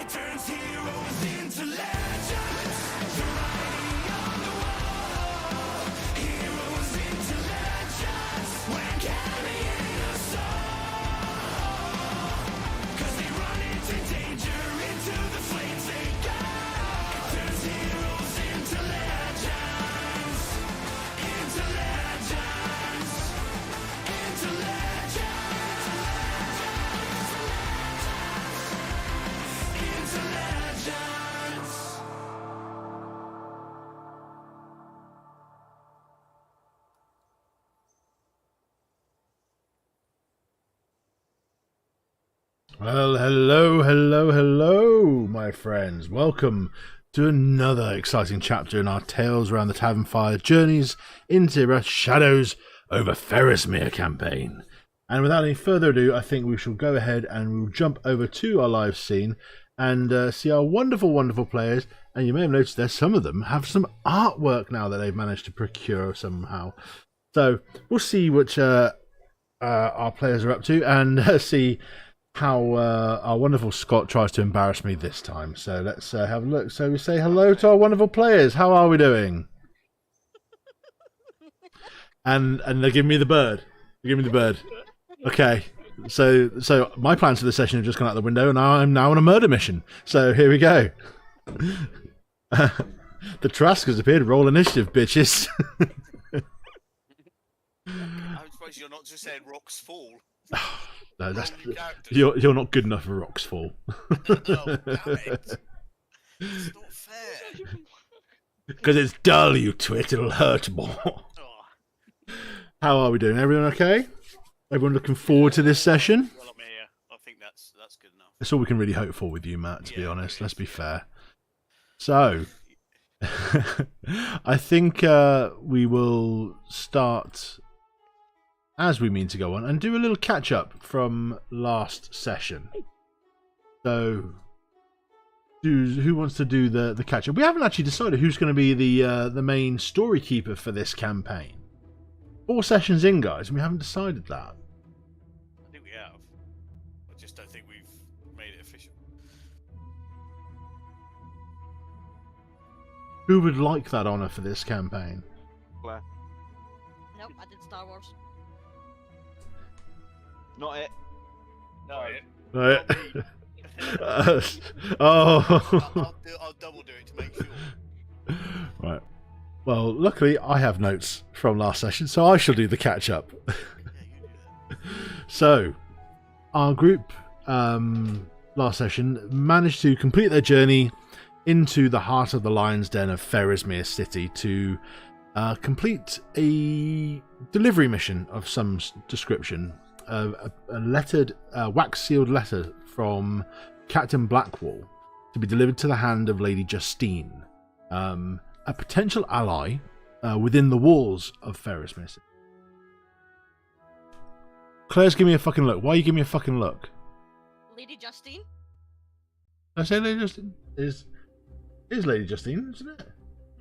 turns heroes into legends. The writing on the wall. Heroes into legends when carrying a soul. 'Cause they run into danger, into the flames they go. It turns heroes into legends. Into legends. Into legends. Into legends. Well, hello, my friends. Welcome to another exciting chapter in our Tales Around the Tavern Fire Journeys into Ibberath Shadows over Ferrusmere campaign. And without any further ado, I think we shall go ahead and we'll jump over to our live scene and see our wonderful players. And you may have noticed there, some of them have some artwork now that they've managed to procure somehow. So we'll see which our players are up to and see how our wonderful Scott tries to embarrass me this time. So let's have a look. So we say hello to our wonderful players. How are we doing? And they give me the bird. They give me the bird. Okay. So my plans for the session have just gone out the window, and I'm now on a murder mission. So here we go. The Trask has appeared. Roll initiative, bitches. I suppose you're not just saying rocks fall. No, you're not good enough for Rocks Fall. Oh, damn it. It's not fair. Because it's dull, you twit. It'll hurt more. Oh. How are we doing? Everyone okay? Everyone looking forward to this session? Well, I'm here. I think that's good enough. That's all we can really hope for with you, Matt, to be Yeah, honest. really Let's be is. fair. So, I think we will start as we mean to go on and do a little catch-up from last session. So, who wants to do the catch-up? We haven't actually decided who's going to be the main story keeper for this campaign. 4 sessions in, guys, and we haven't decided that. I think we have. I just don't think we've made it official. Who would like that honour for this campaign? Claire. Nope, I did Star Wars. Not it. No. Oh. I'll double do it to make sure. Right. Well, luckily I have notes from last session, so I shall do the catch-up. Yeah, you do that. So, our group last session managed to complete their journey into the heart of the lion's den of Ferrusmere City to complete a delivery mission of some description. A lettered, wax-sealed letter from Captain Blackwall to be delivered to the hand of Lady Justine, a potential ally within the walls of Ferrusmere City. Claire's giving me a fucking look. Why are you giving me a fucking look? Lady Justine? Did I say Lady Justine? Is Lady Justine, isn't it?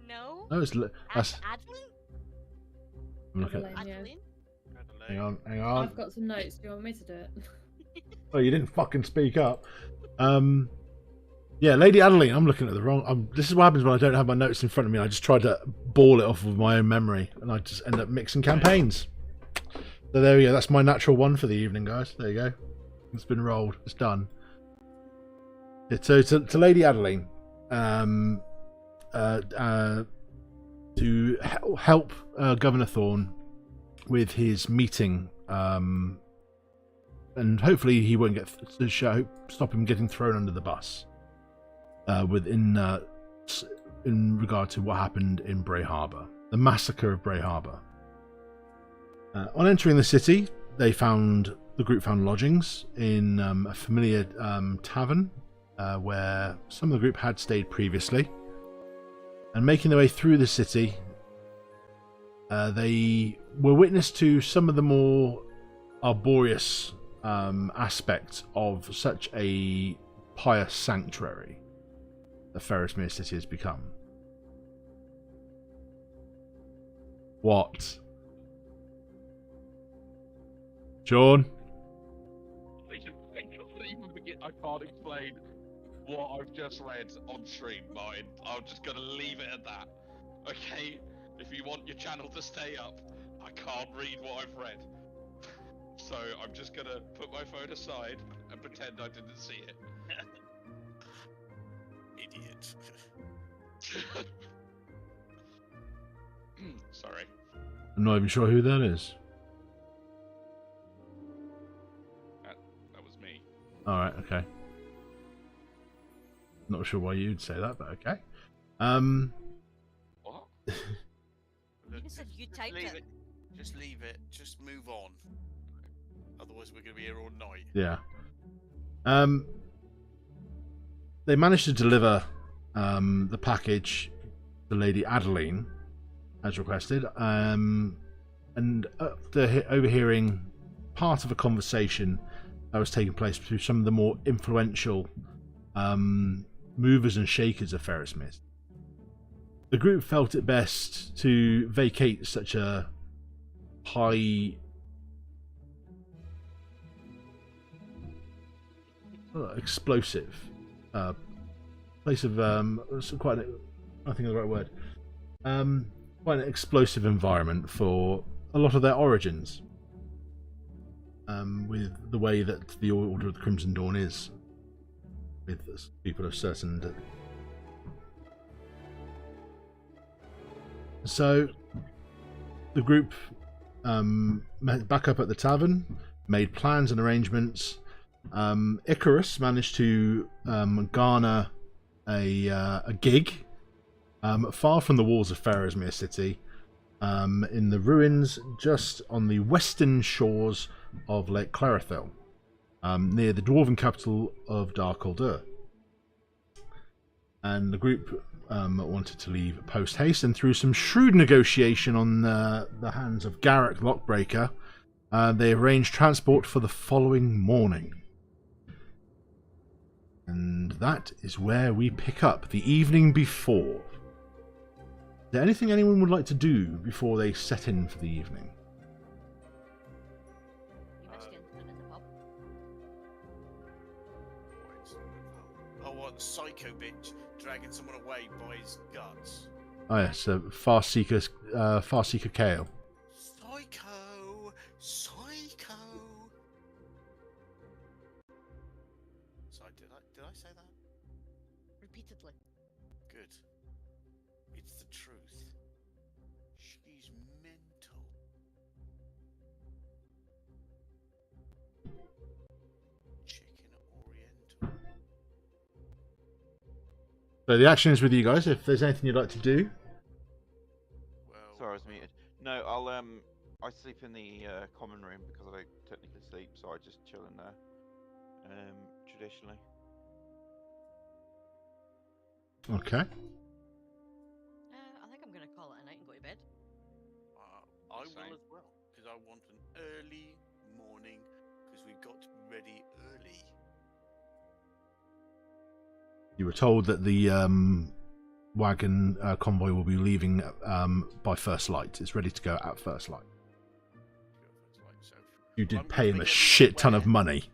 No. No, it's... That's... Adeline? Look at... Adeline, yeah. Adeline? Hang on. I've got some notes. Do you want me to do it? Oh, you didn't fucking speak up. Yeah, Lady Adeline. I'm looking at the wrong... this is what happens when I don't have my notes in front of me. I just try to ball it off with my own memory, and I just end up mixing campaigns. So there we go. That's my natural one for the evening, guys. There you go. It's been rolled. It's done. Yeah, so to Lady Adeline, to help Governor Thorne with his meeting, and hopefully he won't get stop him getting thrown under the bus. In regard to what happened in Bray Harbour, the massacre of Bray Harbour. On entering the city, the group found lodgings in a familiar tavern where some of the group had stayed previously. And making their way through the city, they were witness to some of the more arboreous aspects of such a pious sanctuary that Ferrusmere City has become. What? Sean? I can't explain. what I've just read on stream, Martin. I'm just gonna leave it at that. Okay? If you want your channel to stay up, I can't read what I've read. So I'm just gonna put my phone aside and pretend I didn't see it. Idiot. Sorry. I'm not even sure who that is. That was me. Alright, okay. Not sure why you'd say that, but okay. What? You just said you typed leave it. Just leave it. Just move on. Otherwise, we're going to be here all night. Yeah. They managed to deliver the package to Lady Adeline, as requested, and after overhearing part of a conversation that was taking place through some of the more influential movers and shakers of Ferrusmere, the group felt it best to vacate such a high explosive place of quite an, I think of the right word, quite an explosive environment for a lot of their origins, with the way that the Order of the Crimson Dawn is with people of certain. So the group met back up at the tavern, made plans and arrangements. Icarus managed to garner a gig far from the walls of Ferrusmere City, in the ruins just on the western shores of Lake Clarethil, near the dwarven capital of Dhar Kohldur. And the group wanted to leave post haste, and through some shrewd negotiation on the hands of Garrick Lockbreaker, they arranged transport for the following morning. And that is where we pick up the evening before. Is there anything anyone would like to do before they set in for the evening? You must get them in the pub. Oh, what psycho bitch dragging someone away by his guts? Oh yes, so Farseeker Kael. Psycho! Psycho! Sorry, did I say that? Repeatedly. Good. It's the truth. She's mental. Chicken Oriental. So the action is with you guys. If there's anything you'd like to do, Well, Sorry, I was muted. No, I sleep in the common room because I don't technically sleep, so I just chill in there. Traditionally. okay. I think I'm gonna call it a night and go to bed. I Same. will as well, because I want an early morning, because we've got to be ready early. You were told that the wagon convoy will be leaving by first light. It's ready to go at first light. So You I'm did going pay to him a make shit ton of everyone money.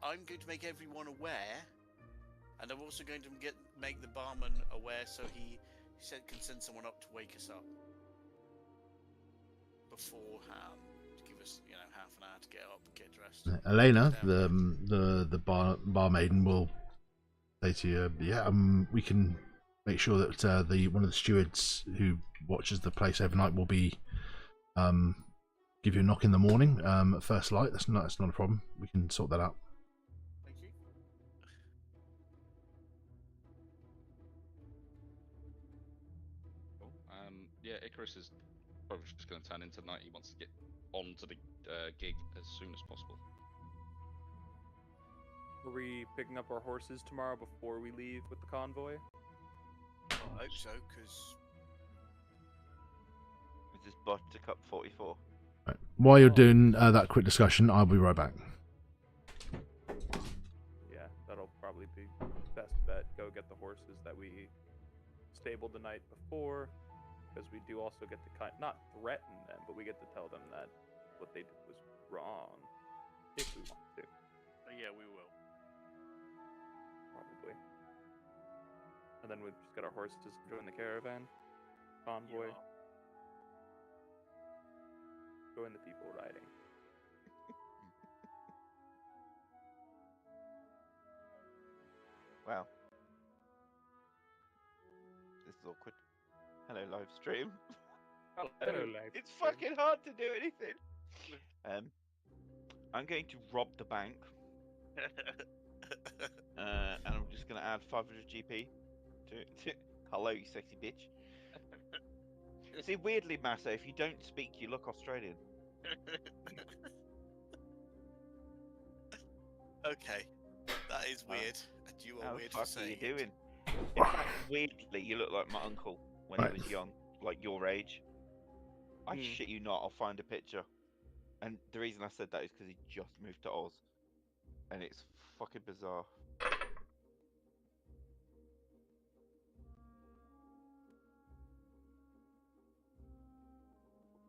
I'm going to make everyone aware, and I'm also going to make the barman aware, so he can send someone up to wake us up beforehand, to give us half an hour to get up, get dressed. Elena, Down. the barmaiden, will say to you, "Yeah, we can make sure that one of the stewards who watches the place overnight will be give you a knock in the morning at first light. That's not a problem. We can sort that out." Thank you. Cool. Yeah, Icarus is probably just going to turn in tonight. He wants to get onto the gig as soon as possible. Are we picking up our horses tomorrow before we leave with the convoy? I hope so, because This is Buttercup 44. Right. While you're doing that quick discussion, I'll be right back. Yeah, that'll probably be best bet. Go get the horses that we stabled the night before, because we do also get to not threaten them, but we get to tell them that what they did was wrong, if we want to. yeah, we will. Probably basically. And then we've just got our horses join the caravan. Convoy. Join the people riding. Wow. This is awkward. Hello, live stream. Hello, live It's stream. fucking hard to do anything. I'm going to rob the bank, and I'm just going to add 500 GP to. Hello, you sexy bitch. See, weirdly, Massa, if you don't speak, you look Australian. Okay, that is weird. And you are How the weird fuck for are you saying it. doing? In fact, weirdly, you look like my uncle when Right. he was young, like your age. I Hmm. shit you not, I'll find a picture. And the reason I said that is because he just moved to Oz. And it's fucking bizarre.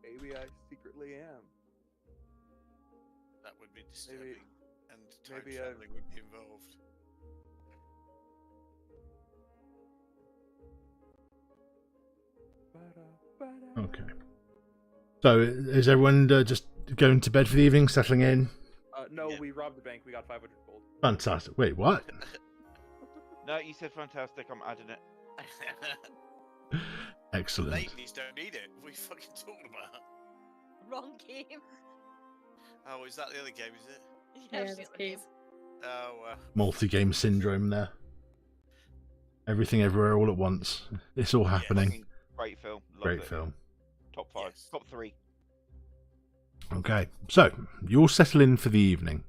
Maybe I secretly am. That would be disturbing, and time maybe traveling would be involved. Okay. So is everyone just going to bed for the evening, settling in? No, Yeah. we robbed the bank. We got 500 gold. Fantastic. Wait, what? No, you said fantastic, I'm adding it. Excellent. Ladies don't need it. What are you fucking talking about? Wrong game. Oh, is that the other game, is it? Yeah, it's that's the other game. case. Oh, Multi-game syndrome there. Everything everywhere all at once. It's all happening. Fucking great film. Loved Great it. film. Top 5. Yes. Top 3. Okay, so you all settle in for the evening,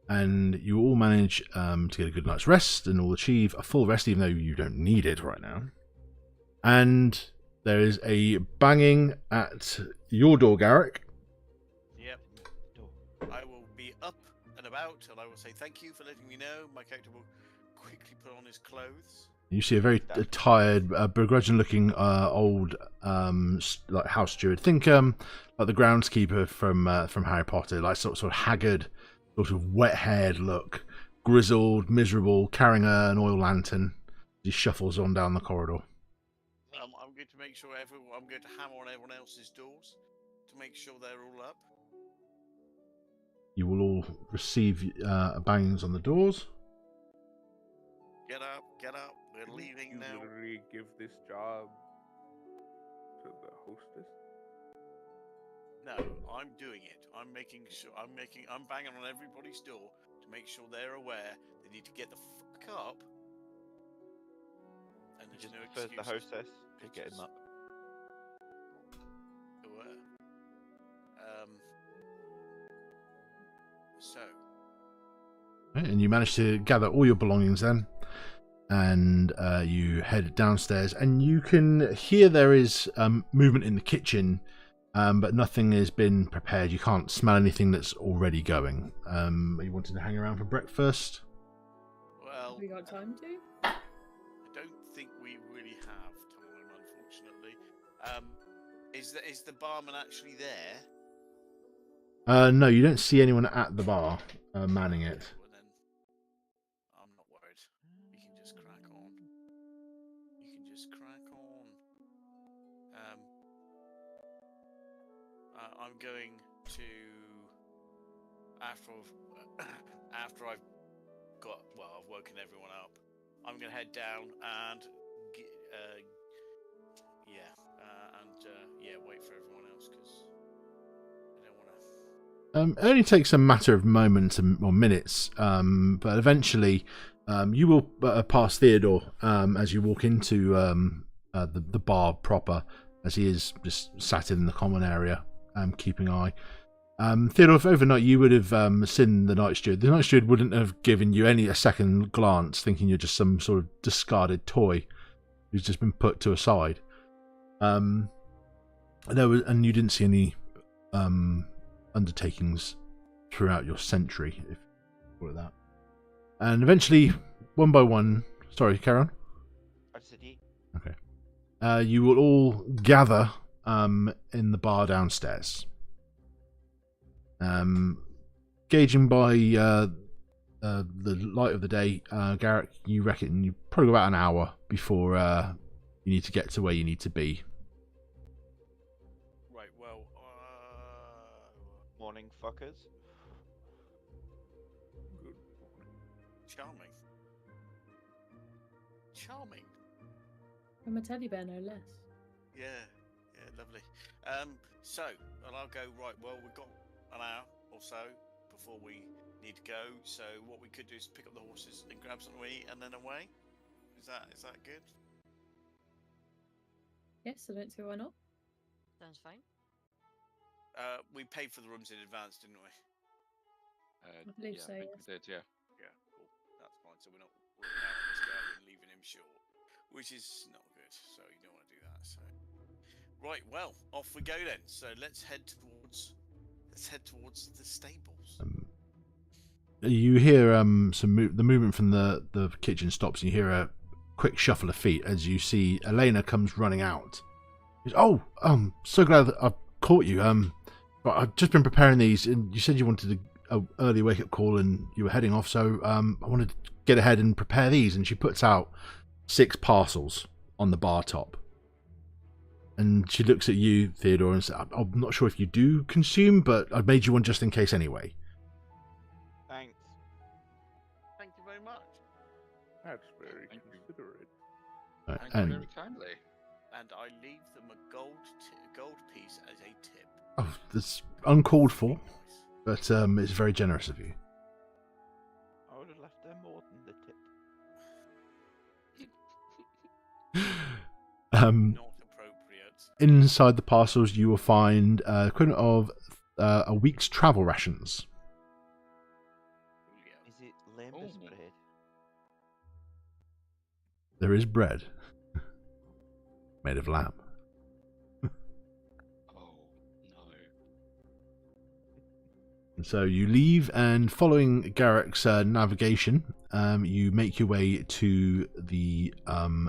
and you all manage to get a good night's rest, and all achieve a full rest, even though you don't need it right now. And there is a banging at your door, Garrick. yep. I will be up and about, and I will say thank you for letting me know. My character will quickly put on his clothes. You see a very tired, begrudging-looking old like house steward. Think like the groundskeeper from Harry Potter, like sort of haggard, sort of wet-haired look, grizzled, miserable, carrying an oil lantern. He shuffles on down the corridor. I'm going to make sure I'm going to hammer on everyone else's doors to make sure they're all up. You will all receive bangings on the doors. Get up, get up. We're leaving now. Usually give this job to the hostess. No, I'm doing it. I'm making sure. I'm banging on everybody's door to make sure they're aware they need to get the fuck up. And there's Just no prefers the excuses. hostess to get him up. So, Right, and you manage to gather all your belongings then, and you head downstairs, and you can hear there is movement in the kitchen, but nothing has been prepared. You can't smell anything that's already going. Are you wanting to hang around for breakfast? well, Have we got time to? I don't think we really have time, unfortunately. Is the barman actually there? No, you don't see anyone at the bar manning it. Well then, I'm not worried. You can just crack on. You can just crack on. I'm going to after I've woken everyone up. I'm gonna head down and wait for everyone else because I don't want to. It only takes a matter of moments or minutes, but eventually you will pass Theodore as you walk into the bar proper, as he is just sat in the common area, keeping eye. Theodore, if overnight you would have seen the night steward, the night steward wouldn't have given you a second glance, thinking you're just some sort of discarded toy who's just been put to a side. And you didn't see any undertakings throughout your century, if you call it that. And eventually, one by one, sorry, Karen. I said ye. Okay. You will all gather in the bar downstairs. Gauging by the light of the day, Garrick, you reckon you probably got about an hour before you need to get to where you need to be. Right. Well. Morning, fuckers. Charming. Charming. I'm a teddy bear, no less. Yeah. Yeah. Lovely. So, well, I'll go. Right. Well, we've got an hour or so before we need to go. So, what we could do is pick up the horses and grab something to eat, and then away. Is that good? Yes, I don't see why not. Sounds fine. We paid for the rooms in advance, didn't we? I believe so, I think yes. we did, yeah. Yeah. Cool. That's fine. So we're not running out on this guy and leaving him short, which is not good. So you don't want to do that. So. Right, well, off we go then. So let's head towards the stables. You hear the movement from the kitchen stops, and you hear a quick shuffle of feet as you see Elena comes running out. She goes, "Oh, so glad that I've caught you. But I've just been preparing these, and you said you wanted an early wake up call, and you were heading off. So I wanted to get ahead and prepare these." And she puts out 6 parcels on the bar top. And she looks at you, Theodore, and says, "I'm not sure if you do consume, but I made you one just in case anyway." Thanks. Thank you very much. That's very Thank you. considerate. Thank you And very kindly. And I leave them a gold piece as a tip. oh, that's uncalled for, Nice. but it's very generous of you. I would have left there more than the tip. Not appropriate. Inside the parcels, you will find equivalent of a week's travel rations. Julio. Is it lambus Oh. bread? There is bread made of lamb. Oh, no. And so you leave, and following Garrick's navigation, you make your way to the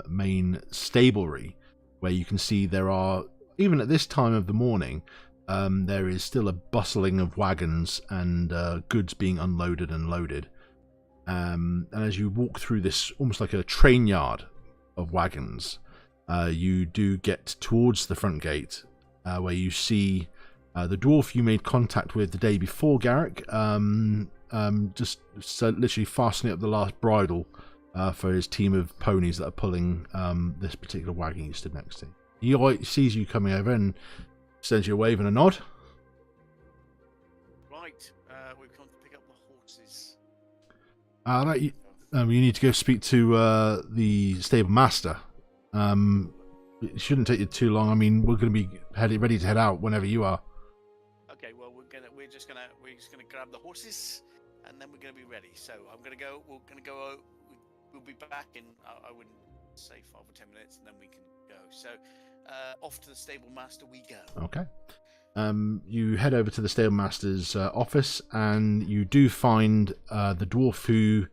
main stablery, where you can see there are, even at this time of the morning, there is still a bustling of wagons and goods being unloaded and loaded. And as you walk through this, almost like a train yard of wagons, you do get towards the front gate, where you see the dwarf you made contact with the day before, Garrick, just literally fastening up the last bridle for his team of ponies that are pulling this particular wagon you stood next to. He sees you coming over and sends you a wave and a nod. Right, we've come to pick up the horses. You need to go speak to the stable master. It shouldn't take you too long. I mean, we're going to be ready to head out whenever you are. Okay, well we're just gonna grab the horses, and then we're gonna be ready. So I'm gonna go. We're gonna go. We'll be back in. I wouldn't say 5 or 10 minutes, and then we can go. So off to the stable master we go. Okay. You head over to the stable master's office, and you do find the dwarf who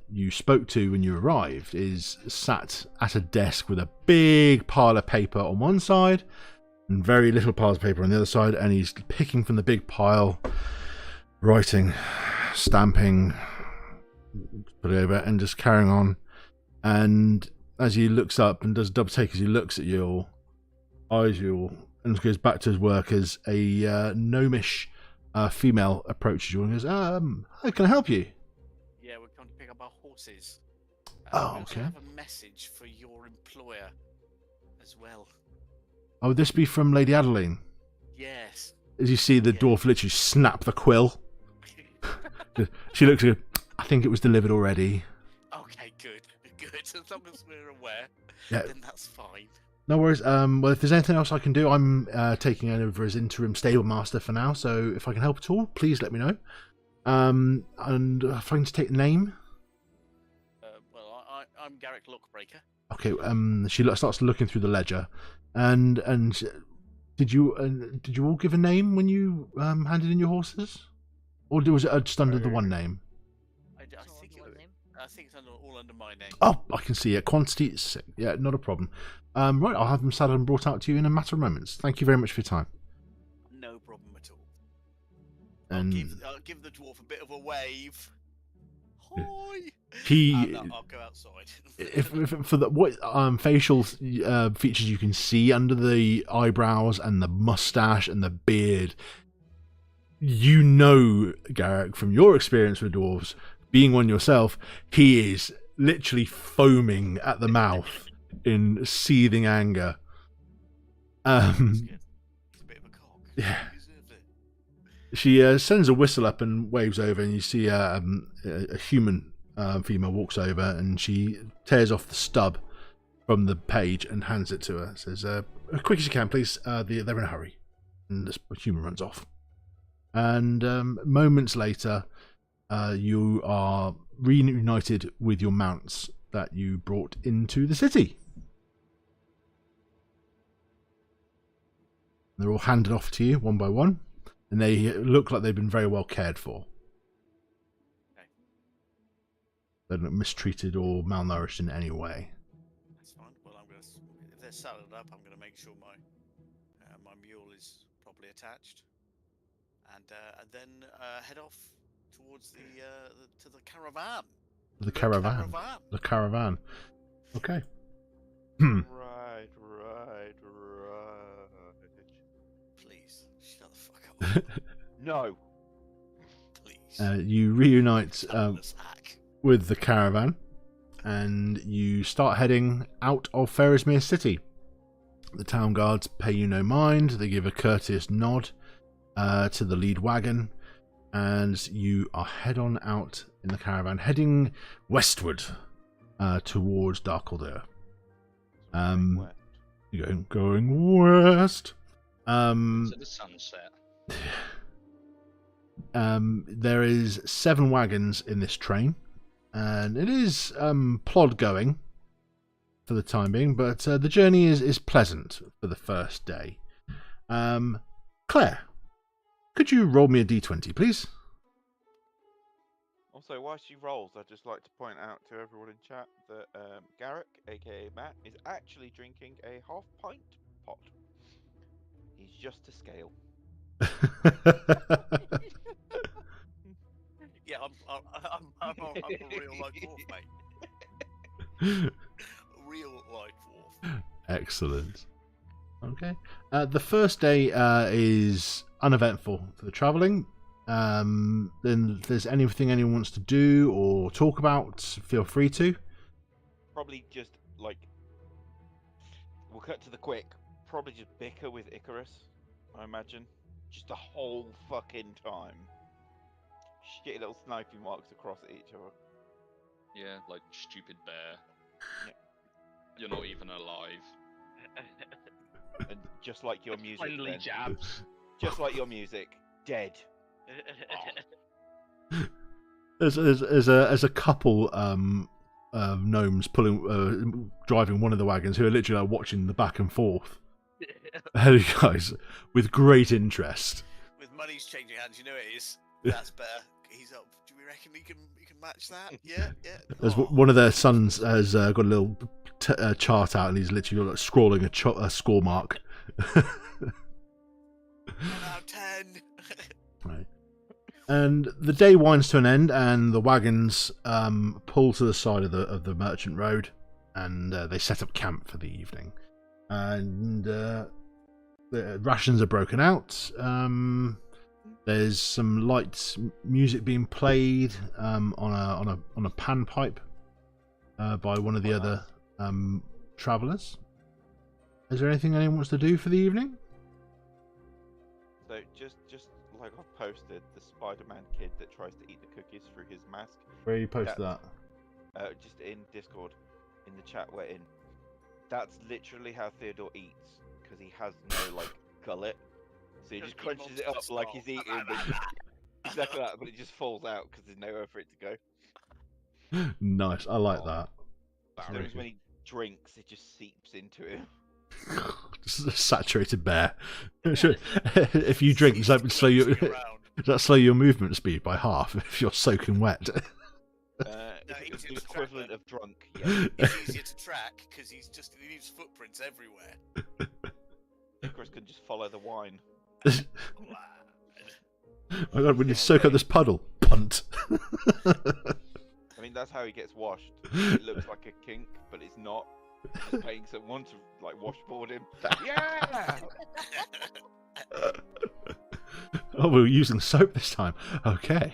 you spoke to when you arrived is sat at a desk with a big pile of paper on one side and very little piles of paper on the other side, and he's picking from the big pile, writing, stamping, put it over, and just carrying on. And as he looks up and does a double take, as he looks at your eyes, and goes back to his work, as a gnomish female approaches you and goes, "How can I help you?" Yeah, we're going to pick up our horses. Oh, we also okay. have a message for your employer as well. Oh, would this be from Lady Adeline? Yes. As you see the Yeah. dwarf literally snap the quill. She looks at you, "I think it was delivered already." Okay, good. As long as we're aware, Yeah. then that's fine. No worries. Well, if there's anything else I can do, I'm taking over as interim stable master for now. So if I can help at all, please let me know. And if I can just take the name. Well, I'm Garrick Lockbreaker. Okay. She starts looking through the ledger, and did you all give a name when you handed in your horses, or was it just under the one name? I It's all think under one name. I think it's all under my name. Oh, I can see it. Quantity 6. Yeah, not a problem. Right, I'll have them saddled and brought out to you in a matter of moments. Thank you very much for your time. No problem at all. And I'll give the dwarf a bit of a wave. I'll go outside. if for the what facial features you can see under the eyebrows and the mustache and the beard, you know, Garrick, from your experience with dwarves, being one yourself, he is literally foaming at the mouth in seething anger. It's a bit of a cock. Yeah. He deserved it. She sends a whistle up and waves over, and you see a human female walks over, and she tears off the stub from the page and hands it to her. Says, as quick as you can, please. They're in a hurry. And this human runs off. And moments later, you are reunited with your mounts that you brought into the city. They're all handed off to you one by one, and they look like they've been very well cared for. Okay. They're not mistreated or malnourished in any way. That's fine. Well, if they're saddled up, I'm gonna make sure my mule is properly attached, and then head off towards to the caravan. The caravan. The caravan. Okay. Right. Please, shut the fuck up. No. Please. You reunite Sack. with the caravan, and you start heading out of Ferrusmere City. The town guards pay you no mind. They give a courteous nod to the lead wagon, and you are head on out in the caravan, heading westward towards Dhar Kohldur. You're going west. To the sunset. There is 7 wagons in this train, and it is plod going for the time being, but the journey is pleasant for the first day. Claire, could you roll me a d20, please? Also, while she rolls, I'd just like to point out to everyone in chat that Garrick, aka Matt, is actually drinking a half-pint pot. He's just to scale. Yeah, I'm a real life dwarf, mate. Real life dwarf. Excellent. Okay. The first day is uneventful for the travelling. Then if there's anything anyone wants to do or talk about, feel free to. Probably just, like... We'll cut to the quick. Probably just bicker with Icarus, I imagine. Just the whole fucking time. Shitty little sniping marks across at each other. Yeah, like stupid bear. Yep. You're not even alive. And just like your music. Friendly then. jabs. Just like your music. Dead. There's a couple gnomes driving one of the wagons who are literally like, watching the back and forth. Ahead of you guys with great interest. With money's changing hands, you know it is. That's better. He's up. Do we reckon he can match that? Yeah. There's one of their sons has got a little chart out, and he's literally like, scrawling a score mark. 1 out of 10. Right. And the day winds to an end, and the wagons pull to the side of the merchant road, and they set up camp for the evening. And the rations are broken out. There's some light music being played on a panpipe by one of the other travellers. Is there anything anyone wants to do for the evening? So just like I've posted, the Spider-Man kid that tries to eat the cookies through his mask. Where you posted that? Just in Discord, in the chat we're in. That's literally how Theodore eats, because he has no like gullet. So he just crunches it up like he's eating. Exactly that, but it just falls out because there's nowhere for it to go. Nice, I like that. So when he drinks, it just seeps into him. Just a saturated bear. Sure. If you drink, does that slow your movement speed by half if you're soaking wet? If it was the equivalent of drunk, yeah. It's easier to track because he leaves footprints everywhere. Icarus can just follow the wine. Oh my god, we need to soak up this puddle. Punt. mean, that's how he gets washed. It looks like a kink, but it's not. He's just paying someone to like washboard him. Yeah. Oh, we're using soap this time. Okay.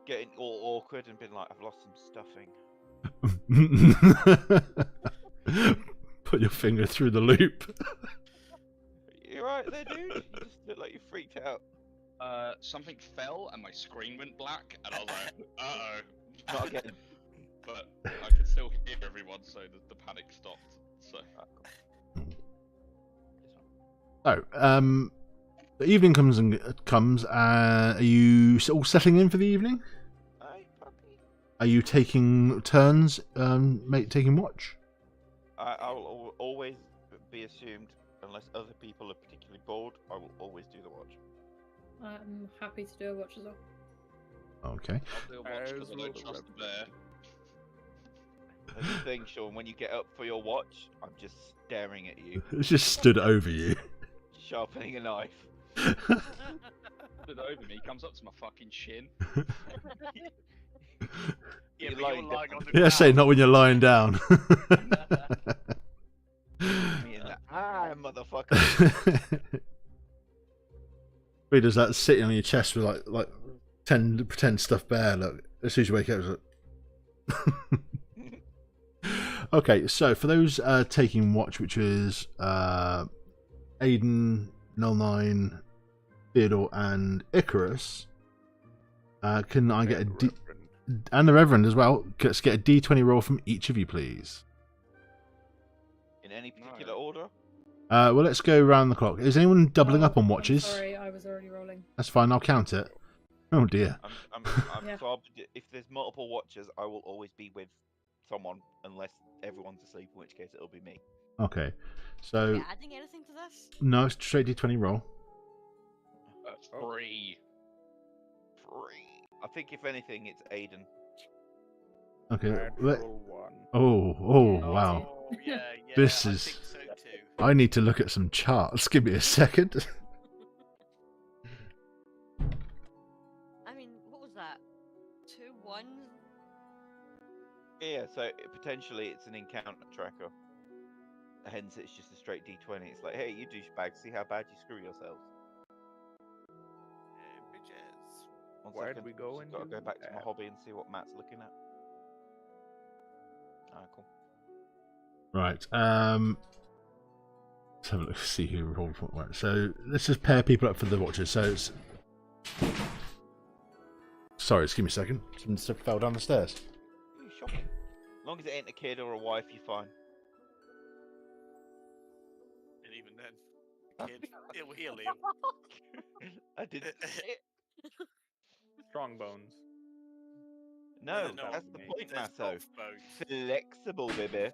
Getting all awkward and being like, I've lost some stuffing. Put your finger through the loop. You right there, dude? You just look like you freaked out. Something fell and my screen went black, and I was like, uh-oh. Not again. But I could still hear everyone, so the panic stopped. So. So, the evening comes. Are you all settling in for the evening? Aye, puppy. Are you taking turns, taking watch? I will always be assumed, unless other people are particularly bored, I will always do the watch. I'm happy to do a watch as well. Okay. I'll do a watch because I don't trust the bear. That's the thing, Sean, when you get up for your watch, I'm just staring at you, It's just stood over you. sharpening a knife. Stood over me, he comes up to my fucking shin. Yeah, You're but lying you're lying on the Yeah, say ground. not when you're lying down. Me in the eye, motherfucker. Wait, does that sitting on your chest with like pretend stuffed bear? Look, as soon as you wake up, it's like... Okay, so for those taking watch, which is Aiden, 09, Theodore, and Icarus, can I get a D... And the Reverend as well. Let's get a D20 roll from each of you, please. In any particular order? Well, let's go round the clock. Is anyone doubling up on watches? I'm sorry, I was already rolling. That's fine, I'll count it. Oh dear. Yeah. So if there's multiple watches, I will always be with someone, unless everyone's asleep, in which case it'll be me. Okay, Are so you adding anything to this? no, it's straight D20 roll. Free. I think if anything, it's Aiden. Okay. Natural one. Oh, wow. Oh, yeah, yeah. This I is- think so too. I need to look at some charts. Give me a second. I mean, what was that? 2 1s? Yeah, so potentially it's an encounter tracker. Hence, it's just a straight D20. It's like, hey, you douchebags, see how bad you screw yourselves. Bitches. One Where'd second, we go just and gotta do go back to my that? hobby and see what Matt's looking at. Alright, cool. Right. Let's have a look. See who rolled what. Right. So let's just pair people up for the watches. So it's. Sorry, just give me a second. Some stuff fell down the stairs. Ooh, shocking. As long as it ain't a kid or a wife, you're fine. And even then, kid, he'll live. I didn't say it. Strong bones. No, No, that's the mate. point, There's Matto. both bones. Flexible, baby.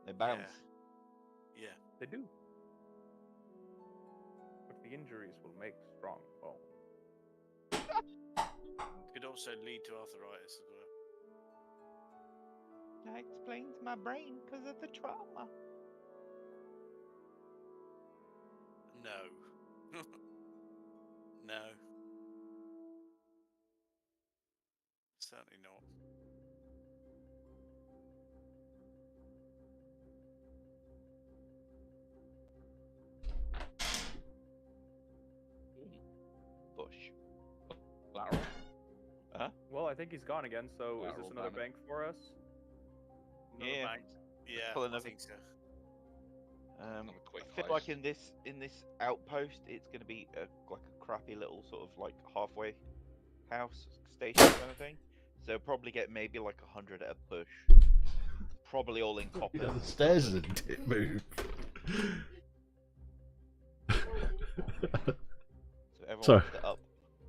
They bounce. Yeah. They do. But the injuries will make strong bones. Could also lead to arthritis as well. That explains my brain because of the trauma. No. No. Certainly not. Bush. Lateral. Well, I think he's gone again, so is Lateral this another damage. bank for us? Another Yeah. bank. Yeah, pull I another- think so. Have a quick I feel heist. like in this outpost, it's going to be like a crappy little sort of like halfway house station kind of thing. So probably get maybe like 100 at a push. Probably all in copper. The stairs didn't move. So everyone Sorry. set up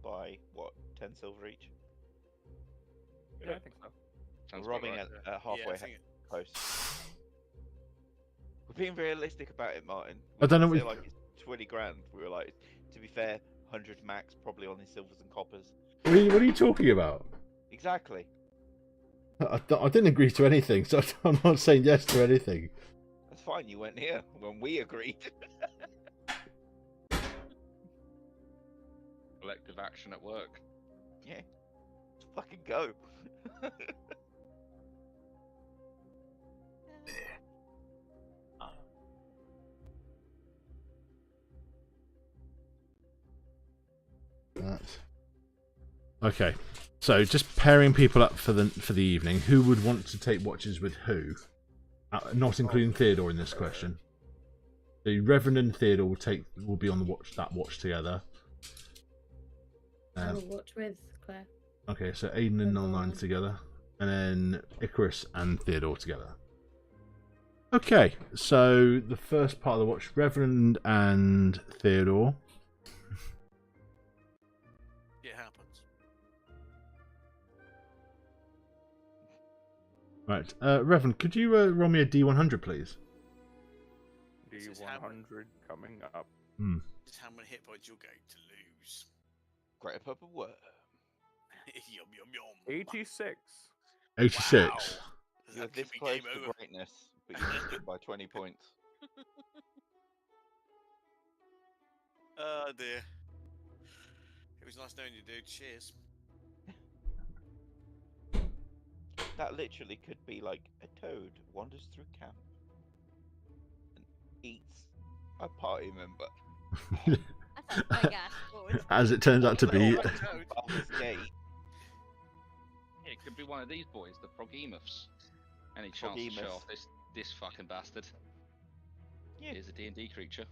by what, 10 silver each? Yeah, I think so. Sounds We're robbing about right. a halfway I think post. We're being realistic about it, Martin. I don't know Say what- like it's 20 grand. We were like, to be fair, 100 max, probably only silvers and coppers. What are you talking about? Exactly. I didn't agree to anything, so I'm not saying yes to anything. That's fine. You weren't here when we agreed. Collective action at work. Yeah. Fucking go. That. Okay, so just pairing people up for the evening. Who would want to take watches with who? Not including Theodore in this question. The Reverend and Theodore will be on the watch together. I will watch with Claire. Okay, so Aiden and Nine together, and then Icarus and Theodore together. Okay, so the first part of the watch, Reverend and Theodore. It happens. Right, Reverend, could you roll me a D100, please? D100 coming up. This is how many hit points you're going to lose. Great purple worm. Yum yum yum. 86. 86. Wow. You're That this could be close game to over. greatness, but you missed it by 20 points. Oh dear. It was nice knowing you, dude. Cheers. That literally could be like a toad wanders through camp and eats a party member. That's a big ass food. As it turns out to be. Little toad. Father's gate. Yeah, it could be one of these boys, the Frogemus. Any chance to show Frogemus. off this fucking bastard? Yeah. Here's a D&D creature.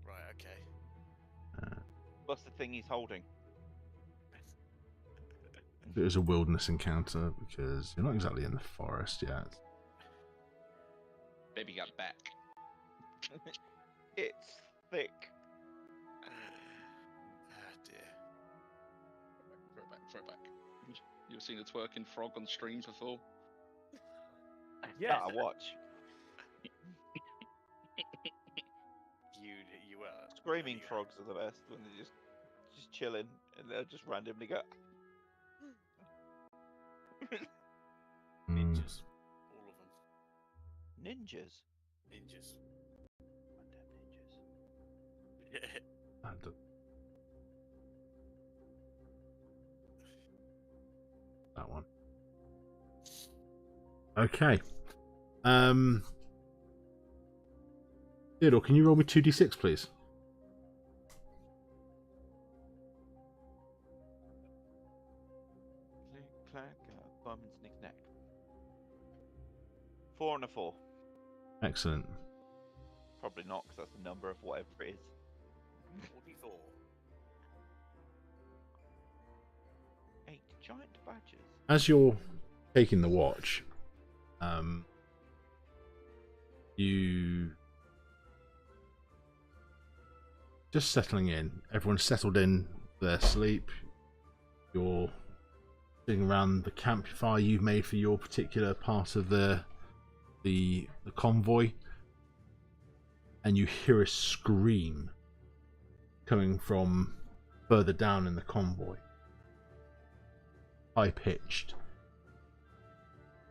Right. Okay. What's the thing he's holding? It was a wilderness encounter because you're not exactly in the forest yet. Baby got back. It's thick. Ah dear. Throw it back. You ever seen a twerking frog on stream before? Yes. That I watch. You are Screaming you are- frogs are the best when they're just chilling and they'll just randomly go. Ninjas. All of them. Ninjas. Ninjas. Goddamn ninjas. Yeah. That one. Okay. Theodore, can you roll me 2d6, please? Click, clack, bum and snick knack. 4 and a 4. Excellent. Probably not, because that's the number of whatever it is. 44. 8 giant badgers. As you're taking the watch, you just settling in. Everyone's settled in their sleep. You're sitting around the campfire you've made for your particular part of the convoy, and you hear a scream coming from further down in the convoy. High pitched,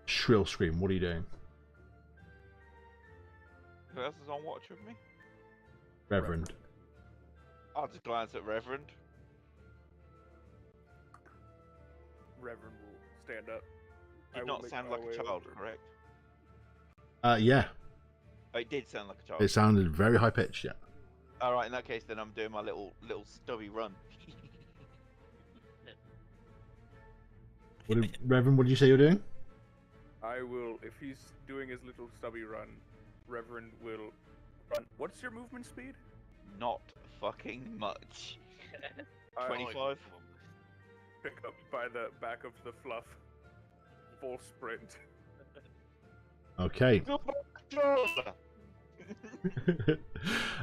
shrill scream. What are you doing, Who else is on watch with me? Reverend? I'll just glance at Reverend. Reverend will stand up. I Did will not make sound my like way a child, over. correct? Yeah, Oh, it did sound like a child. it sounded very high pitched. Yeah. Alright, in that case, then I'm doing my little stubby run. Reverend, what did you say you're doing? I will, if he's doing his little stubby run, Reverend will run. What's your movement speed? Not fucking much. I 25. pick up by the back of the fluff. Full sprint. Okay.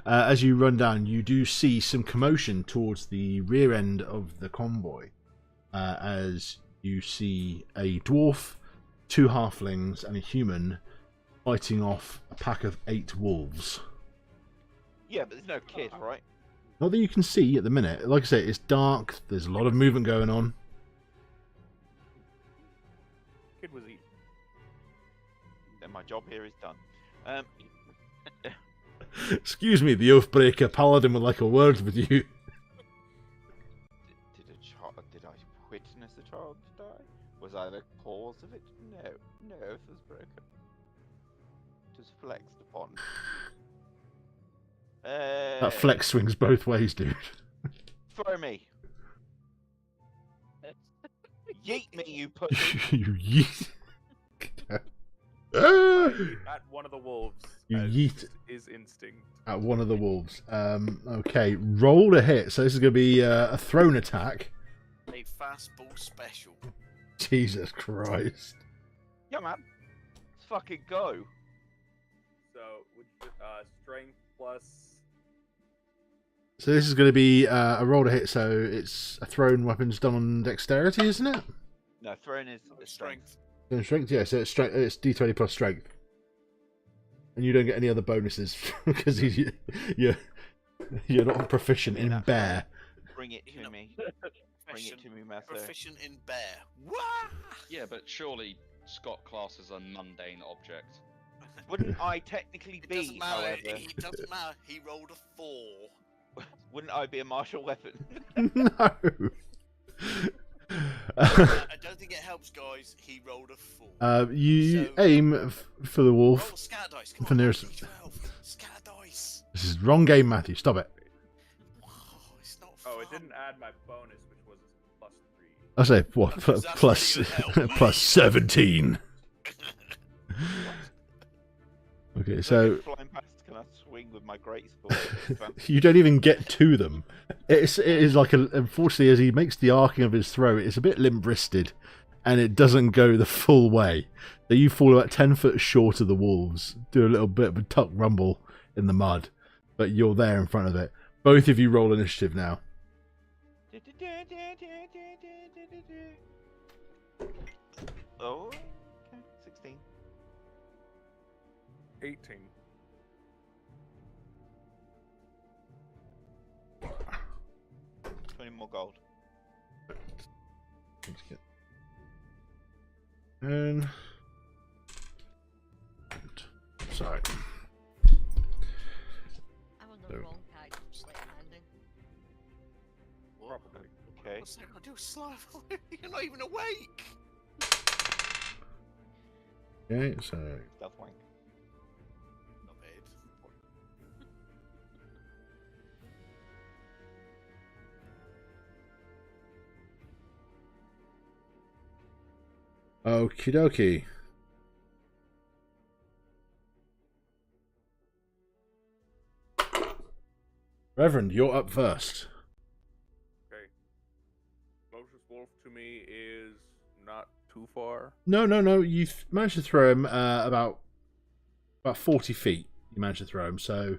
As you run down, you do see some commotion towards the rear end of the convoy. As you see a dwarf, 2 halflings, and a human fighting off a pack of 8 wolves. Yeah, but there's no kid, right? Not that you can see at the minute. Like I say, it's dark. There's a lot of movement going on. Kid was eaten. Then my job here is done. Excuse me, the Oathbreaker Paladin would like a word with you. Did a child die? Was I the cause of it? No. No, it was broken. It was flexed upon. That flex swings both ways, dude. Throw me. Yeet me, you pussy. You yeet. At one of the wolves. You as yeet. Is instinct. At one of the wolves. Okay, roll to hit. So this is going to be a thrown attack. A fastball special. Jesus Christ. Yeah, man. Let's fucking go. So, strength plus. So this is going to be a roll to hit. So it's a thrown weapon's done on dexterity, isn't it? No, thrown is strength. Strength. Strength, yeah. So it's d20 plus strength, and you don't get any other bonuses because you're not proficient in bear. Bring it to me. Bring it to me, Master. Proficient in bear. Wah! Yeah, but surely Scott classes a mundane object. Wouldn't I technically It be, doesn't matter. however? It doesn't matter. He rolled a 4. Wouldn't I be a martial weapon? No. I don't think it helps, guys. He rolled a 4. You So- aim for the Roll wolf. scatter dice. Come For on, nearest- D12. Scatter dice. This is wrong game, Matthew. Stop it. Oh, it's not fun. Oh, it didn't add my bonus, which was plus 3. I say what? Because that's Plus not even help. plus 17. Okay, so Flying past, can I swing with my great sword? you don't even get to them. It is like unfortunately, as he makes the arcing of his throw, it's a bit limp-wristed, and it doesn't go the full way. So you fall about 10 foot short of the wolves, do a little bit of a tuck rumble in the mud, but you're there in front of it. Both of you roll initiative now. Oh, okay. 16. 18. 20 more gold. And sorry. I'm on the So- wrong kind of sleight handing. Probably. Okay. What's that gonna do, Slav? You're not even awake. Okay, so Stealth wank. Not bad. okie dokie. Reverend, you're up first. Okay. Closest wolf to me is not too far. No. You managed to throw him about 40 feet. You managed to throw him. So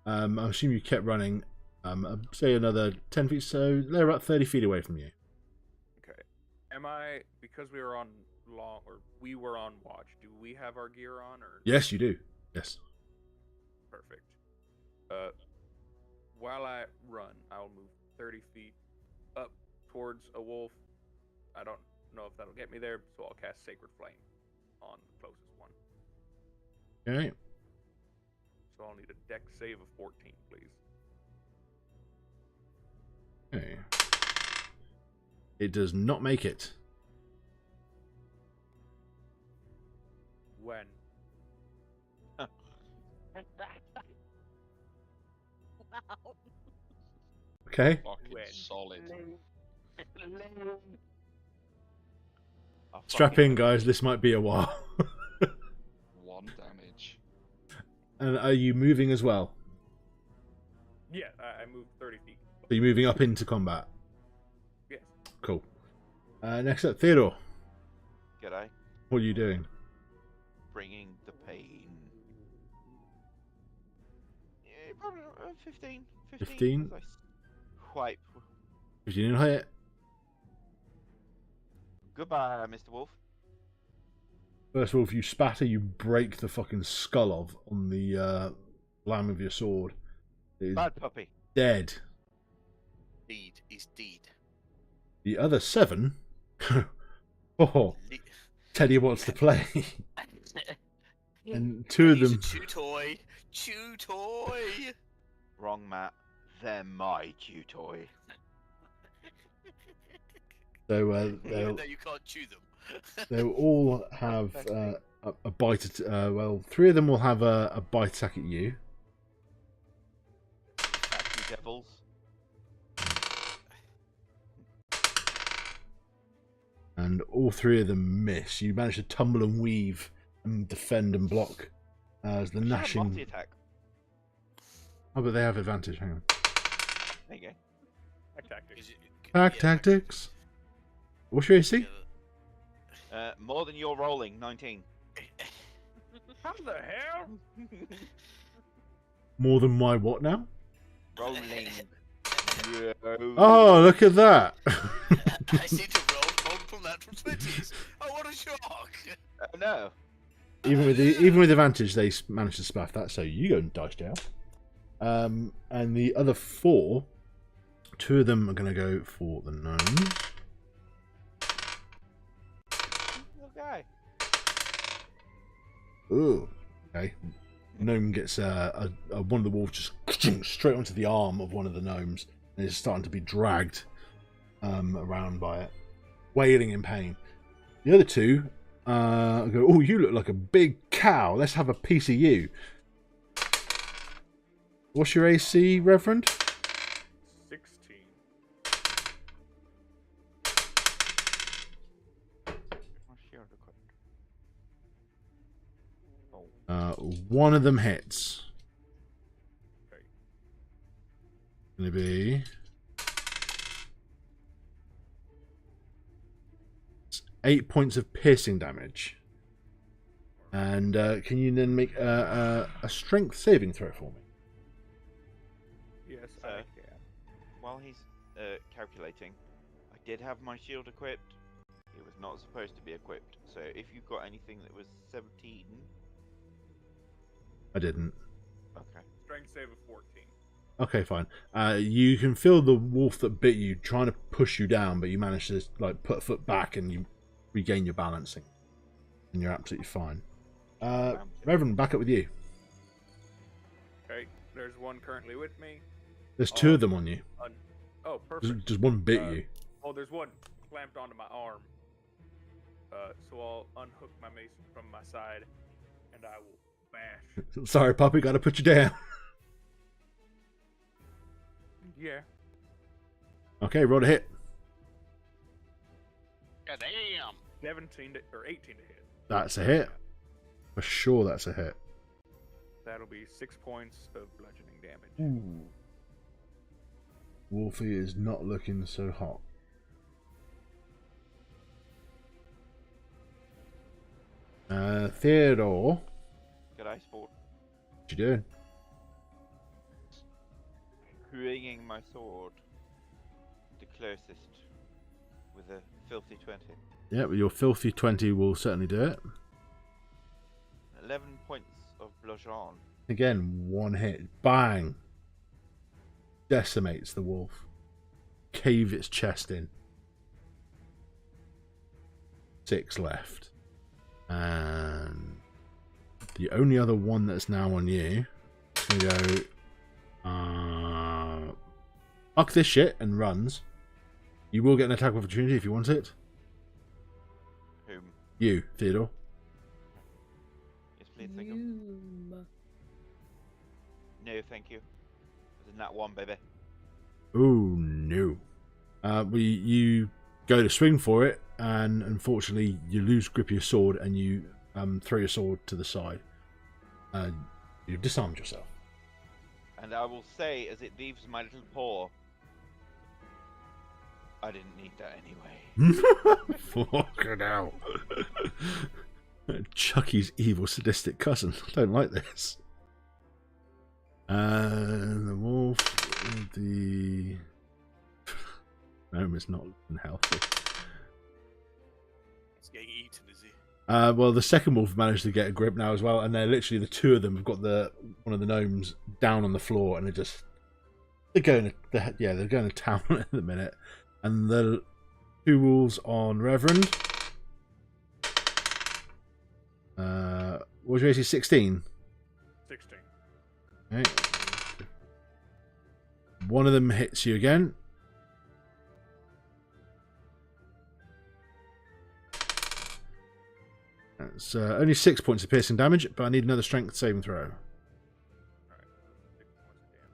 I assume you kept running. Say another 10 feet. So they're about 30 feet away from you. Okay. Am I, because we were on watch, do we have our gear on, or? Yes, you do. Yes. Perfect. While I run, I'll move 30 feet up towards a wolf. I don't know if that'll get me there, so I'll cast Sacred Flame on the closest one. Okay. So I'll need a dex save of 14, please. Okay. It does not make it. When? Wow. Okay. Fucking When? solid. I'll Strap fucking- in, guys. This might be a while. 1 damage. And are you moving as well? Yeah, I moved 30 feet. Are you moving up into combat? Yes. Cool. Next up, Theodore. G'day. What are you doing? Bringing the pain. Yeah, probably 15. 15? as I Wipe. If you didn't hit, Goodbye, Mr. Wolf. first of all, if you spatter, you break the fucking skull of on the lamb of your sword. It is Bad puppy. dead. Deed is deed. The other 7. Oh, Teddy wants to play. And 2 of He's a them. chew toy. Chew toy. Wrong, Matt. They're my chew toy. So Even though you can't chew them. they'll all have a bite. Well, 3 of them will have a bite attack at you. Nasty devils. And all 3 of them miss. You manage to tumble and weave and defend and block as the gnashing. Multi-attack. Oh, but they have advantage. Hang on. There you go. Tactics. Pack tactics. What's your AC? More than you're rolling, 19. How the hell? More than my what now? Rolling. Oh, look at that! I seem to roll multiple natural 20s. Oh, what a shock! Oh no. even with advantage, they managed to splash that. So you go and dice jail. And the other 4, 2 of them are going to go for the gnome. Little guy. Ooh, okay. Gnome gets one of the wolves just straight onto the arm of one of the gnomes, and is starting to be dragged around by it, wailing in pain. The other 2 go, "Oh, you look like a big cow. Let's have a piece of you." What's your AC, Reverend? 16. One of them hits. Okay. Gonna be 8 points of piercing damage. And can you then make a strength saving throw for me? Yes, So, I can. while he's calculating, I did have my shield equipped. It was not supposed to be equipped. So if you've got anything that was 17... I didn't. Okay. Strength save of 14. Okay, fine. You can feel the wolf that bit you trying to push you down, but you manage to like put a foot back and you regain your balancing, and you're absolutely fine. Reverend, back up with you. Okay, there's one currently with me. There's 2 of them on you. Oh, perfect. Just one bit you. Oh, there's one clamped onto my arm. So I'll unhook my mace from my side, and I will bash. Sorry, puppy, gotta put you down. Yeah. Okay, roll a hit. God damn. 17 to, or 18 to hit. That's a hit. For sure, that's a hit. That'll be 6 points of bludgeoning damage. Ooh. Wolfie is not looking so hot. Theodore, Good eye sport. what you doing? Swinging my sword. The closest. With a filthy 20. Yeah, but your filthy 20 will certainly do it. 11 points of bludgeon. Again, one hit. Bang! Decimates the wolf. Cave its chest in. 6 left. And the only other one that's now on you is going to go... fuck this shit and runs. You will get an attack of opportunity if you want it. Whom? You, Theodore. Yes, please, thank you. No, thank you. Isn't that one, baby? Oh no. You go to swing for it, and unfortunately you lose grip of your sword and you throw your sword to the side. You've disarmed yourself. And I will say, as it leaves my little paw, I didn't need that anyway. Fucking hell. Chucky's evil sadistic cousin. I don't like this. And the wolf, the gnome is not looking healthy. He's getting eaten, is he? Well, the second wolf managed to get a grip now as well, and they're literally the 2 of them have got one of the gnomes down on the floor, and they're going to town at the minute. And the 2 wolves on Reverend. What was your AC? 16? 16. Okay. One of them hits you again. It's only 6 points of piercing damage, but I need another strength saving throw. Alright, 6 points of damage.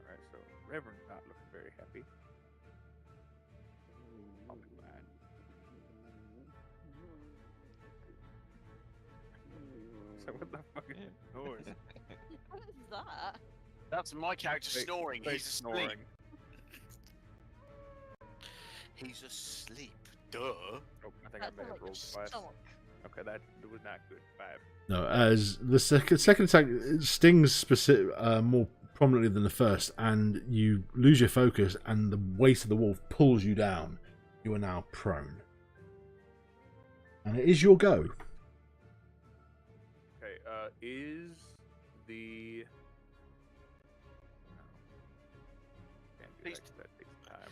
Alright, so Reverend's not looking very happy. I'll be fine. So what the fuck is this noise? What is that? That's my character Fake- snoring. fake He's asleep. snoring. He's asleep. Duh. Oh, I think I That may sounded have like your rolled twice. stomach. Okay, that was not good. 5. No, as the second attack stings more prominently than the first, and you lose your focus, and the weight of the wolf pulls you down. You are now prone. And it is your go. Okay, is the... No. Can't do Please. that 'cause that takes time.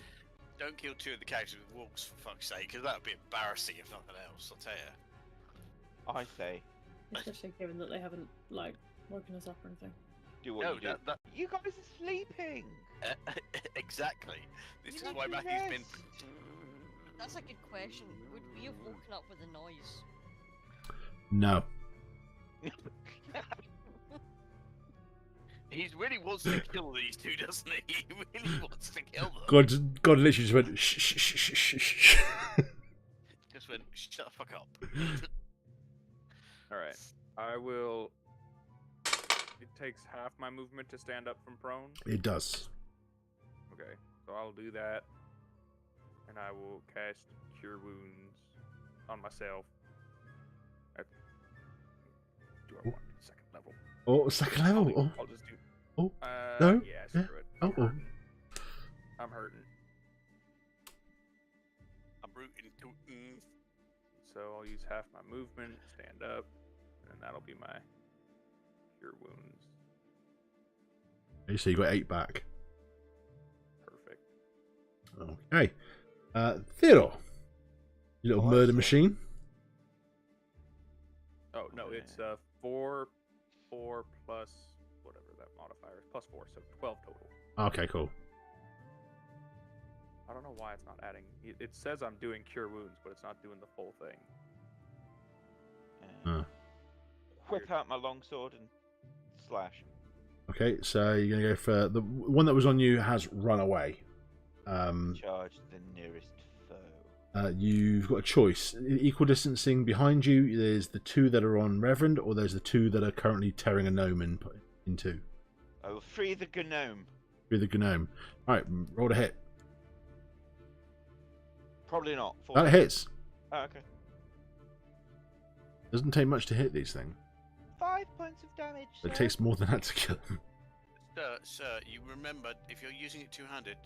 Don't kill 2 of the characters with wolves, for fuck's sake, because that would be embarrassing if nothing else, I'll tell you. I say, Especially given that they haven't, like, woken us up or anything. do what No, you do. that- You guys are sleeping. exactly. This You is need why to Matthew's been... rest. That's a good question. Would we have woken up with a noise? No. He really wants to kill these 2, doesn't he? He really wants to kill them. God literally just went shh, shh, shh, shh, shh, shh. Just went, shut the fuck up. Alright, I will... It takes half my movement to stand up from prone. It does. Okay, so I'll do that. And I will cast Cure Wounds on myself. Do I want second level? Oh, second level. Oh, I'll just do... Oh, no, Yeah, yeah, screw it. oh, oh. I'm hurting. I'm rooting tootin'. So I'll use half my movement, stand up, and that'll be my Cure Wounds. So you got 8 back. Perfect. Okay. Theodore. You little Oh, I murder see. machine. Oh, no, it's 4 plus whatever that modifier is. Plus 4, so 12 total. Okay, cool. I don't know why it's not adding. It says I'm doing Cure Wounds, but it's not doing the full thing. Huh. Whip out my longsword and slash. Okay, so you're going to go for... The one that was on you has run away. Charge the nearest foe. You've got a choice. Equal distancing behind you, there's the 2 that are on Reverend, or there's the 2 that are currently tearing a gnome in 2. I will free the gnome. Through the gnome. Alright, roll a hit. Probably not. That hits. Oh, okay. Doesn't take much to hit these things. 5 points of damage. It sir. takes more than that to kill them. Sir, you remember, if you're using it two-handed,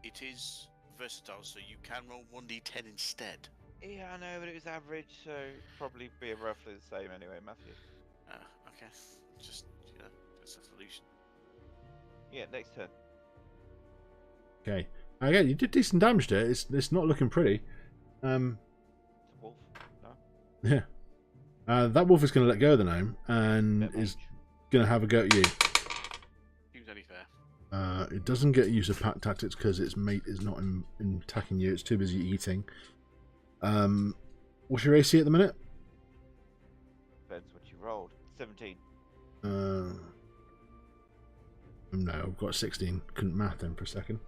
it is versatile, so you can roll 1d10 instead. Yeah, I know, but it was average, so probably be roughly the same anyway, Matthew. Okay. Just, that's a solution. Yeah, next turn. Okay. Again, you did decent damage to it. It's not looking pretty. It's a wolf. No. Yeah. That wolf is going to let go of the gnome and Bit is much. going to have a go at you. Seems only fair. It doesn't get use of pack tactics because its mate is not in attacking you. It's too busy eating. What's your AC at the minute? Depends what you rolled. 17. No, I've got 16. Couldn't math them for a second.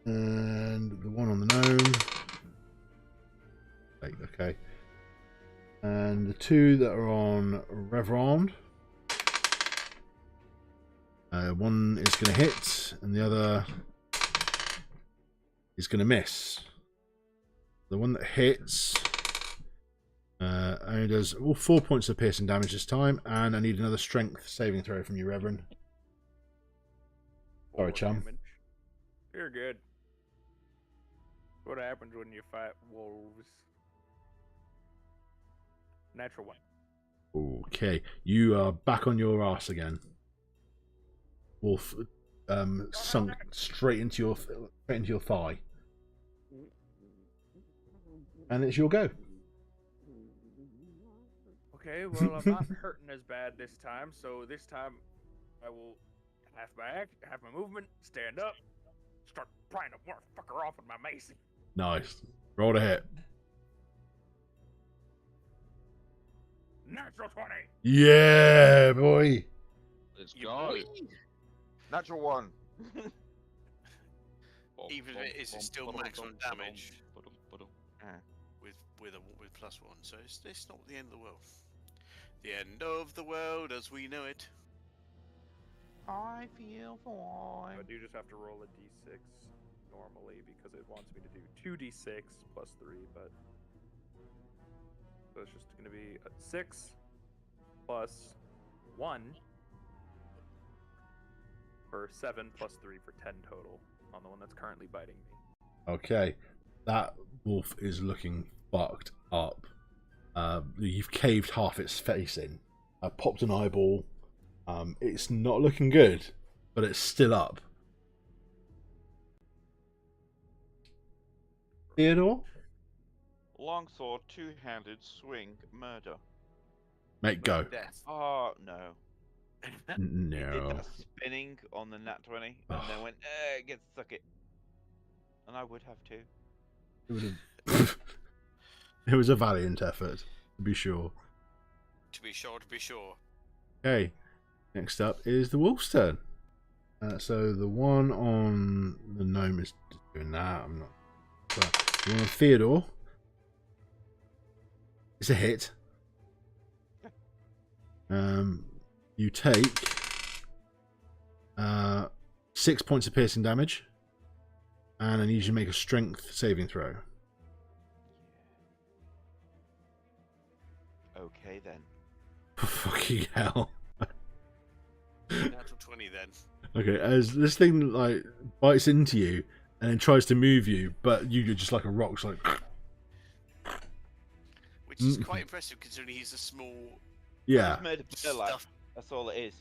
And the one on the gnome. Okay. And the 2 that are on Reverend. One is going to hit, and the other is going to miss. The one that hits only does 4 points of piercing damage this time, and I need another strength saving throw from you, Reverend. Sorry, 4 chum. damage. You're good. What happens when you fight wolves? Natural one. Okay, you are back on your ass again. Wolf sunk straight into your thigh, and it's your go. Okay, well, I'm not hurting as bad this time, so this time I will half my movement, stand up, start prying a motherfucker off with my mace. Nice. Roll a hit. Natural 20. Yeah, boy. Let's You go. boy. Natural 1. Even if it is, it's still maximum damage with +1, so it's not the end of the world. The end of the world as we know it. I feel I fine. do just have to roll a d6 normally because it wants me to do 2d6 plus 3, but so it's just going to be a 6 plus 1 for 7 plus 3 for 10 total on the one that's currently biting me. Okay, that wolf is looking fucked up. You've caved half its face in. Popped an eyeball. It's not looking good, but it's still up. Theodore? Longsword, two-handed, swing, murder. Mate, go. Death. Oh, no. He did No. that spinning on the nat 20 and then went, get suck it. And I would have too. It was a valiant effort, to be sure. To be sure, to be sure. Okay, next up is the wolf's turn. So the one on the gnome is doing that. I'm not. But the one on Theodore. It's a hit. You take 6 points of piercing damage, and I need you to make a strength saving throw. Okay then. Fucking hell. Natural 20 then. Okay, as this thing like bites into you and then tries to move you, but you're just like a rock, it's like. Which is quite impressive considering he's a small Yeah, It's made of burlap. stuff. That's all it is.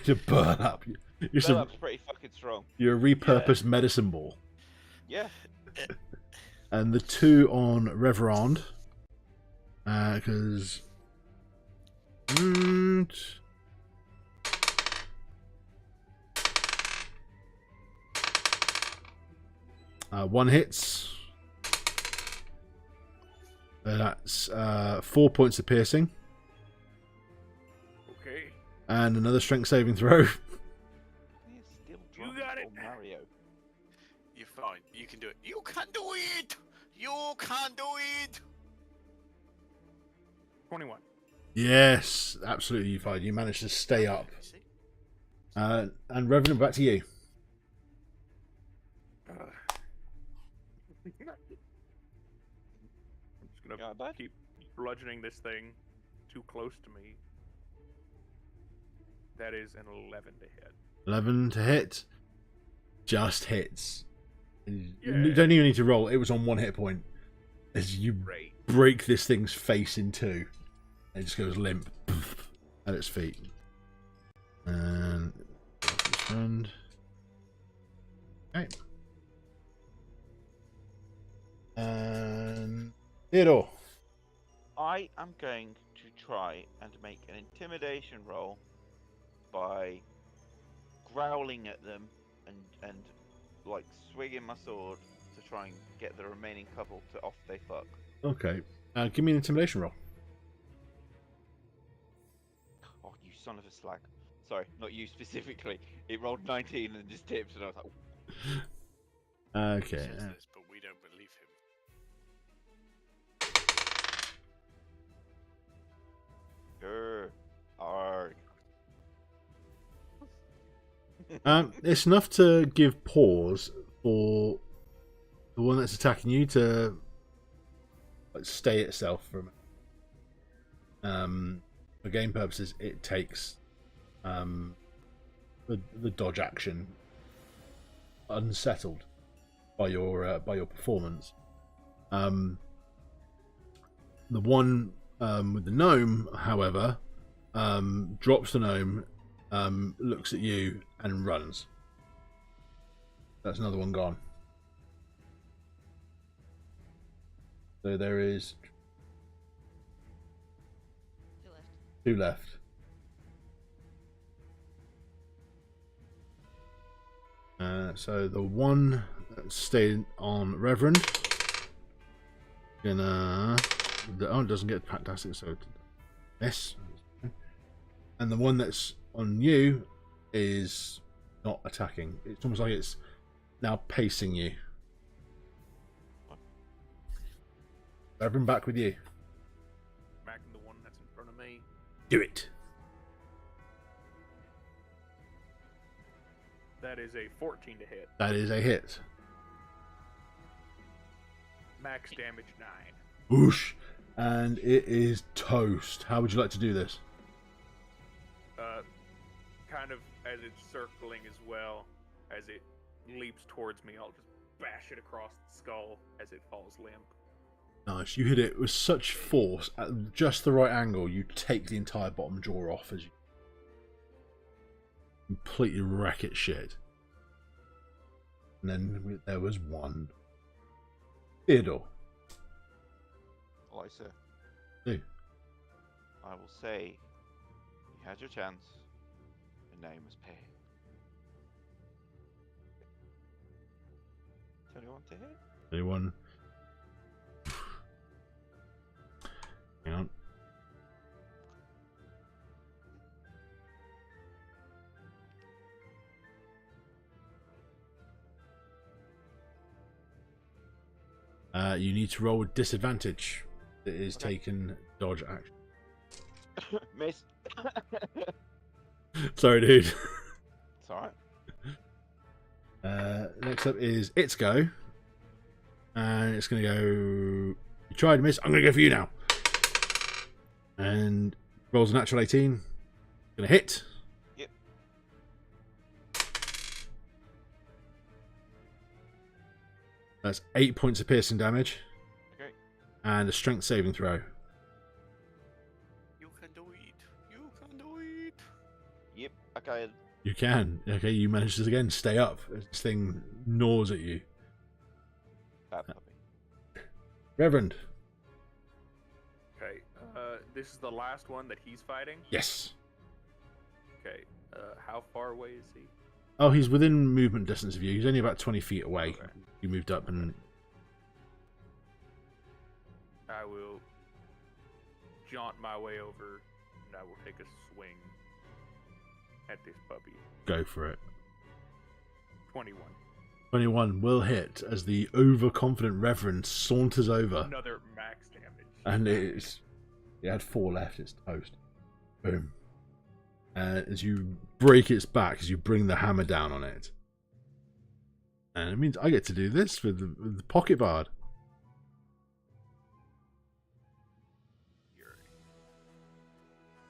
to burn up. Burlap's pretty fucking strong. You're a repurposed medicine ball. Yeah. And the two on Reverend, because. One hits. That's 4 points of piercing. Okay. And another strength saving throw. He's still You drunk got it. or Mario. You're fine. You can do it. You can do it! You can do it! 21. Yes, absolutely fine. You managed to stay up. See? And Revenant, back to you. I'm just gonna Yeah, bud. keep bludgeoning this thing too close to me. That is an 11 to hit. 11 to hit. Just hits. You Yeah. don't even need to roll. It was on 1 hit point. As you Great. break this thing's face in two. It just goes limp at its feet. And his friend. Okay. And Theodore. I am going to try and make an intimidation roll by growling at them and like swinging my sword to try and get the remaining couple to off they fuck. Okay. Give me an intimidation roll. Oh, you son of a slag. Sorry, not you specifically. It rolled 19 and just tipped and I was like, Okay. He says this, but we don't believe him. Arg. It's enough to give pause for the one that's attacking you to like, stay itself for a minute. For game purposes, it takes the dodge action unsettled by your performance. The one with the gnome, however, drops the gnome, looks at you, and runs. That's another one gone. So there is 2 left. So the one that stayed on Reverend. Gonna. Oh, it doesn't get fantastic, so Miss. And the one that's on you is not attacking. It's almost like it's now pacing you. Reverend, back with you. Smacking the one that's in front of me. Do it. That is a 14 to hit. That is a hit. Max damage 9. Whoosh. And it is toast. How would you like to do this? Kind of as it's circling as well, as it leaps towards me, I'll just bash it across the skull as it falls limp. Nice. You hit it with such force at just the right angle. You take the entire bottom jaw off as you completely wreck its shit. And then there was one. Theodore. Why, sir? Do. I will say, you had your chance, and now you must pay. 21 to hit? Anyone? Hang on. You need to roll with disadvantage. It is taken dodge action. Miss. Sorry, dude. It's alright. Next up is its go. And it's going to go... You tried to miss. I'm going to go for you now. And rolls a natural 18. Going to hit. Yep. That's 8 points of piercing damage. Okay. And a strength saving throw. You can do it. You can do it. Yep. Okay. You can. Okay, you manage to again stay up. This thing gnaws at you. Bad puppy. Reverend. Okay, this is the last one that he's fighting? Yes. Okay, how far away is he? Oh, he's within movement distance of you. He's only about 20 feet away. Okay. You moved up and... I will jaunt my way over, and I will take a swing at this puppy. Go for it. 21. 21 will hit as the overconfident Reverend saunters over. Another max damage. And it had 4 left. It's toast. Boom. And as you break its back, as you bring the hammer down on it. And it means I get to do this with the pocket bard.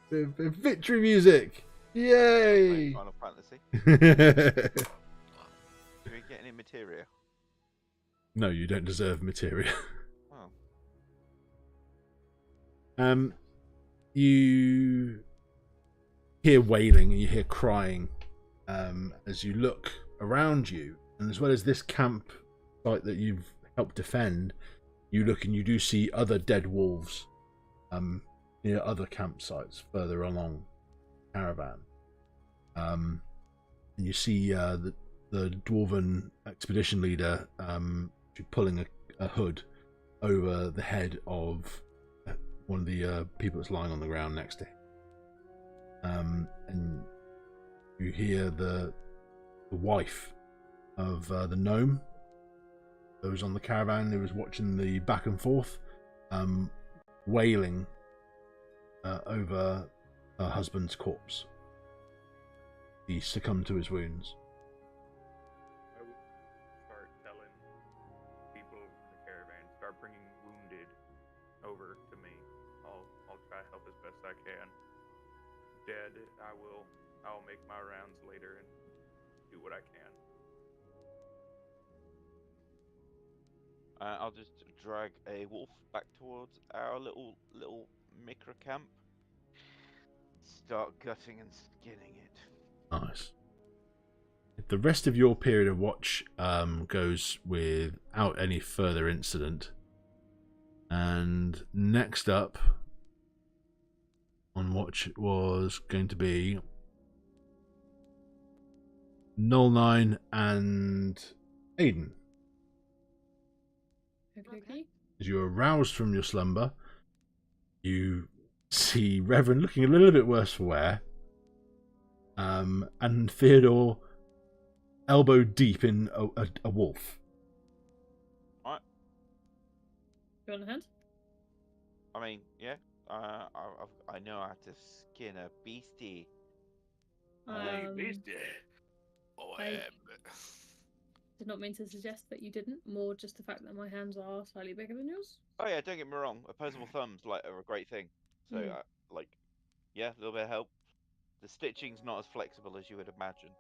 The victory music! Yay! Final Fantasy. Do we get any materia? No, you don't deserve materia. Oh. You hear wailing and you hear crying as you look around you, and as well as this camp site that you've helped defend, you look and you do see other dead wolves near other campsites further along the caravan. And you see the Dwarven expedition leader pulling a hood over the head of one of the people that's lying on the ground next to him. And you hear the wife of the gnome that was on the caravan who was watching the back and forth, wailing over her husband's corpse. He succumbed to his wounds. I will start telling people in the caravan, start bringing wounded over to me. I'll try to help as best I can. Dead, I'll make my rounds later and do what I can. I'll just drag a wolf back towards our little micro camp. Start gutting and skinning it. Nice. The rest of your period of watch goes without any further incident. And next up on watch was going to be Null 9 and Aiden. Okay. As you are aroused from your slumber, you see Reverend looking a little bit worse for wear, and Theodore elbow deep in a wolf. Alright. You want a hand? I mean, yeah. I know how to skin a beastie. I did not mean to suggest that you didn't. More just the fact that my hands are slightly bigger than yours. Oh yeah, don't get me wrong. Opposable thumbs are a great thing. So yeah, a little bit of help. The stitching's not as flexible as you would imagine.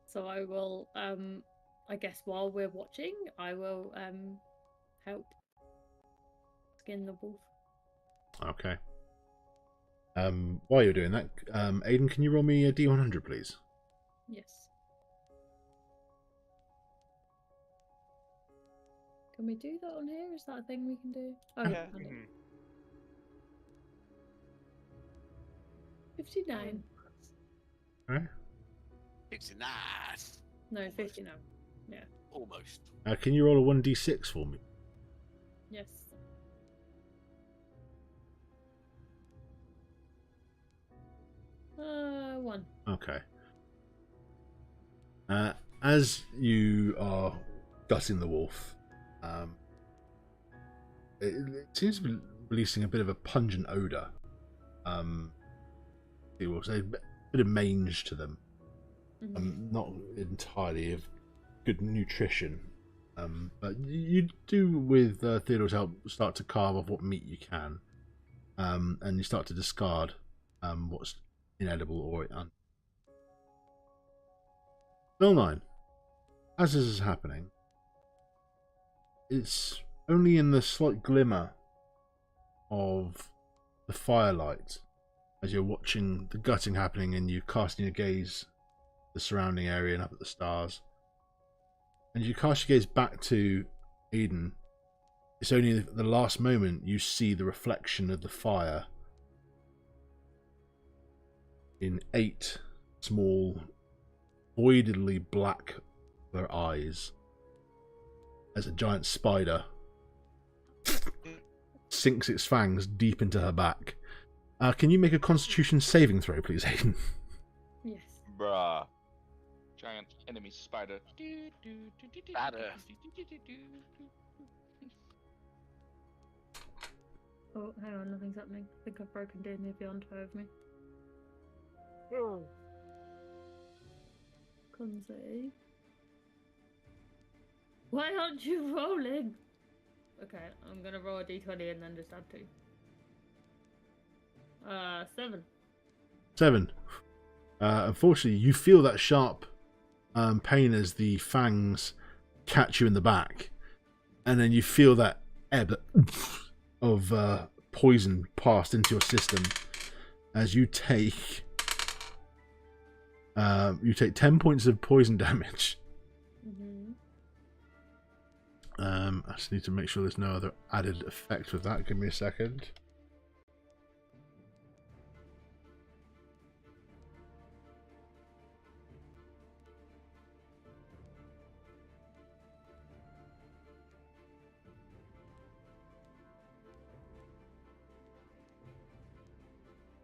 So I will, I guess while we're watching, I will help skin the wolf. Okay. While you're doing that, Aiden, can you roll me a D100, please? Yes. Can we do that on here? Is that a thing we can do? Oh, Yeah. I know. 59. Okay. 69. No, 59. Almost. Can you roll a 1d6 for me? Yes. One. Okay. As you are gutting the wolf, it seems to be releasing a bit of a pungent odour. It will say a bit of mange to them. Not entirely of good nutrition. But you do, with Theodore's help, start to carve off what meat you can. And you start to discard what's inedible or Bill 9. As this is happening, it's only in the slight glimmer of the firelight as you're watching the gutting happening and you casting your gaze the surrounding area and up at the stars. And you cast your gaze back to Eden. It's only the last moment you see the reflection of the fire in 8 small, voidedly black eyes as a giant spider sinks its fangs deep into her back. Can you make a Constitution saving throw, please, Aiden? Yes. Bruh. Giant enemy spider. Spider. Oh, hang on, nothing's happening. I think I've broken D&D Beyond over me. Con save. Why aren't you rolling? Okay, I'm gonna roll a d20 and then just add 2. 7. 7. Unfortunately, you feel that sharp pain as the fangs catch you in the back, and then you feel that ebb of poison passed into your system as you take 10 points of poison damage. I just need to make sure there's no other added effect with that. Give me a second.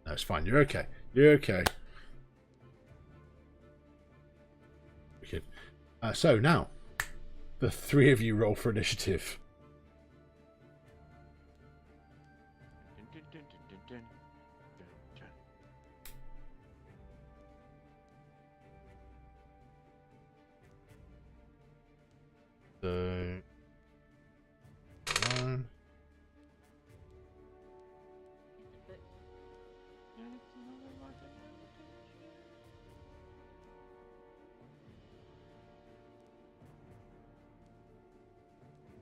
No, it's fine. You're okay. You're okay. Okay. So now, the 3 of you roll for initiative. So, 1.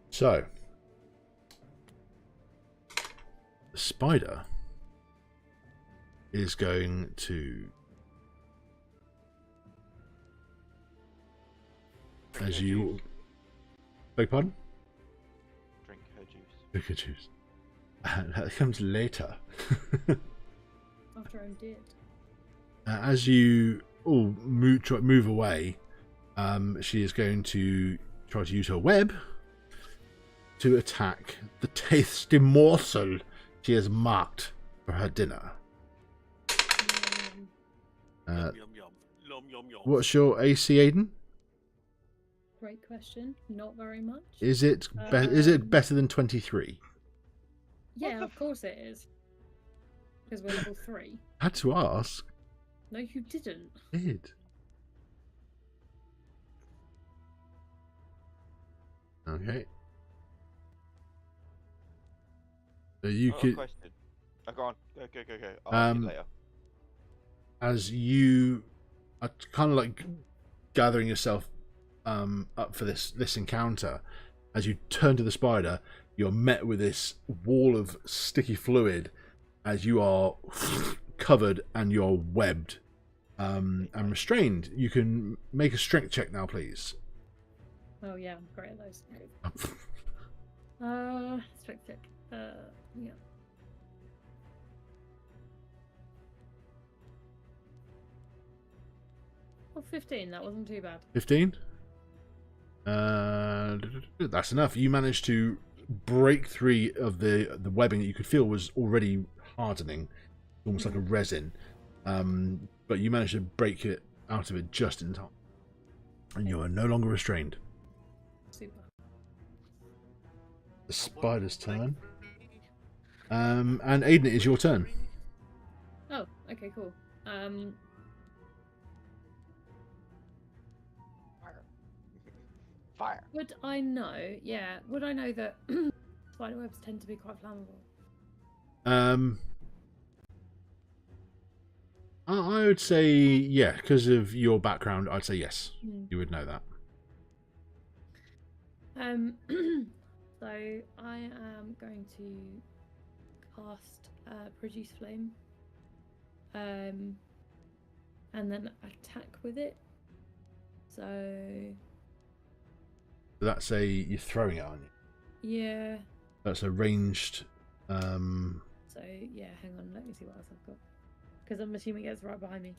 So, the spider is going to, as you, beg pardon? Drink her juice. Drink her juice. That comes later. After I'm dead. As you all move away, she is going to try to use her web to attack the tasty morsel she has marked for her dinner. Yum, yum, yum. Yum, yum, yum. What's your AC, Aiden? Great question. Not very much. Is it better than 23? Yeah, of course it is. Because we're level 3. Had to ask. No, you didn't. Did. Okay. So you Oh, could, question. Oh, go on. Go. I'll ask you later. as you are kind of like gathering yourself up for this encounter, as you turn to the spider, you're met with this wall of sticky fluid as you are covered and you're webbed and restrained. You can make a strength check now, please. Oh yeah, I'm great at those. Strength check. Yeah. Well, 15. That wasn't too bad. 15. That's enough. You managed to break free of the webbing that you could feel was already hardening, almost like a resin. But you managed to break it out of it just in time, and you are no longer restrained. Super. The spider's turn. And Aiden, it is your turn. Oh, okay, cool. Fire. Would I know? Yeah, would I know that spider webs tend to be quite flammable? I would say yeah, because of your background. I'd say yes. You would know that. So I am going to cast produce flame, and then attack with it. So That's you're throwing it, aren't you? yeah. That's a ranged. So yeah, hang on. Let me see what else I've got. Because I'm assuming it's right behind me.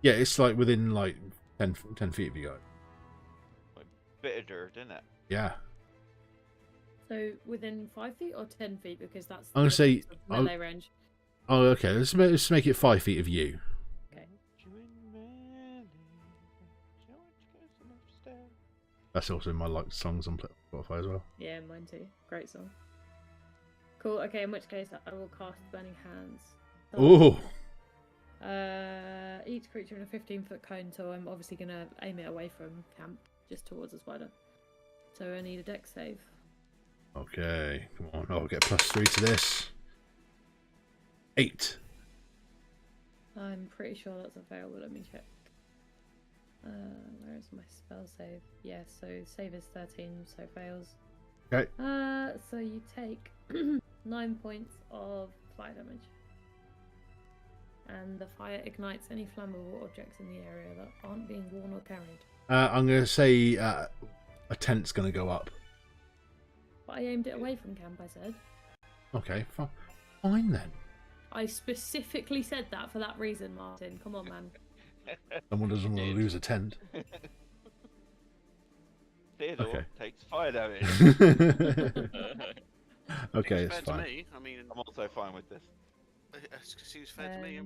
Yeah, it's like within like 10 feet of you guys. Bit of dirt, isn't it? Yeah. So within 5 feet or 10 feet, because that's I'm gonna the say melee range. Oh, okay. Let's make it 5 feet of you. Okay. That's also my like songs on Spotify as well. Yeah, mine too. Great song. Cool. Okay, in which case I will cast Burning Hands. Oh. Each creature in a 15-foot cone, so I'm obviously gonna aim it away from camp, just towards the spider. So I need a dex save. Okay, come on. I'll get +3 to this. 8. I'm pretty sure that's a fail, but let me check. Where is my spell save? Yeah, so save is 13, so fails. Okay. So you take 9 points of fire damage. And the fire ignites any flammable objects in the area that aren't being worn or carried. I'm going to say a tent's going to go up. But I aimed it away from camp, I said. Okay, fine then. I specifically said that for that reason, Martin. Come on, man. Someone doesn't want to lose a tent. Theodore Okay. takes fire damage. Okay, Seems it's fair fine. to me. I mean, I'm also fine with this. it seems fair to me.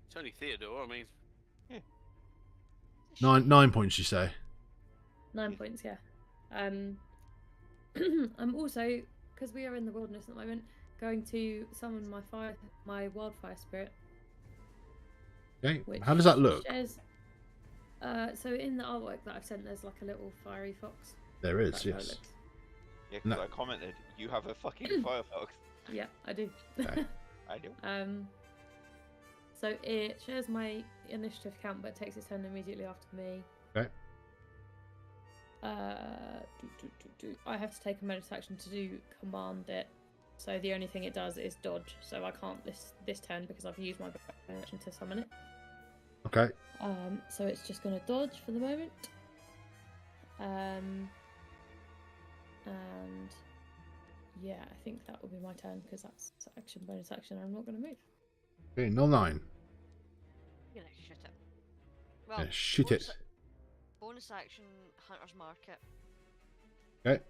It's only Theodore. I mean, 9 points, you say? 9 points, yeah. I'm also, because we are in the wilderness at the moment, going to summon my wildfire spirit. Okay. Which How does that look? shares- so in the artwork that I've sent, there's like a little fiery fox. There is, That's how it yes. looks. Yeah, because No. I commented, you have a fucking firefox. Yeah, I do. Okay. I do. So it shares my initiative count, but takes its turn immediately after me. Okay. I have to take a bonus action to do command it. So the only thing it does is dodge. So I can't this turn because I've used my bonus action to summon it. Okay. So it's just going to dodge for the moment. And yeah, I think that will be my turn because that's action, bonus action. I'm not going to move. Okay, 9. You're gonna shoot it. Well, Yeah, shoot it. bonus action, Hunter's Market. Okay.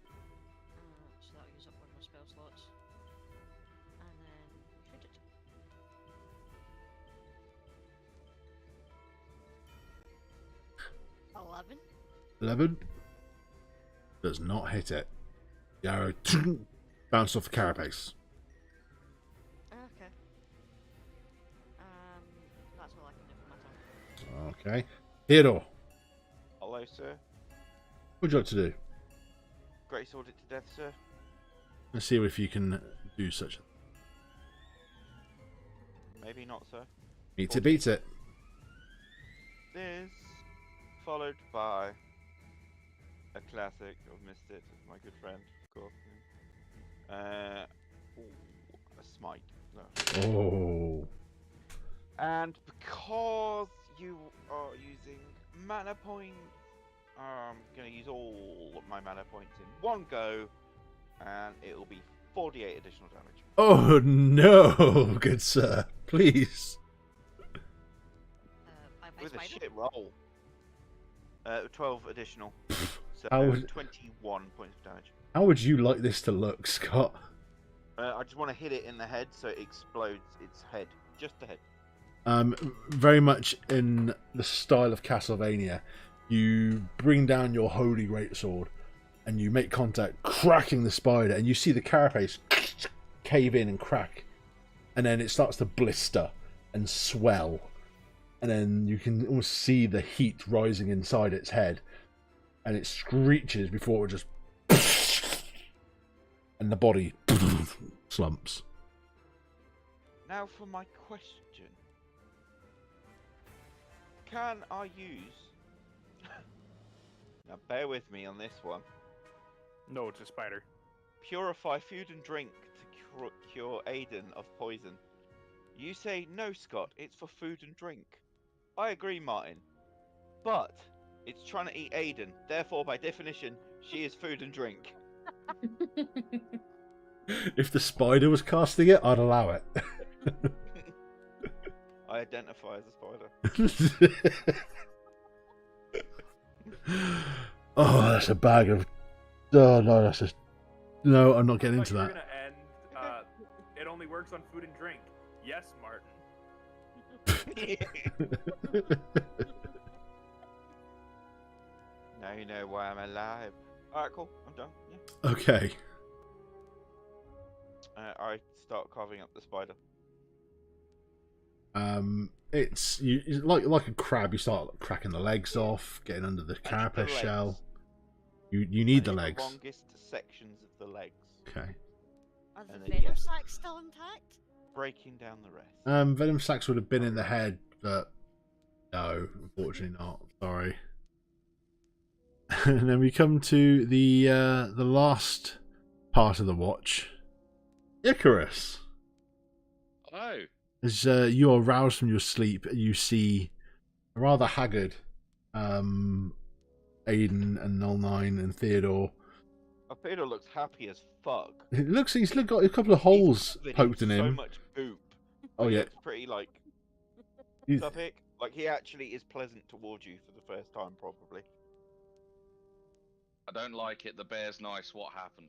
So that'll use up one of my spell slots. And 11. Does not hit it. The arrow bounced off the carapace. Okay. That's all I can do for my turn. Okay. Theodore, Hello, sir. what would you like to do? Great sword it to death, sir. Let's see if you can do such a Maybe not, sir. Meets it, beats it. This, followed by a classic. I've missed it. My good friend, of course. Ooh, a smite. No. Oh. And because you are using mana points, I'm going to use all of my mana points in one go, and it'll be 48 additional damage. Oh no, good sir. Please. Bye-bye, With a spider. shit roll. 12 additional. So How would- 21 points of damage. How would you like this to look, Scott? I just want to hit it in the head so it explodes its head. Just the head. Very much in the style of Castlevania. You bring down your holy greatsword and you make contact, cracking the spider, and you see the carapace cave in and crack, and then it starts to blister and swell, and then you can almost see the heat rising inside its head, and it screeches before it just and the body slumps. Now for my question. Can I use... Now bear with me on this one. No, it's a spider. Purify food and drink to cure Aiden of poison. You say no, Scott, it's for food and drink. I agree, Martin. But it's trying to eat Aiden, therefore by definition, she is food and drink. If the spider was casting it, I'd allow it. I identify as a spider. Oh, that's a bag of... Oh, no, that's just... No, I'm not getting I into thought that. you were gonna end, it only works on food and drink. Yes, Martin. Now you know why I'm alive. Alright, cool. I'm done. Yeah. Okay. I start carving up the spider. It's like a crab. You start cracking the legs off, getting under the carapace shell. You need the legs. The longest sections of the legs. Okay. Are the And then, venom yeah. sacs still intact? Breaking down the rest. Venom sacs would have been in the head, but no, unfortunately not. Sorry. And then we come to the last part of the watch. Icarus. Oh, As you are roused from your sleep, you see a rather haggard Aiden and Null 9 and Theodore. Theodore looks happy as fuck. It looks he's got a couple of holes He's covered poked in so him. much goop. Oh He yeah, looks pretty like He's- Suffolk. Like he actually is pleasant towards you for the first time, probably. I don't like it. The bear's nice. What happened?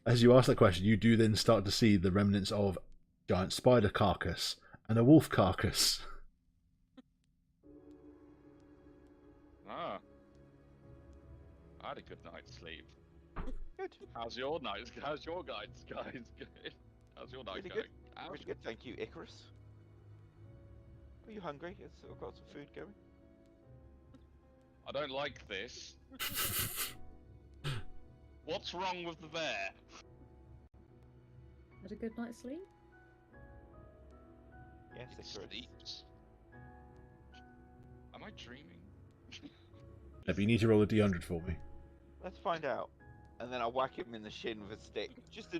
as you ask that question, you do then start to see the remnants of giant spider carcass and a wolf carcass. Ah, I had a good night's sleep. Good. How's your night? How's your guys? Good. How's your night Really going? good. Really good, thank you, Icarus. Are you hungry? Yes, I've got some food going. I don't like this. What's wrong with the bear? Had a good night's sleep. Yes, It Icarus. sleeps. Am I dreaming? Yeah, but you need to roll a d100 for me. Let's find out. And then I'll whack him in the shin with a stick. Just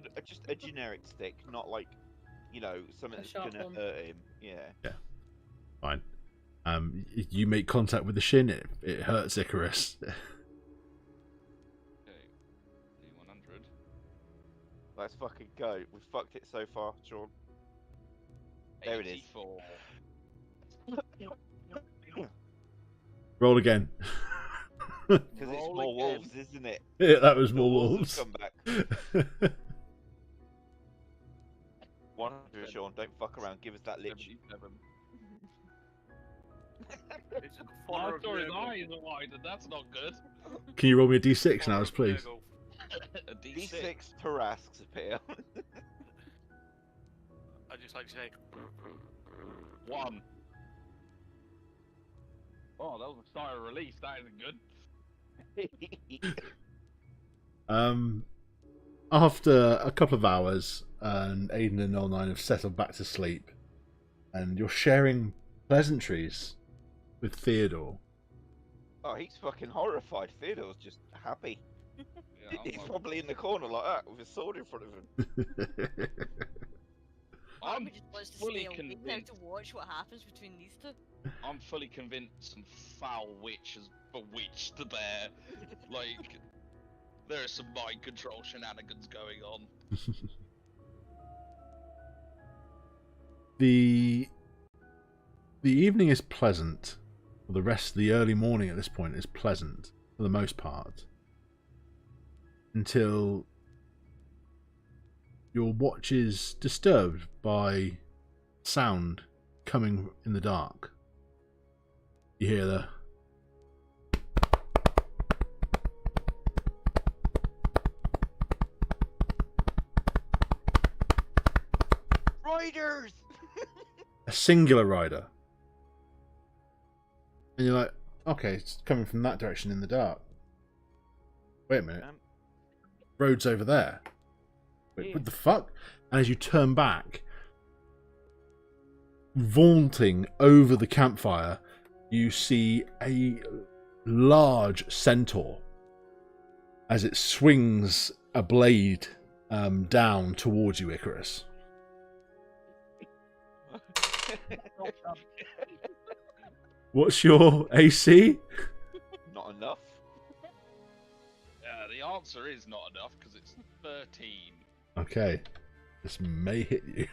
a generic stick, not like, you know, something A that's sharp gonna one. hurt him. Yeah. Fine. You make contact with the shin, it hurts Icarus. Okay. D100. Let's fucking go. We've fucked it so far, Sean. There it is. 84. Roll again. Because it's Roll more again. wolves, isn't it? Yeah, that was The more wolves wolves. have come back. 100, Sean. Don't fuck around. Give us that lich. 77. It's a I follower of saw his Nurgle. eyes are wide, and that's not good. Can you roll me a d6 Follower now, of please? Nurgle. A D6. D6 Tarasques appear. I just like to say, 1. Oh, that was a sigh of release. That isn't good. After a couple of hours, and Aiden and L9 have settled back to sleep, and you're sharing pleasantries with Theodore. Oh, he's fucking horrified. Theodore's just happy. Yeah, He's I'm, probably in the corner like that with his sword in front of him. I'm Probably just wants to fully stay awake now convinced. to watch what happens between these two. I'm fully convinced some foul witch has bewitched the bear. Like, there are some mind control shenanigans going on. The evening is pleasant. Well, the rest of the early morning at this point is pleasant for the most part, until your watch is disturbed by sound coming in the dark. You hear the Riders! a singular rider, and you're like, okay, it's coming from that direction in the dark. Wait a minute, road's over there. Wait, Yeah. what the fuck? And as you turn back, vaulting over the campfire, you see a large centaur as it swings a blade down towards you, Icarus. What's your AC? Not enough. The answer is not enough because it's 13. Okay, this may hit you.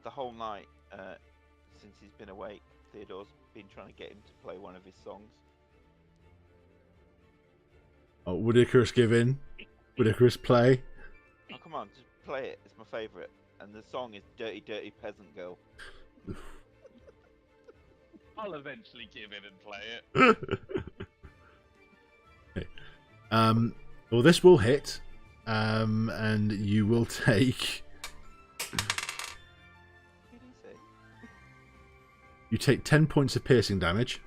The whole night, since he's been awake, Theodore's been trying to get him to play one of his songs. Oh, would Icarus give in? Would Icarus play? Oh, come on, just play it. It's my favourite. And the song is Dirty, Dirty Peasant Girl. I'll eventually give in and play it. Okay. Well, this will hit, and you will take. What did he say? You take 10 points of piercing damage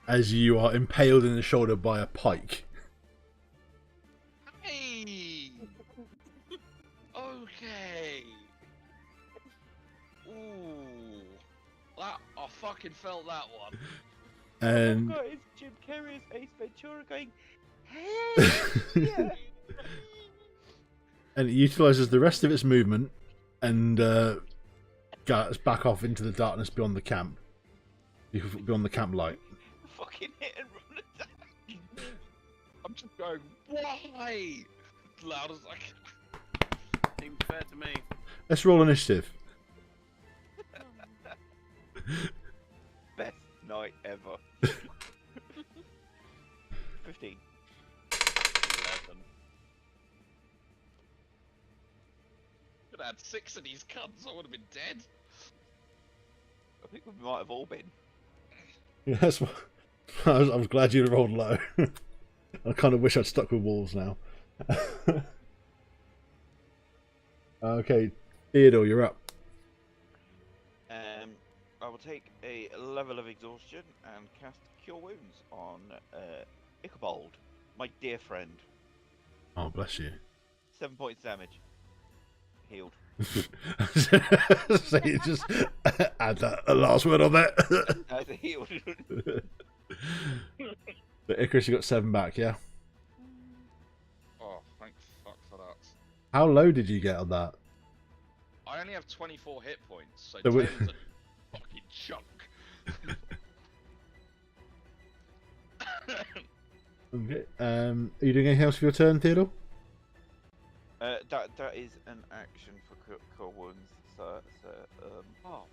as you are impaled in the shoulder by a pike. Hey! Okay. Ooh. That, I fucking felt that one. And Oh God, it's Jim Carrey's Ace Ventura going, hey! Yeah! and it utilizes the rest of its movement and gets back off into the darkness beyond the camp. Beyond the camp light. Fucking hit and run attack! I'm just going, why? As loud as I can. seems fair to me. Let's roll initiative. Best night ever. 15. 11. Could have had 6 of these cunts, I would have been dead. I think we might have all been. Yeah, that's what, I was glad you rolled low. I kind of wish I'd stuck with wolves now. Okay, Theodore, you're up. I will take a level of exhaustion and cast Cure Wounds on Ichabod, my dear friend. Oh, bless you. 7 points damage. Healed. So you just add that last word on there. That's a healed. But Icarus, you got 7 back, yeah? Oh, thank fuck for that. How low did you get on that? I only have 24 hit points, so So we- 10's a fucking chunk. Okay. Are you doing anything else for your turn, Theodore? That is an action for Cure Wounds. So Oh.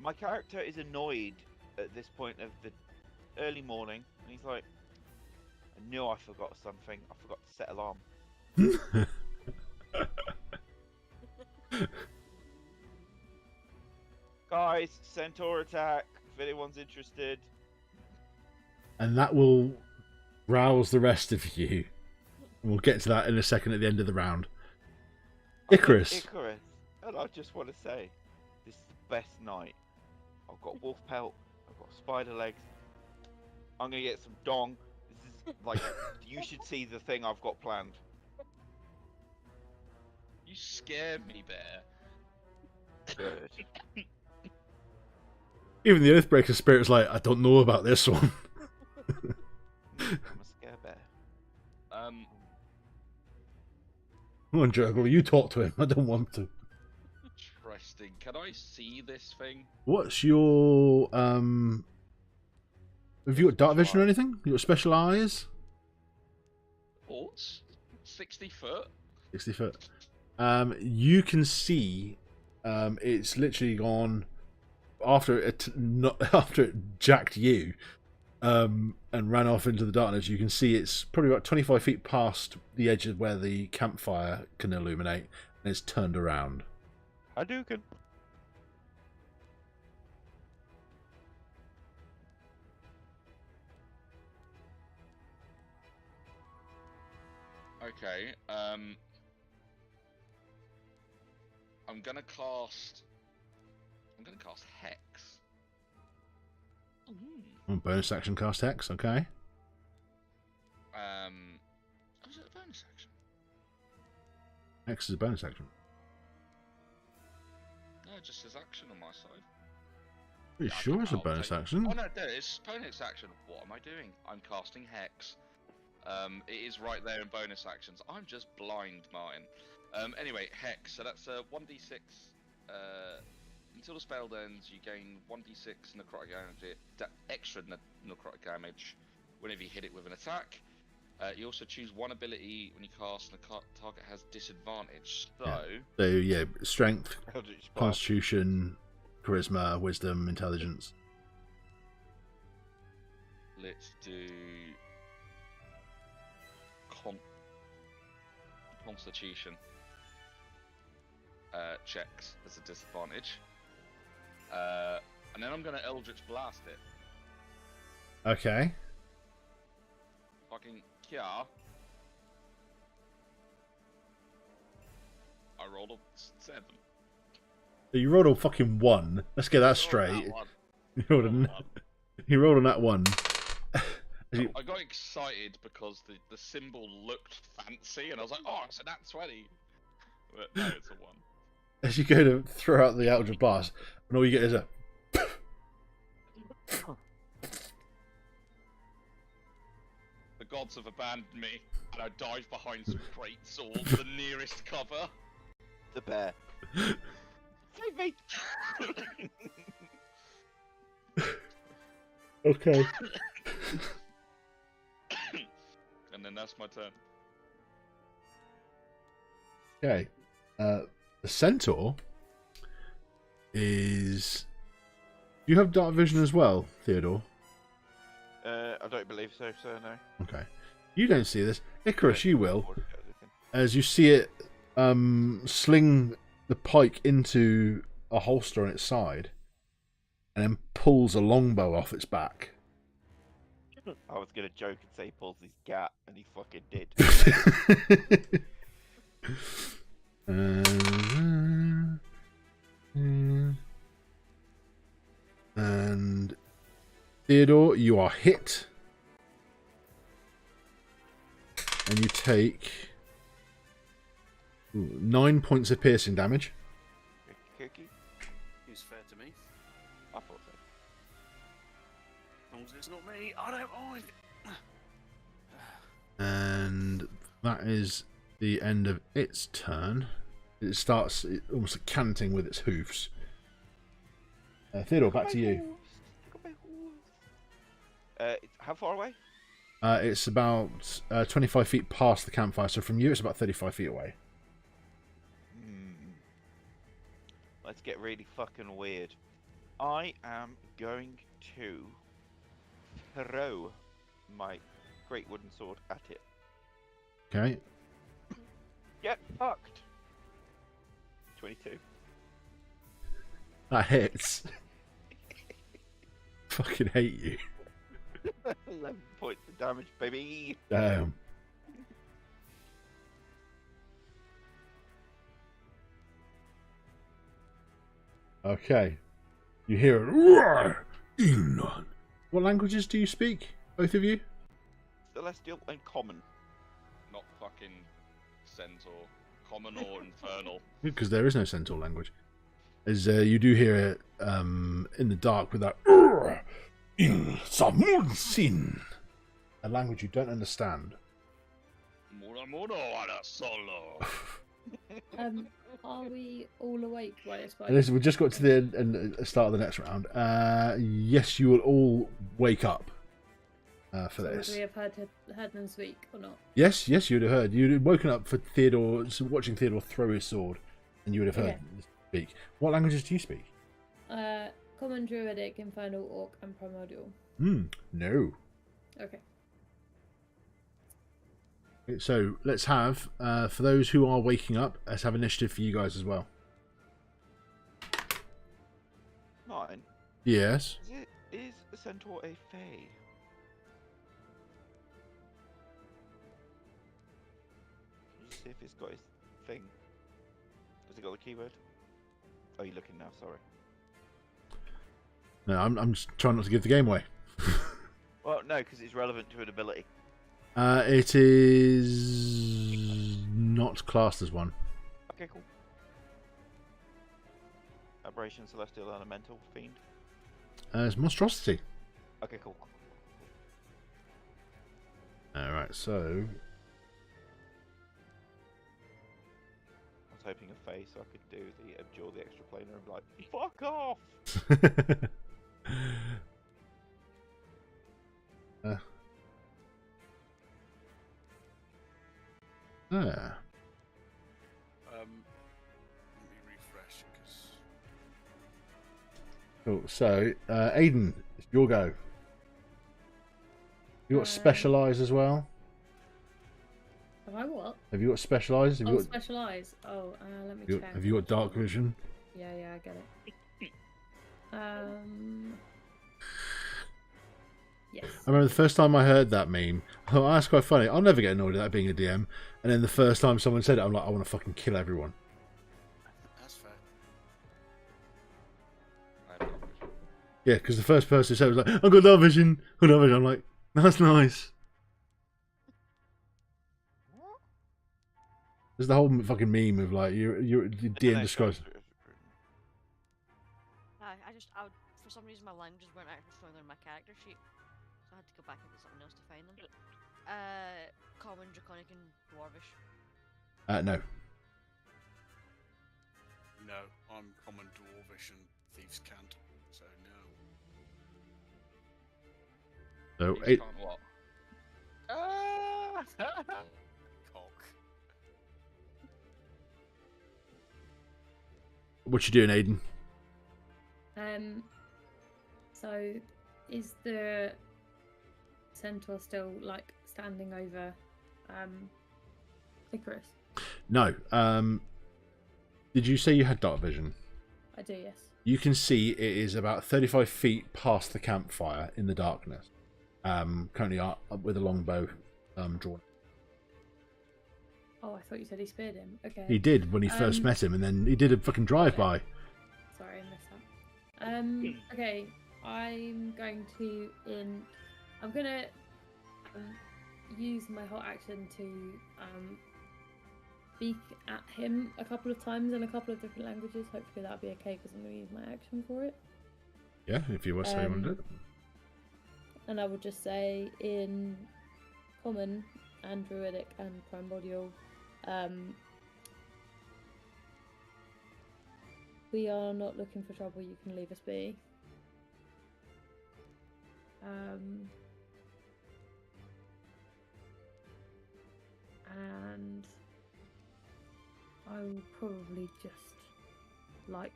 My character is annoyed at this point of the early morning, and he's like, I knew I forgot something. I forgot to set alarm. Guys, centaur attack, if anyone's interested. And that will rouse the rest of you. And we'll get to that in a second at the end of the round. Icarus. Icarus. And I just want to say, this is the best night. I've got wolf pelt, I've got spider legs. I'm going to get some dong. This is like, you should see the thing I've got planned. You scare me, Bear. Good. Even the Oathbreaker spirit's like, I don't know about this one. I'm a scare bear. Come on, Jurgle, you talk to him. I don't want to. Interesting. Can I see this thing? What's your have you got dark vision or anything? You got special eyes? Thoughts? 60 foot? 60 foot. You can see it's literally gone after after it jacked you and ran off into the darkness. You can see it's probably about 25 feet past the edge of where the campfire can illuminate, and it's turned around. Hadouken. Okay, I'm gonna cast Hex. Bonus action cast Hex, okay. Was it a bonus action? Hex is a bonus action. No, it just says action on my side. Are you Yeah, sure it's a I'll bonus take- action? Oh no, there it is. Bonus action. What am I doing? I'm casting Hex. It is right there in bonus actions. I'm just blind, Martin. Anyway, Hex. So that's a 1d6. Until the spell ends, you gain 1d6 necrotic damage, extra necrotic damage whenever you hit it with an attack. You also choose one ability when you cast, and the target has disadvantage. So, So yeah, strength, Eldritch Blast. constitution, charisma, wisdom, intelligence. let's do Constitution checks as a disadvantage. And then I'm going to Eldritch Blast it. Okay. Fucking Kia. I rolled a 7. So you rolled a fucking 1. Let's get that straight. You rolled you rolled on that 1. I got excited because the symbol looked fancy, and I was like, "Oh, it's a nat 20." But no, it's a 1. As you go to throw out the Eldritch Blast, and all you get is a. The gods have abandoned me, and I dive behind some crates or the nearest cover. The bear. Save me! Okay. And then that's my turn. Okay. The centaur is. Do you have dark vision as well, Theodore? I don't believe so, sir, no. Okay. You don't see this. Icarus, you will. As you see it sling the pike into a holster on its side and then pulls a longbow off its back. I was gonna joke and say he pulls his gat, and he fucking did. And Theodore, you are hit. And you take 9 points of piercing damage. Cookie? Seems fair to me. I thought so. As long as it's not me, I don't mind. And that is the end of its turn. It starts almost canting with its hoofs. Theodore, back to you. How far away? It's about 25 feet past the campfire, so from you it's about 35 feet away. Let's get really fucking weird. I am going to throw my great wooden sword at it. Okay. Get fucked. 22. That hits. Fucking hate you. 11 points of damage, baby. Damn. Okay. You hear it. Roar! Inon. What languages do you speak, both of you? Celestial and common. Not fucking centaur, common or infernal. Because there is no centaur language. As you do hear it in the dark with that in Samunsin, a language you don't understand. Mura mura ara solo. Are we all awake by this point? And listen, we just got to the end and start of the next round. Yes, you will all wake up for So this. would we have heard them speak or not? Yes, yes, you'd have heard. You'd have woken up for Theodore, watching Theodore throw his sword, and you would have heard Okay. them speak. What languages do you speak? Common, Druidic, Infernal, Orc, and Primordial. No. Okay. So let's have, for those who are waking up, let's have initiative for you guys as well. Martin, Yes. is a centaur a fae? Just see if it's got his thing. Has it got the keyword? Oh, you're looking now, sorry. No, I'm just trying not to give the game away. Well, no, because it's relevant to an ability. It is not classed as one. Okay, cool. Aberration, Celestial, Elemental, Fiend. It's monstrosity. Okay, cool. Alright, so I was hoping a fae so I could do the abjure the extra planar and be like, fuck off! Yeah. Let me refresh because Cool. So, Aiden, it's your go. You got specialise as well. Have I what? Have you got specialise? Have you got, Specialise. Oh, let me check. have you got dark vision? Yeah, I get it. Yes. I remember the first time I heard that meme. I thought, oh, that's quite funny. I'll never get annoyed at that being a DM. And then the first time someone said it, I'm like, I want to fucking kill everyone. that's fair. I have dark vision. Yeah, because the first person who said it was like, I've got dark vision. I've got dark vision. I'm like, that's nice. There's the whole fucking meme of like, you're DM describes. I would, for some reason my languages weren't actually showing on my character sheet, so I had to go back into something else to find them. Common, Draconic, and Dwarvish. No. No, I'm common dwarvish and thieves can't, so no. So, Thieves it, can't what? Cock. what you doing, Aiden? So is the centaur still like standing over Icarus? No. Did you say you had dark vision? I do, yes. You can see it is about 35 feet past the campfire in the darkness. Currently up with a longbow drawn. Oh, I thought you said he speared him. Okay. He did when he first met him, and then he did a fucking drive-by. Sorry, I missed that. Okay, I'm going to use my hot action to speak at him a couple of times in a couple of different languages. Hopefully that'll be okay because I'm going to use my action for it. Yeah, if you were so you want to do it. And I would just say in Common and Druidic and Primordial, we are not looking for trouble, you can leave us be. And I will probably just like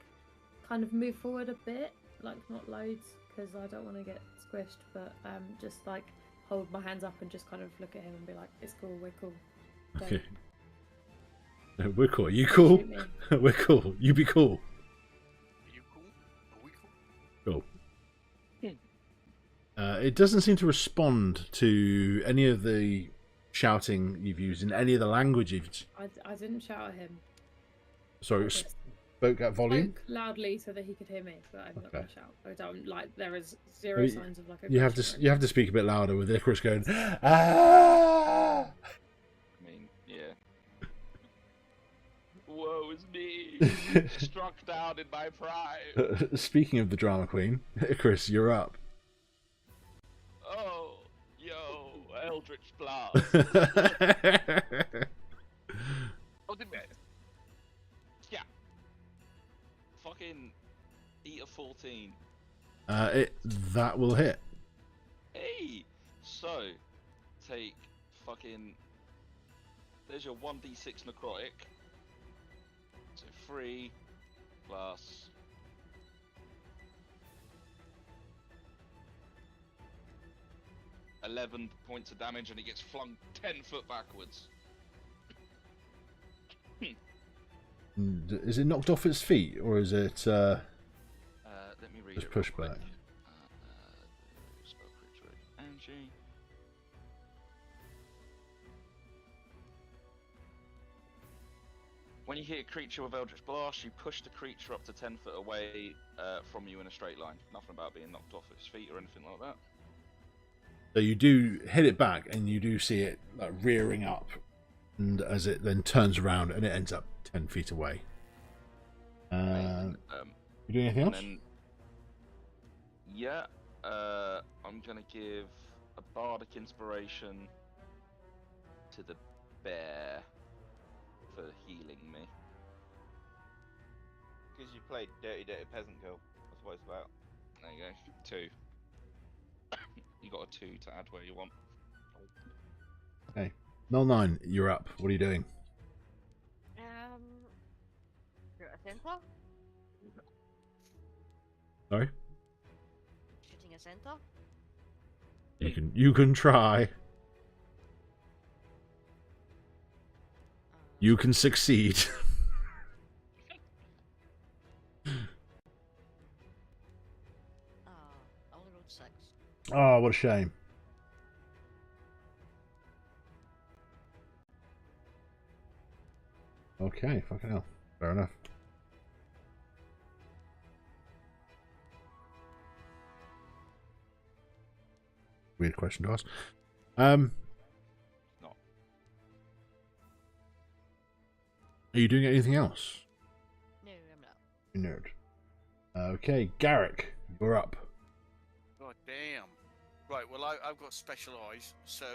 kind of move forward a bit, like not loads, because I don't want to get squished, but just like hold my hands up and just kind of look at him and be like, "It's cool, we're cool." So, Okay. No, we're cool. You cool? shoot me. We're cool. You be cool. Are you cool? Are we cool? Cool. It doesn't seem to respond to any of the shouting you've used in any of the languages. I didn't shout at him. Sorry, I it just spoke at volume. spoke loudly so that he could hear me, but I'm not Okay. gonna shout. I don't like. There is zero Well, signs of like. You have aggression to or you have to speak a bit louder with Icarus going. Ah! I mean, yeah. Woe is me, struck down in my pride. Speaking of the drama queen, Icarus, you're up. Oh, yo, Eldritch Blast. Oh, didn't it? Yeah. Fucking eat a 14. That will hit. Hey! So, take fucking. There's your 1d6 necrotic. So 3 plus. 11 points of damage, and it gets flung 10 foot backwards. Is it knocked off its feet, or is it Let me read just it. pushed real back? quick. Spell creature energy. When you hit a creature with Eldritch Blast, you push the creature up to 10 foot away from you in a straight line. Nothing about being knocked off its feet or anything like that. So you do hit it back, and you do see it like rearing up, and as it then turns around, and it ends up 10 feet away. Amazing. You doing anything And else? then, yeah, I'm gonna give a bardic inspiration to the bear for healing me. Because you played Dirty Dirty Peasant Girl. That's what it's about. There you go, 2. You got a 2 to add where you want. Okay, Null 9, you're up. What are you doing? You're a centaur? Sorry, Shooting a centaur? you can try. You can succeed. I only rolled 6. Oh, what a shame. Okay, fucking hell. Fair enough. Weird question to ask. Not. Are you doing anything else? No, I'm not. You nerd. Okay, Garrick, you're up. God damn. Right, well, I've got special eyes, so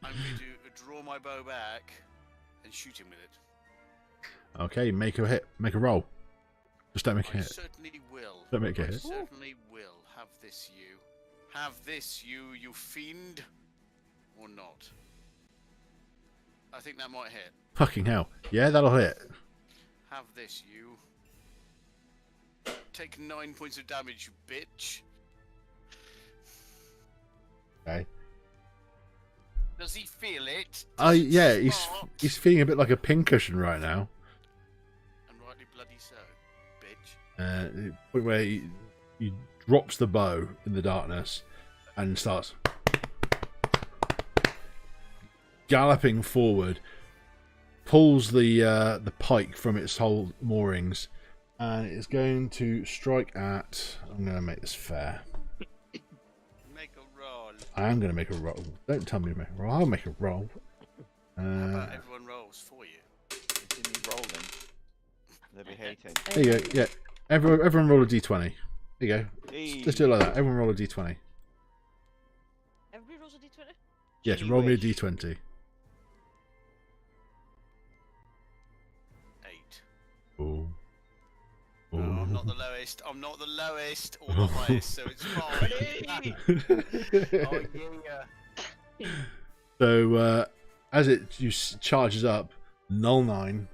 I'm going to draw my bow back and shoot him with it. Okay, make a hit. Make a roll. Just don't make a I hit. certainly will. Don't make a I hit. certainly will. Have this, you. Have this, you fiend. Or not. I think that might hit. Fucking hell. Yeah, that'll hit. Have this, you. Take 9 points of damage, you bitch. Okay. Does he feel it? Yeah, he's Smart? feeling a bit like a pincushion right now. And rightly bloody so, bitch. The point where he drops the bow in the darkness and starts galloping forward, pulls the pike from its whole moorings, and it's going to strike at. I'm going to make this fair. Make a roll. I am going to make a roll. Don't tell me to make a roll. I'll make a roll. How about everyone rolls for you? Continue rolling. They'll be hating. There you go. Yeah, everyone roll a d20. There you go. Hey. Let's do it like that. Everyone roll a d20. Everybody rolls a d20? Yes, You roll me a wish. d20. 8. Ooh. No, I'm not the lowest. I'm not the lowest or the highest, so it's fine. Oh yeah. So as it charges up, Null 9,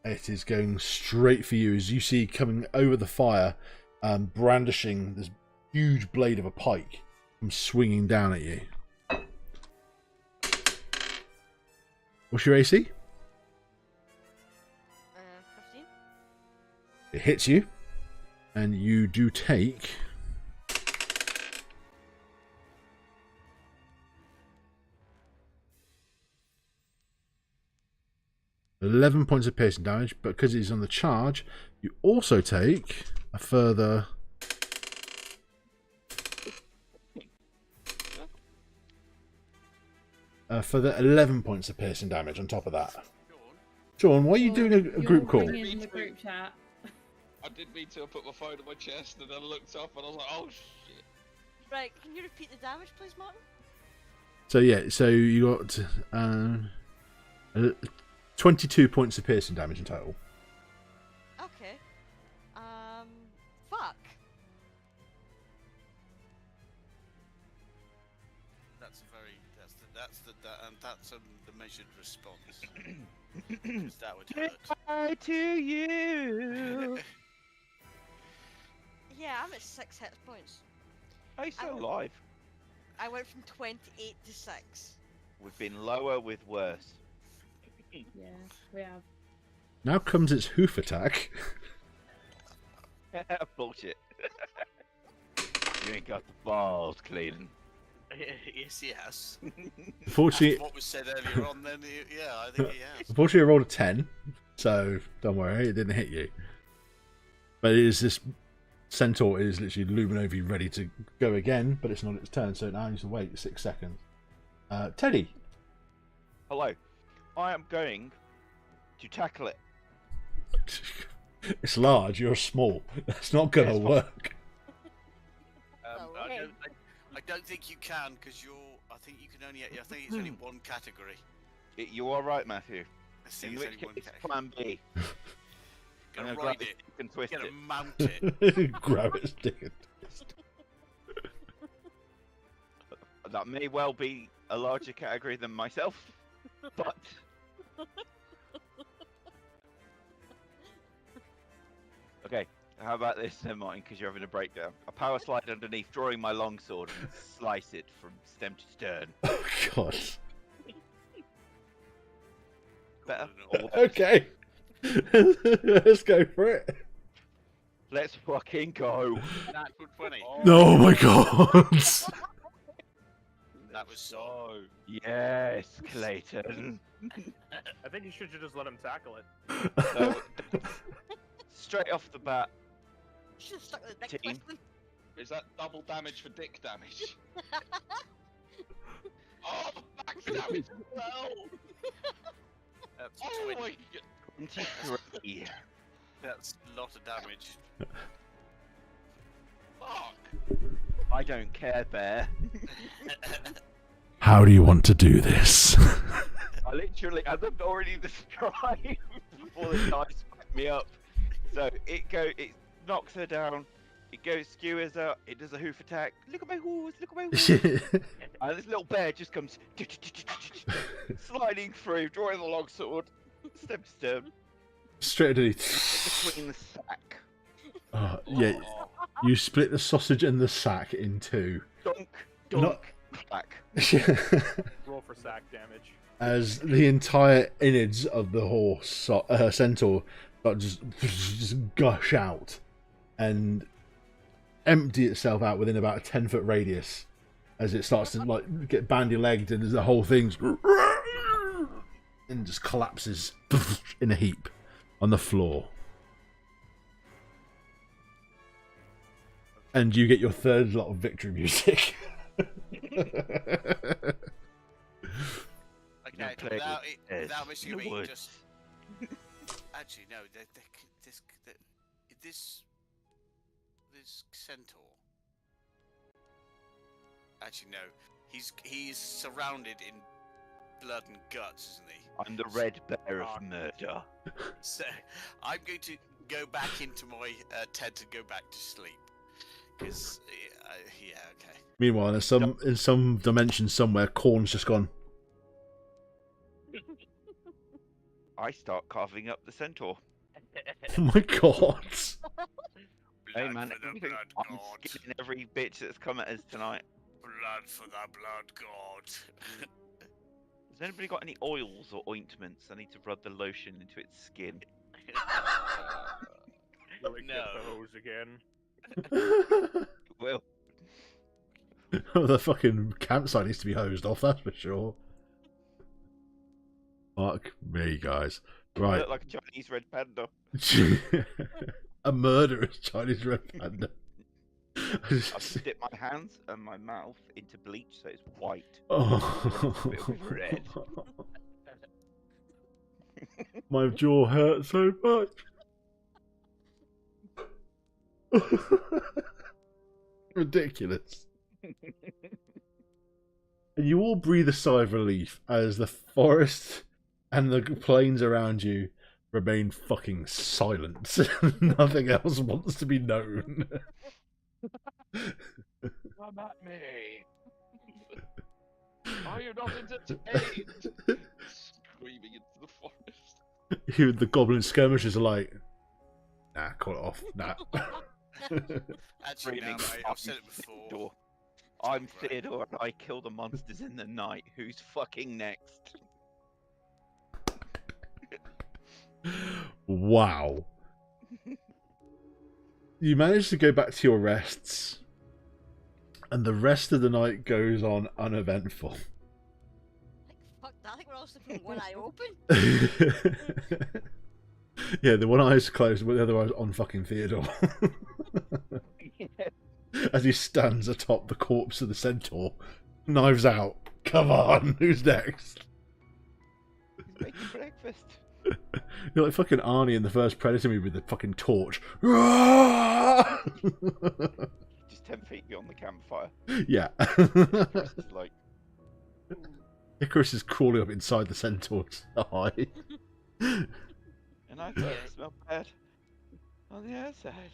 it is going straight for you as you see coming over the fire brandishing this huge blade of a pike and swinging down at you. What's your AC? 15. It hits you, and you do take 11 points of piercing damage, but because it's on the charge, you also take a further 11 points of piercing damage on top of that. Sean, why are you doing a group call? In the group chat. I didn't mean to put my phone on my chest and then I looked up and I was like, oh shit. Right, can you repeat the damage, please, Martin? So yeah, so you got 22 points of piercing damage in total. Okay. Fuck. That's the measured response. 'Cause that would hurt. Goodbye to you. Yeah, I'm at 6 hit points. Are you still alive? I went from 28 to 6. We've been lower with worse. Yeah, we have. Now comes its hoof attack. Bullshit. You ain't got the balls, Clayton. Yes, he has. Unfortunately, What was said earlier on, then, yeah, I think he has. unfortunately, I rolled a 10, so don't worry, it didn't hit you. But it is this centaur is literally looming over you, ready to go again, but it's not its turn, so now you need to wait 6 seconds. Teddy. Hello. I am going to tackle it. It's large, you're small. That's not going to Yes, work. I don't think you can, because I think you can only. I think it's only one category. You are right, Matthew. I think In it's which only one case, category. plan B. I'm Gonna gonna grab ride this it. stick and twist Gonna it. mount it. Grab it, stick it. That may well be a larger category than myself, but okay. How about this, Martin? Because you're having a breakdown. A power slide underneath, drawing my longsword and slice it from stem to stern. Oh, God. Better. Okay. Let's go for it. Let's fucking go. Natural 20. Oh, my God. That was so. Oh, Yes, Clayton. I think you should just let him tackle it. So, straight off the bat, Should have stuck with the dick Team. twisting. is that double damage for dick damage? Oh, the max damage as well! That's Oh 20. my god! 23. That's a lot of damage. Fuck! I don't care, Bear. How do you want to do this? I literally, as I've already described before the dice back me up. So it knocks her down. It goes skewers her. It does a hoof attack. Look at my horse. Look at my horse. And this little bear just comes sliding through, drawing the longsword, stem to stem, Straight underneath. between the sack. Yeah, you split the sausage and the sack in two. Dunk, Not- dunk, clack. Roll for sack damage. As the entire innards of the horse, centaur, just gush out and empty itself out within about a 10-foot radius as it starts to like get bandy-legged, and the whole thing's and just collapses in a heap on the floor. And you get your third lot of victory music. Okay, play with without missing a the beat, woods. just. Actually, no. This centaur. Actually, no. He's surrounded in blood and guts, isn't he? I'm the red bear of murder. So I'm going to go back into my tent and go back to sleep. Because yeah, okay. Meanwhile, in some dimension somewhere, Corn's just gone. I start carving up the centaur. Oh my God! Hey Blood man, for the everything, blood I'm god. skinning every bitch that's come at us tonight. Blood for the blood god. Has anybody got any oils or ointments? I need to rub the lotion into its skin. Will it No. get the hose again? Well, The fucking campsite needs to be hosed off, that's for sure. Fuck me, guys. I Right. look like a Chinese red panda. A murderous Chinese red panda. I've just dipped my hands and my mouth into bleach so it's white. Oh. A bit of red. My jaw hurts so much. Ridiculous. And you all breathe a sigh of relief as the forest and the plains around you remain fucking silent. Nothing else wants to be known. Come at me. Are you not entertained? Screaming into the forest. The goblin skirmishers are like, nah, call it off. Nah. Actually, no, Screaming, mate, I've said it before. Theodore. I'm Right. Theodore and I kill the monsters in the night. Who's fucking next? Wow. You manage to go back to your rests, and the rest of the night goes on uneventful. Fuck that, I think we're all sleeping with one eye open. Yeah, the one eye's closed, but the other eye's on fucking Theodore. As he stands atop the corpse of the centaur, knives out. Come on, who's next? He's making breakfast. You're like fucking Arnie in the first Predator movie with the fucking torch. Just 10 feet beyond the campfire. Yeah. Icarus is like, Icarus is crawling up inside the centaur's eye. and I thought it smelled bad on the outside.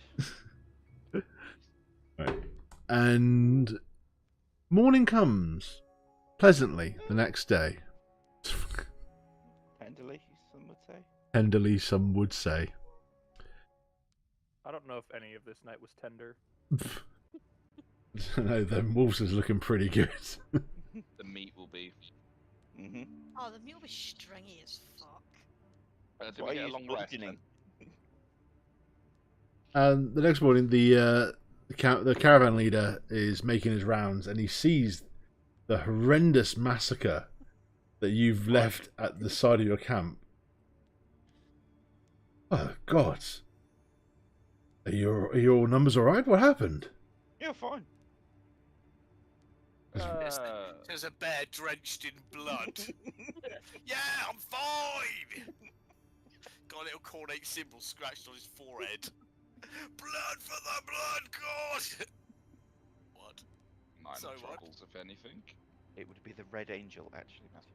Right. And morning comes pleasantly the next day. Tenderly, some would say. Tenderly, some would say. I don't know if any of this night was tender. No, the wolves is looking pretty good. The meat will be. Mm-hmm. Oh, the meat will be stringy as fuck. Did we get a long rest? then? And the next morning, the caravan leader is making his rounds, and he sees the horrendous massacre that you've left at the side of your camp. Oh God! Are your numbers all right? What happened? Yeah, fine. There's a bear drenched in blood. Yeah, I'm fine. Got a little cornate symbol scratched on his forehead. Blood for the blood god. What? Minor So what? troubles, if anything. It would be the Red Angel, actually, Matthew.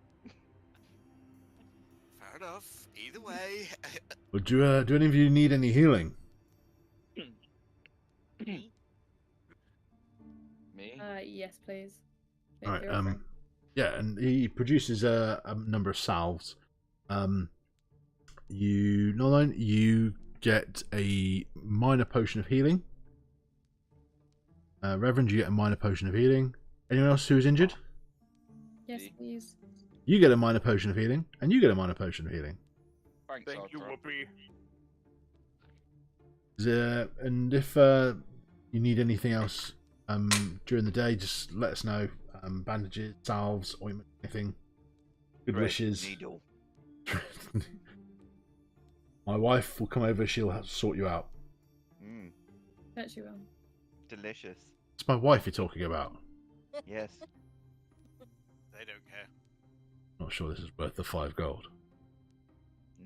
Fair enough. Either way. Would you do any of you need any healing? Me? Yes, please. All right. You're offering. Yeah, and he produces a number of salves. You get a minor potion of healing. Reverend, you get a minor potion of healing. Anyone else who's injured? Yes, please. You get a minor potion of healing, and you get a minor potion of healing. Thanks, Thank you, Arthur. And Whoopi. if you need anything else during the day, just let us know. Bandages, salves, ointment, anything. Good Red wishes. Needle. My wife will come over. She'll sort you out. Mm, Bet you will. delicious. It's my wife you're talking about. Yes. They don't care. Not sure this is worth the 5 gold.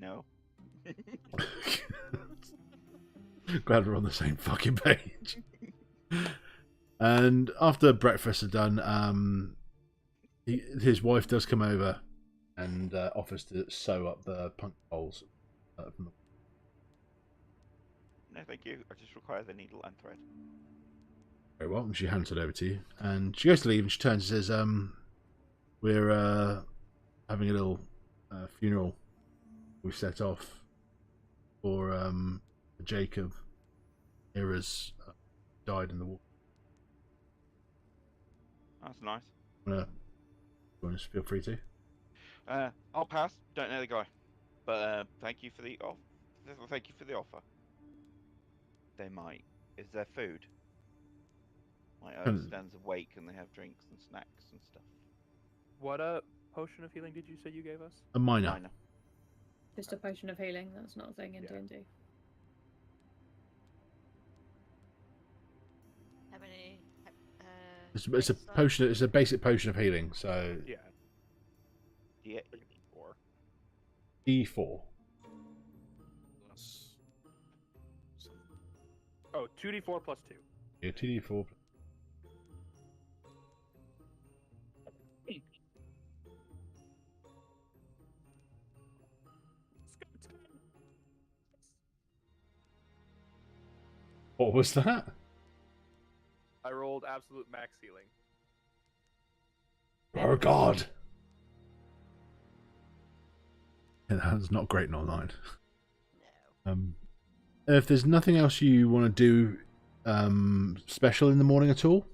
No. Glad we're on the same fucking page. And after breakfast is done, his wife does come over and offers to sew up the punk holes. From No, thank you. I just require the needle and thread. Very well, and she hands it over to you. And she goes to leave and she turns and says, we're having a little funeral we set off for Jacob. Era's died in the war. That's nice. Feel free to. I'll pass. Don't know the guy, but thank you for the offer. Thank you for the offer. They might. Is there food? My Earth stands awake and they have drinks and snacks and stuff. What potion of healing did you say you gave us? A minor. Just a potion of healing. That's not a thing in D&D. How many? It's a potion. It's a basic potion of healing. So Yeah. Yeah. 4. D4. Plus some- Oh, 2d4 plus 2. Yeah, 2D4. What was that? I rolled absolute max healing. Oh God! Yeah, that's not great in online. No. If there's nothing else you want to do special in the morning at all,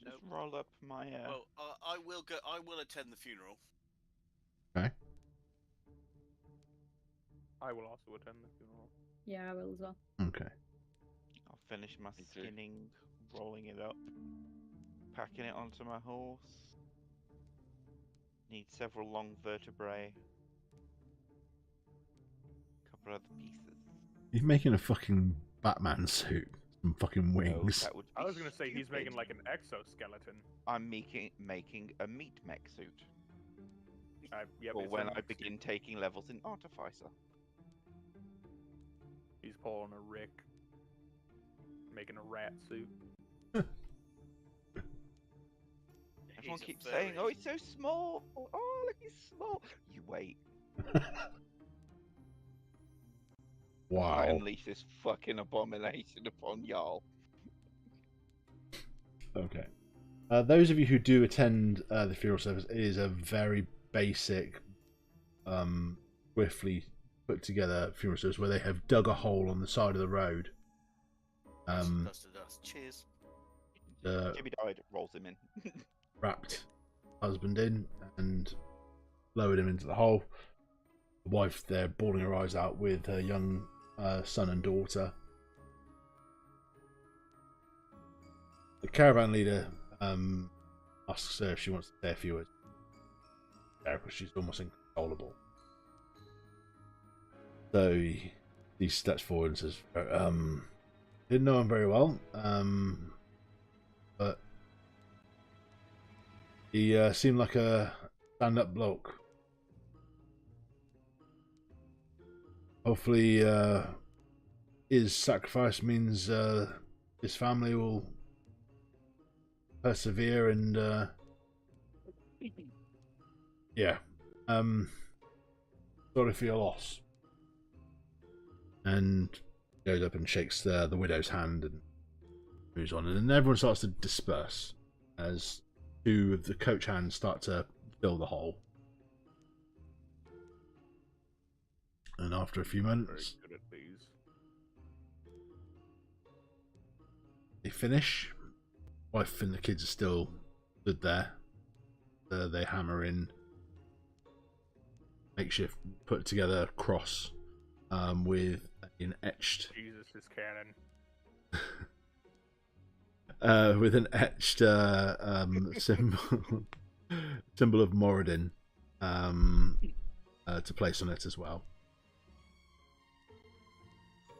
Just roll up my. Well, I will go. I will attend the funeral. okay. I will also attend the funeral. Yeah, I will as well. Okay. I'll finish my Me too. skinning, rolling it up, packing it onto my horse. Need several long vertebrae. Couple other pieces. He's making a fucking Batman suit. Some fucking No, wings. that would I be was gonna say he's making stupid. like an exoskeleton. I'm making a meat mech suit. Yep, For it's when a I mech begin suit. taking levels in Artificer. He's pulling a Rick, making a rat suit. Everyone He's a keeps saying, furry. "Oh, he's so small. Oh, look, he's small." You wait. I Wow. unleash this fucking abomination upon y'all. Okay. Those of you who do attend the funeral service, it is a very basic, swiftly put together funeral service where they have dug a hole on the side of the road. Dust to dust. Cheers. Jimmy died. Rolls him in. Wrapped husband in and lowered him into the hole. The wife there bawling her eyes out with her young son and daughter. The caravan leader asks her if she wants to say a few words. Because she's almost inconsolable. So he steps forward and says, didn't know him very well, but he seemed like a stand-up bloke. Hopefully his sacrifice means his family will persevere and yeah. Sorry for your loss. And goes up and shakes the widow's hand and moves on. And then everyone starts to disperse as two of the coach hands start to fill the hole. And after a few Very moments, good at these. they finish. Wife and the kids are still stood there. They hammer in makeshift put together cross with an etched Jesus is canon. with an etched symbol of Moradin to place on it as well.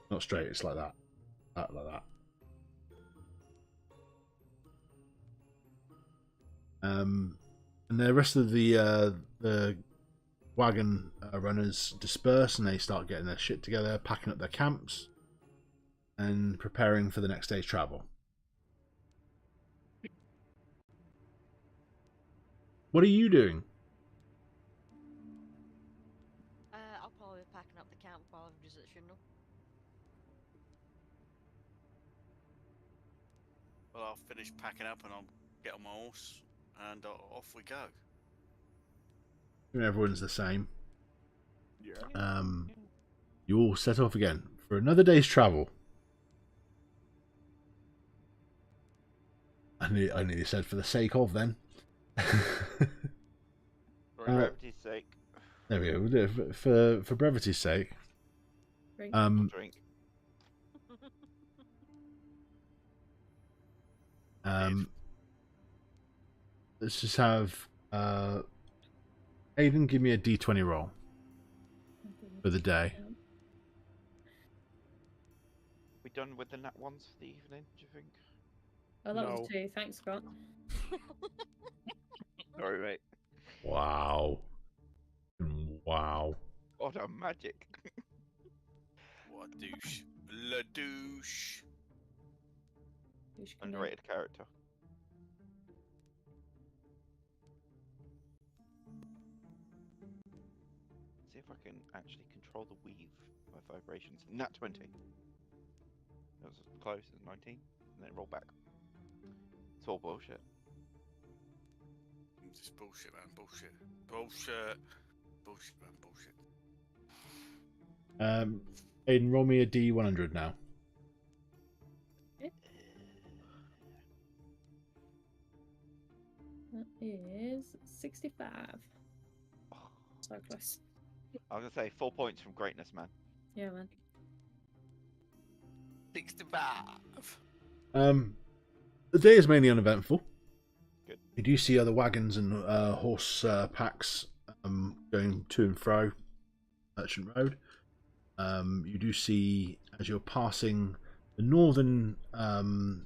Not straight, it's like that. Like that. And the rest of the wagon runners disperse and they start getting their shit together, packing up their camps, and preparing for the next day's travel. What are you doing? I'll probably be packing up the camp while I visit the funeral. Well, I'll finish packing up and I'll get on my horse and off we go. Everyone's the same. Yeah. You all set off again for another day's travel. I nearly said for the sake of then. For brevity's sake. There we go. We'll do it for brevity's sake. Drink. Drink. Let's just have Aiden give me a D20 roll for the day. We done with the nat ones for the evening, do you think? Oh, that No. was 2. Thanks, Scott. Sorry, mate. Wow. Wow. What a magic. What a douche. La douche. Douche can go. Underrated character. See if I can actually control the weave by vibrations. Nat 20. That was close, 19. And then roll back. It's all bullshit. Just bullshit, man. Bullshit. Bullshit. Bullshit, man. Bullshit. Aiden, roll me a D100 now. That is 65. So close. I was gonna say 4 points from greatness, man. Yeah, man. 65. The day is mainly uneventful. Good. You do see other wagons and horse packs going to and fro Merchant Road. You do see, as you're passing the northern, the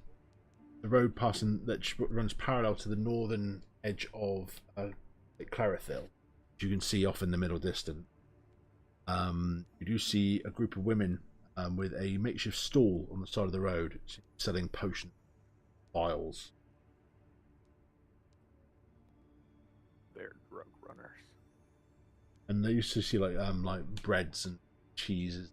road passing that runs parallel to the northern edge of Clarithil, which you can see off in the middle distance. You do see a group of women with a makeshift stall on the side of the road selling potion vials. They're drug runners. And they used to see like breads and cheeses.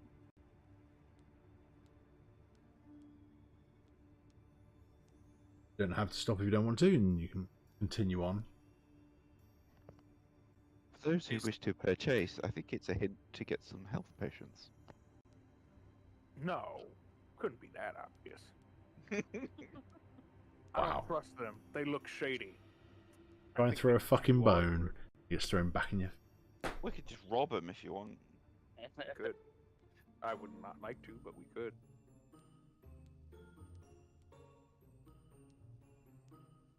You don't have to stop if you don't want to, and you can continue on. For those who wish to purchase, I think it's a hint to get some health potions. No, couldn't be that obvious. I Wow. don't trust them. They look shady. Try and throw a fucking bone. You just throw him back in your. We could just rob them if you want. Good. I would not like to, but we could.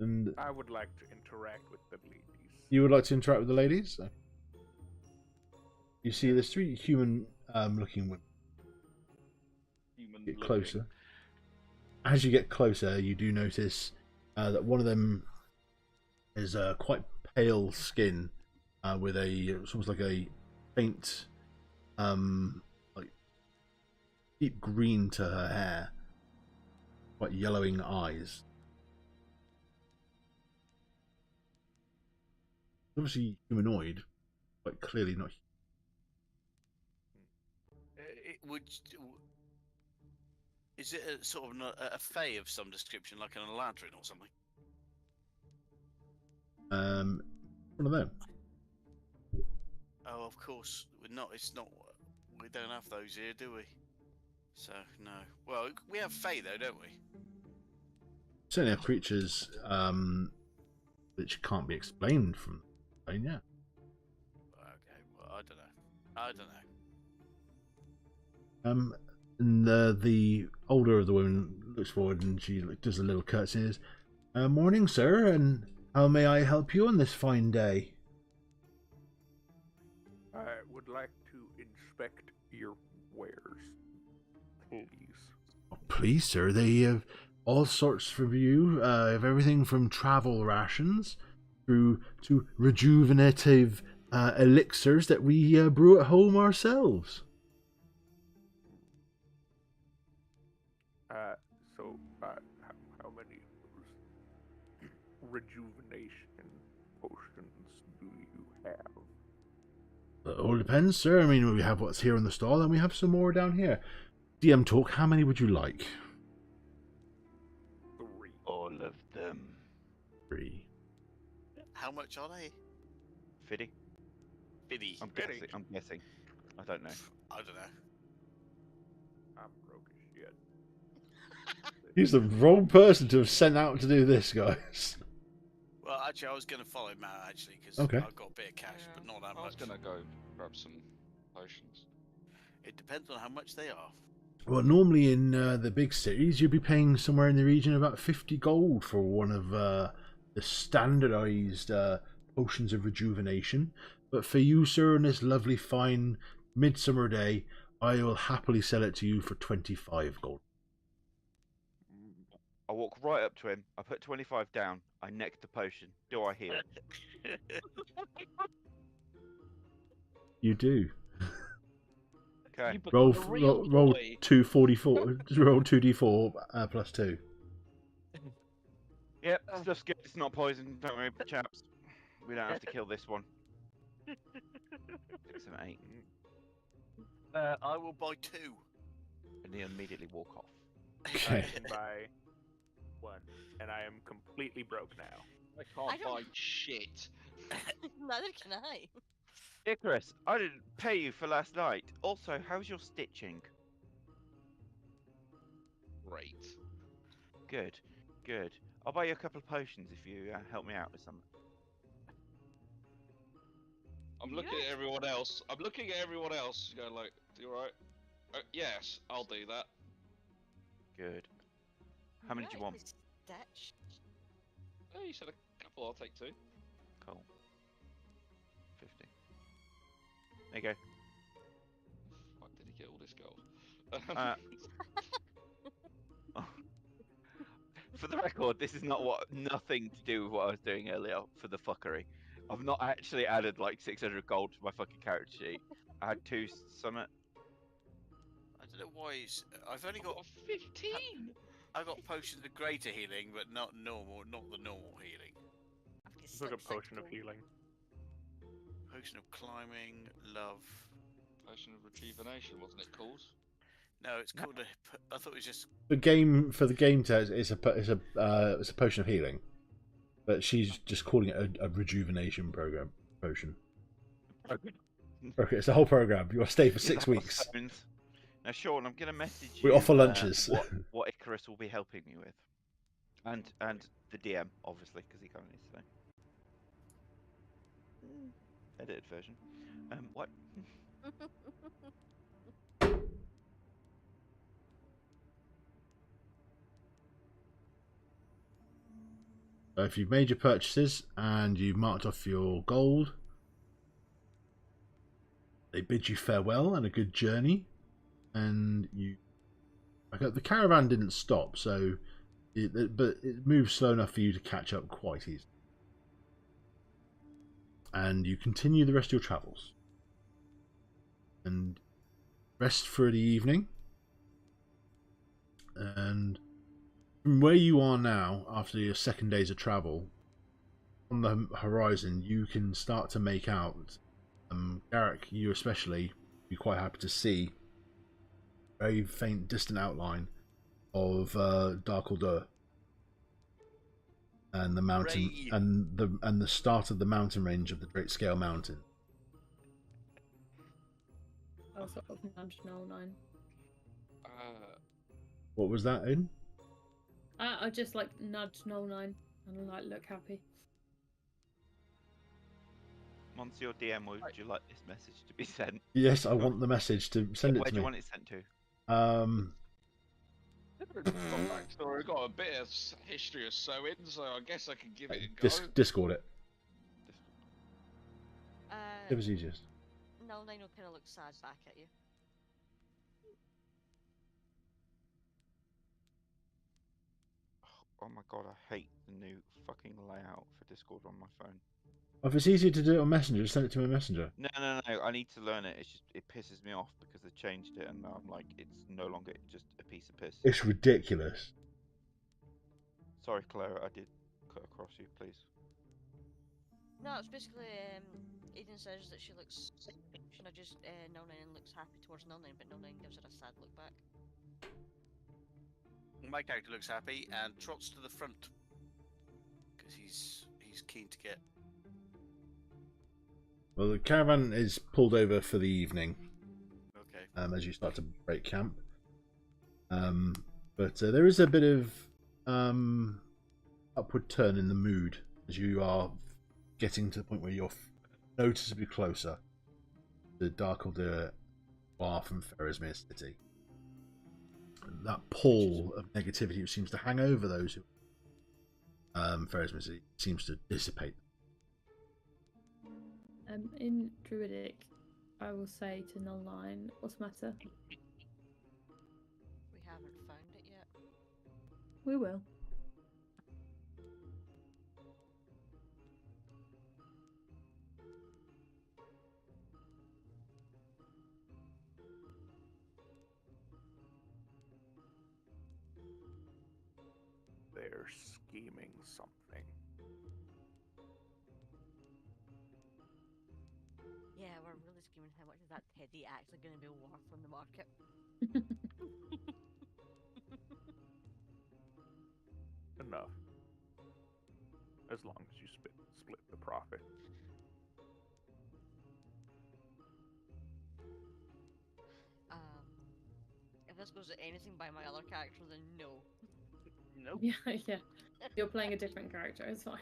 And I would like to interact with the ladies. you would like to interact with the ladies? You see, there's 3 human-looking women. Get closer. As you get closer, you do notice that one of them is quite pale skin with it's almost like a faint, like deep green to her hair, quite yellowing eyes. Obviously humanoid, but clearly not. Is it a sort of a fae of some description, like an Eladrin or something? One of them. Oh, of course. It's not. We don't have those here, do we? So no. Well, we have fae though, don't we? Certainly have creatures which can't be explained from. Yeah. Okay. Well, I don't know. I don't know. And the older of the women looks forward and she does a little curtsy and says, morning, sir, and how may I help you on this fine day? I would like to inspect your wares, please. Oh, please, sir, they have all sorts for you. Have everything from travel rations through to rejuvenative elixirs that we brew at home ourselves. How many rejuvenation potions do you have? It all depends, sir. I mean, we have what's here in the stall, and we have some more down here. DM talk, how many would you like? 3. All of them. 3. How much are they? 50? 50. I'm guessing. I don't know. I don't know. He's the wrong person to have sent out to do this, guys. Well, actually, I was going to follow Matt actually because Okay. I've got a bit of cash, Yeah. but not that I was much. gonna go grab some potions. It depends on how much they are. Well, normally in the big cities, you'd be paying somewhere in the region of about 50 gold for one of the standardized potions of rejuvenation. But for you, sir, on this lovely, fine midsummer day, I will happily sell it to you for 25 gold. I walk right up to him. I put 25 down. I neck the potion. Do I heal? You do. Okay. You become a real Roll boy. 244. Roll 2d4 plus 2. Yep, stuff's good. It's not poison. Don't worry, chaps. We don't have to kill this one. 6 and 8. I will buy 2. And they immediately walk off. Okay. By 1, and I am completely broke now. I can't I don't- buy shit. Neither can I. Icarus, I didn't pay you for last night. Also, how's your stitching? Great. Good, good. I'll buy you a couple of potions if you help me out with some. I'm looking at everyone else. I'm looking at everyone else. Going like, you alright? Yes, I'll do that. Good. How many do you want? Stitch. Oh, you said a couple. I'll take 2. Cool. 50. There you go. Fuck, did he get all this gold? For the record, this is nothing to do with what I was doing earlier for the fuckery. I've not actually added like 600 gold to my fucking character sheet. I had 2 summit. I don't know why I've only got 15. I got potions of greater healing, but not the normal healing. It's like a potion of healing. Potion of climbing, love. Potion of rejuvenation, wasn't it called? No, it's called I thought it was just. For the game test, it's a potion of healing, but she's just calling it a rejuvenation potion. Okay, it's the whole program. You got to stay for 6 weeks. Now, Sean, I'm gonna message you. We offer lunches. What Icarus will be helping me with, and the DM obviously because he can't need to say. Edited version. What? If you've made your purchases and you've marked off your gold, they bid you farewell and a good journey. And the caravan didn't stop, but it moved slow enough for you to catch up quite easily. And you continue the rest of your travels. And rest for the evening. And from where you are now, after your second days of travel, on the horizon, you can start to make out, Garrick, you especially, be quite happy to see a very faint, distant outline of Dhar Kohldur and the mountain, and the start of the mountain range of the Great Scale Mountain. I'll sort of nudge 9. What was that in? I just like nudge 9 and like look happy. Monsieur DM, would you like this message to be sent? Yes, I want the message to send it Where to do me. you want it sent to? Backstory. I've got a bit of history of sewing, so I guess I can give it a go. Discord it. Uh, It was easiest. No, Nine will kind of look sad back at you. Oh my god, I hate the new fucking layout for Discord on my phone. If it's easier to do it on Messenger, just send it to my Messenger. No, I need to learn it. It's just, it pisses me off because they changed it and I'm like, it's no longer just a piece of piss. It's ridiculous. Sorry, Clara, I did cut across you, please. No, it's basically Eden says that she looks. She nudges No Nine and looks happy towards No Nine, but No Nine gives her a sad look back. My character looks happy and trots to the front because he's keen to get. Well, the caravan is pulled over for the evening. Okay. As you start to break camp. But there is a bit of upward turn in the mood as you are getting to the point where you're noticeably closer to Dhar Kohldur far from Ferrusmere City. And that pall of negativity which seems to hang over those who Ferrusmere City seems to dissipate. In Druidic, I will say to non-line, what's the matter? We haven't found it yet. We will. They're scheming something. Yeah, we're really scheming how much is that teddy actually going to be worth on the market. Enough. As long as you split the profit. If this goes to anything by my other character, then no. Nope. Yeah, yeah. You're playing a different character, it's fine.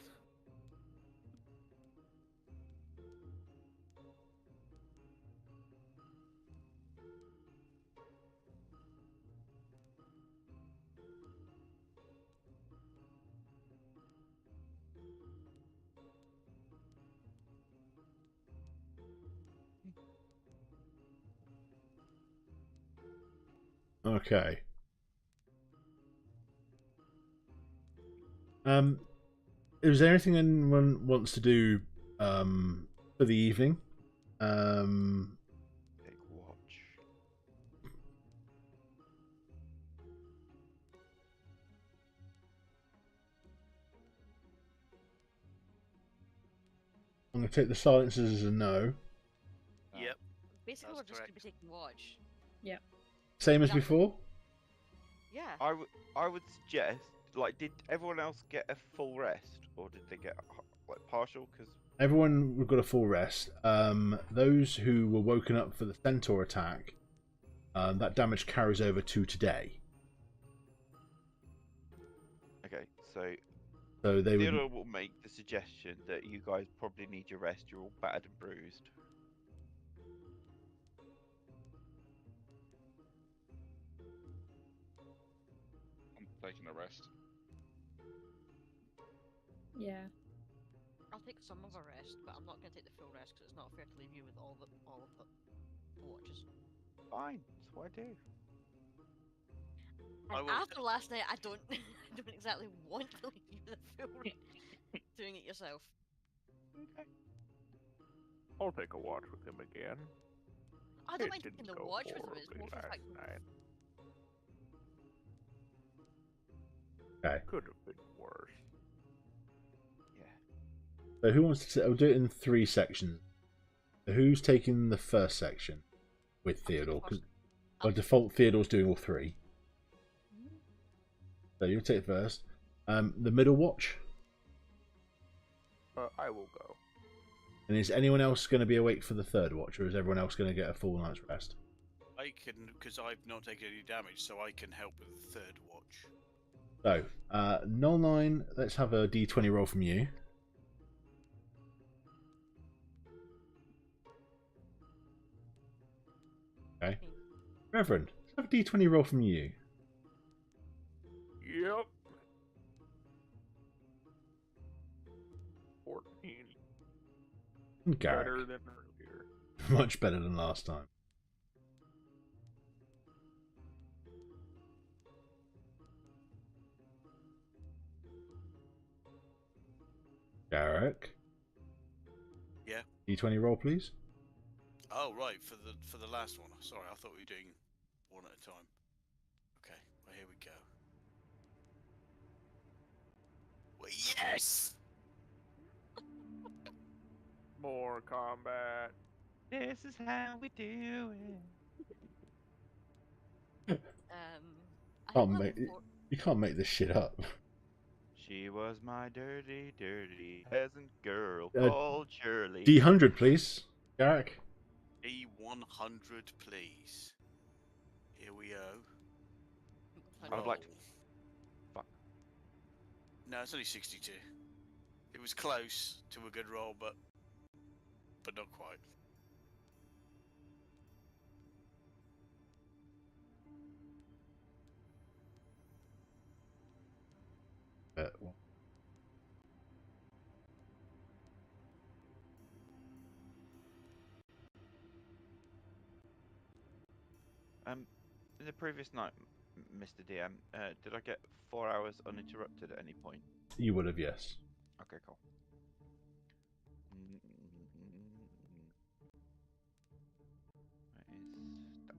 Okay. Is there anything anyone wants to do for the evening? Big watch. I'm going to take the silences as a no. Yep. Basically, That's we're just going to be correct. taking watch. Same as Yeah. before? Yeah. I would suggest, like, did everyone else get a full rest, or did they get like partial? Because Everyone got a full rest. Those who were woken up for the centaur attack, that damage carries over to today. okay, so So they would. Theodore will make the suggestion that you guys probably need your rest. You're all battered and bruised. I'm taking a rest. Yeah. I'll take some of a rest, but I'm not going to take the full rest because it's not fair to leave you with all of the watches. Fine, that's what I do. I And will- after last night, I don't, I don't exactly want to leave you the full doing it yourself. Okay. I'll take a watch with him again. I don't It mind didn't taking the go watch with him. It's horribly more for the last fact night. Okay. Could have been worse. Yeah. So who wants to? I'll do it in 3 sections. So who's taking the first section with I'll take the Theodore? Because first- by default, Theodore's doing all 3. So you'll take it first. The middle watch. I will go. And is anyone else going to be awake for the third watch, or is everyone else going to get a full night's rest? I can, because I've not taken any damage, so I can help with the third watch. So, 09, let's have a d20 roll from you. Okay. Reverend, let's have a d20 roll from you. Yep. 14. And Garrick. Better than earlier. Much better than last time. Garrick. Yeah. D20 roll, please. Oh right, for the last one. Sorry, I thought we were doing one at a time. Okay, well here we go. Well, yes. More combat. This is how we do it. I Can't think make level You can't make this shit up. She was my dirty, dirty peasant girl Uh, called Shirley. D100, please. Garrick. E100, please. Here we go. I would like to. Fuck. No, it's only 62. It was close to a good roll, but not quite. Well, In the previous night, Mr. DM, did I get 4 hours uninterrupted at any point? you would have, yes. Okay, cool. That is done.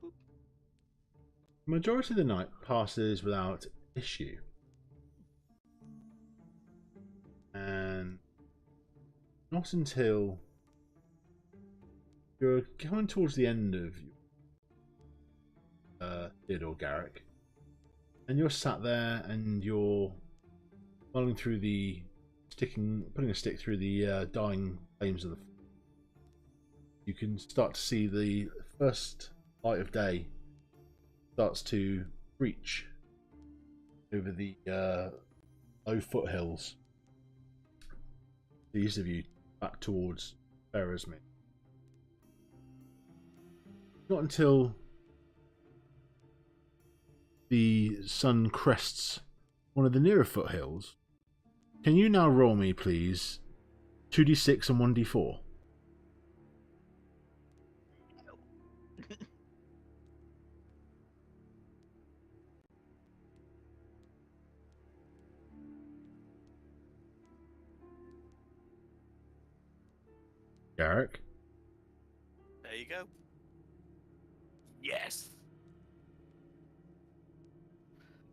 Boop. Majority of the night passes without issue. And not until you're coming towards the end of Theodore Garrick, and you're sat there and you're running through putting a stick through the dying flames of the. You can start to see the first light of day starts to reach over the low foothills east of you back towards Ferrusmere. Not until the sun crests one of the nearer foothills. Can you now roll me, please, 2d6 and 1d4? Garrick? There you go. Yes.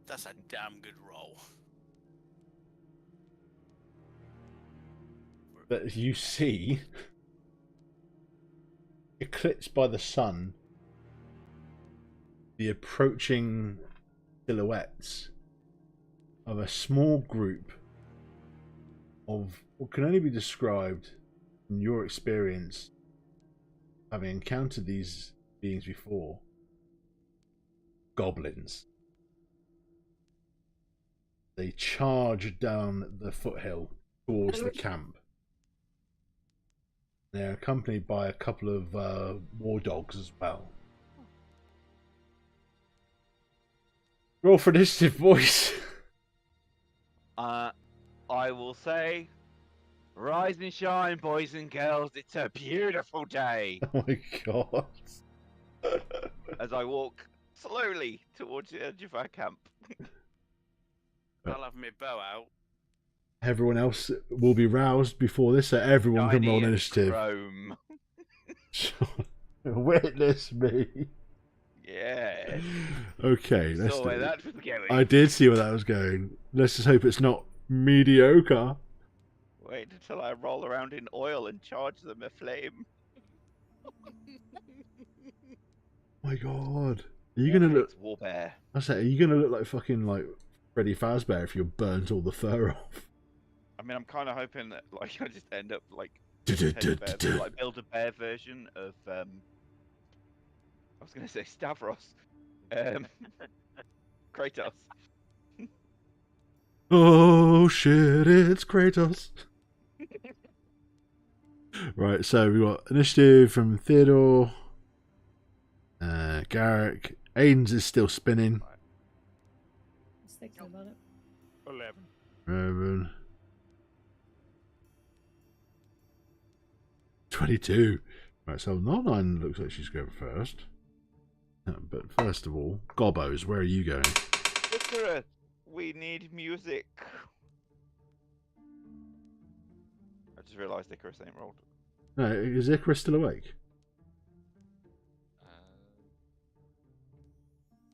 That's a damn good roll. That you see, eclipsed by the sun, the approaching silhouettes of a small group of what can only be described in your experience, having encountered these beings before, goblins. They charge down the foothill towards the camp. They're accompanied by a couple of war dogs as well. Roll for initiative, voice. I will say, rise and shine, boys and girls. It's a beautiful day. Oh my god. As I walk slowly towards the edge of our camp. I'll have my bow out. Everyone else will be roused before this, so everyone can roll Shiny and initiative. chrome. Witness me. Yeah. Okay, let's Saw do where it. that was going. I did see where that was going. Let's just hope it's not mediocre. Wait until I roll around in oil and charge them aflame. My god. Are you gonna look War bear. I say, are you gonna look like fucking like Freddy Fazbear if you burnt all the fur off? I mean, I'm kind of hoping that like I just end up like like build a bear version of I was gonna say Stavros, Kratos. Oh shit, it's Kratos. Right, so we got initiative from Theodore, Garrick. Aiden's is still spinning. Just thinking about it. 11. Raven. 22. Right, so Nine looks like she's going first. But first of all, Gobbos, where are you going? Icarus, we need music. I just realised Icarus ain't rolled. No, is Icarus still awake? I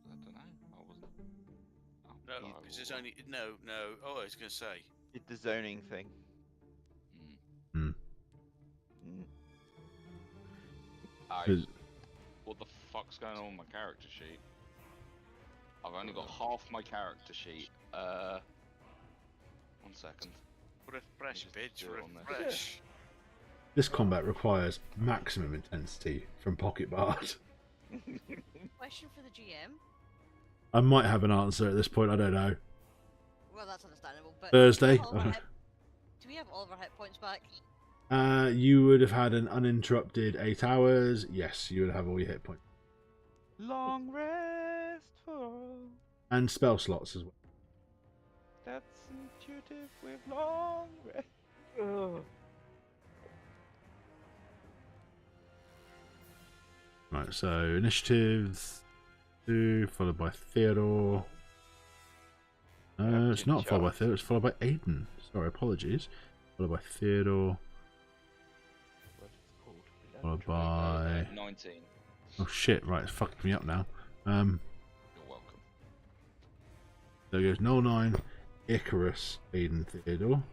don't know. I wasn't. Oh, No, I because there's will- only no. Oh, I was gonna say. Did the zoning thing. Hmm. Mm. What the fuck's going on with my character sheet? I've only got half my character sheet. 1 second. Refresh, Just bitch. do it on there. Refresh. This combat requires maximum intensity from Pocket Bard. Question for the GM. I might have an answer at this point. I don't know. Well, that's understandable. But Thursday. Do we have all of our hit points back? You would have had an uninterrupted 8 hours. Yes, you would have all your hit points. Long rest for all. And spell slots as well. That's intuitive with long rest. Ugh. Right, so initiatives 2, followed by Theodore. No, it's not followed by Theodore, it's followed by Aiden. Sorry, apologies. Followed by Theodore. What it's called? Followed by... 19. Oh shit, right, it's fucking me up now. You're welcome. There goes 09, Icarus, Aiden, Theodore.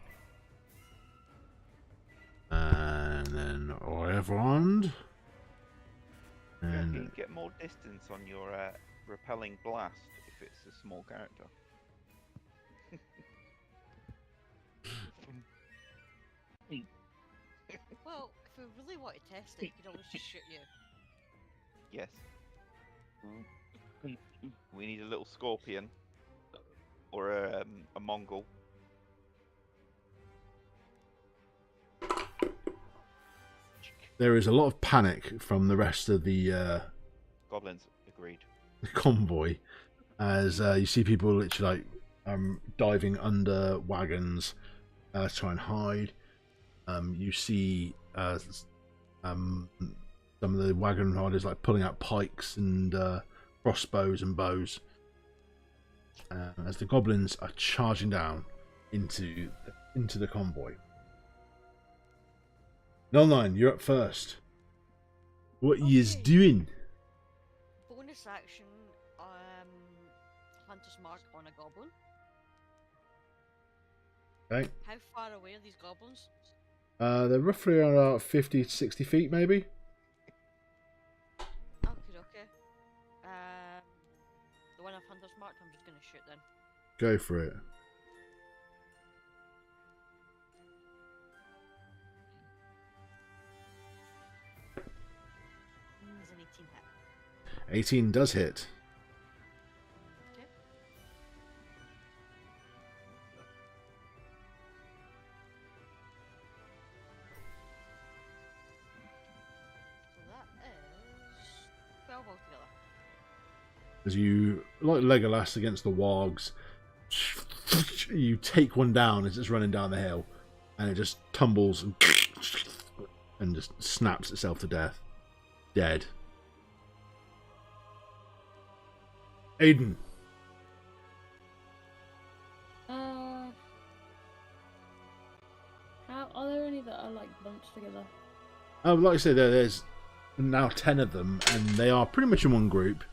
And then Oevrand. You And can get more distance on your repelling blast if it's a small character. Well, if we really want to test it, you could always just shoot you. Yes. We need a little scorpion or a Mongol. there is a lot of panic from the rest of the Goblins, agreed. convoy as you see people literally like diving under wagons to try and hide. You see some of the wagon riders like pulling out pikes and crossbows and bows as the goblins are charging down into the convoy. 09, you're up first. What yous Okay. doing? Bonus action, Hunter's Mark on a goblin. Okay. How far away are these goblins? They're roughly around about 50 to 60 feet, maybe. Okay. The one I've Hunter's marked, I'm just gonna shoot then. Go for it. There's an 18 hit. 18 does hit. Okay. So that is 12 altogether. As you, like Legolas against the wargs, you take one down as it's running down the hill, and it just tumbles and just snaps itself to death. Dead. Aiden. How are there any that are like bunched together? Oh, like I said, there's now 10 of them, and they are pretty much in one group,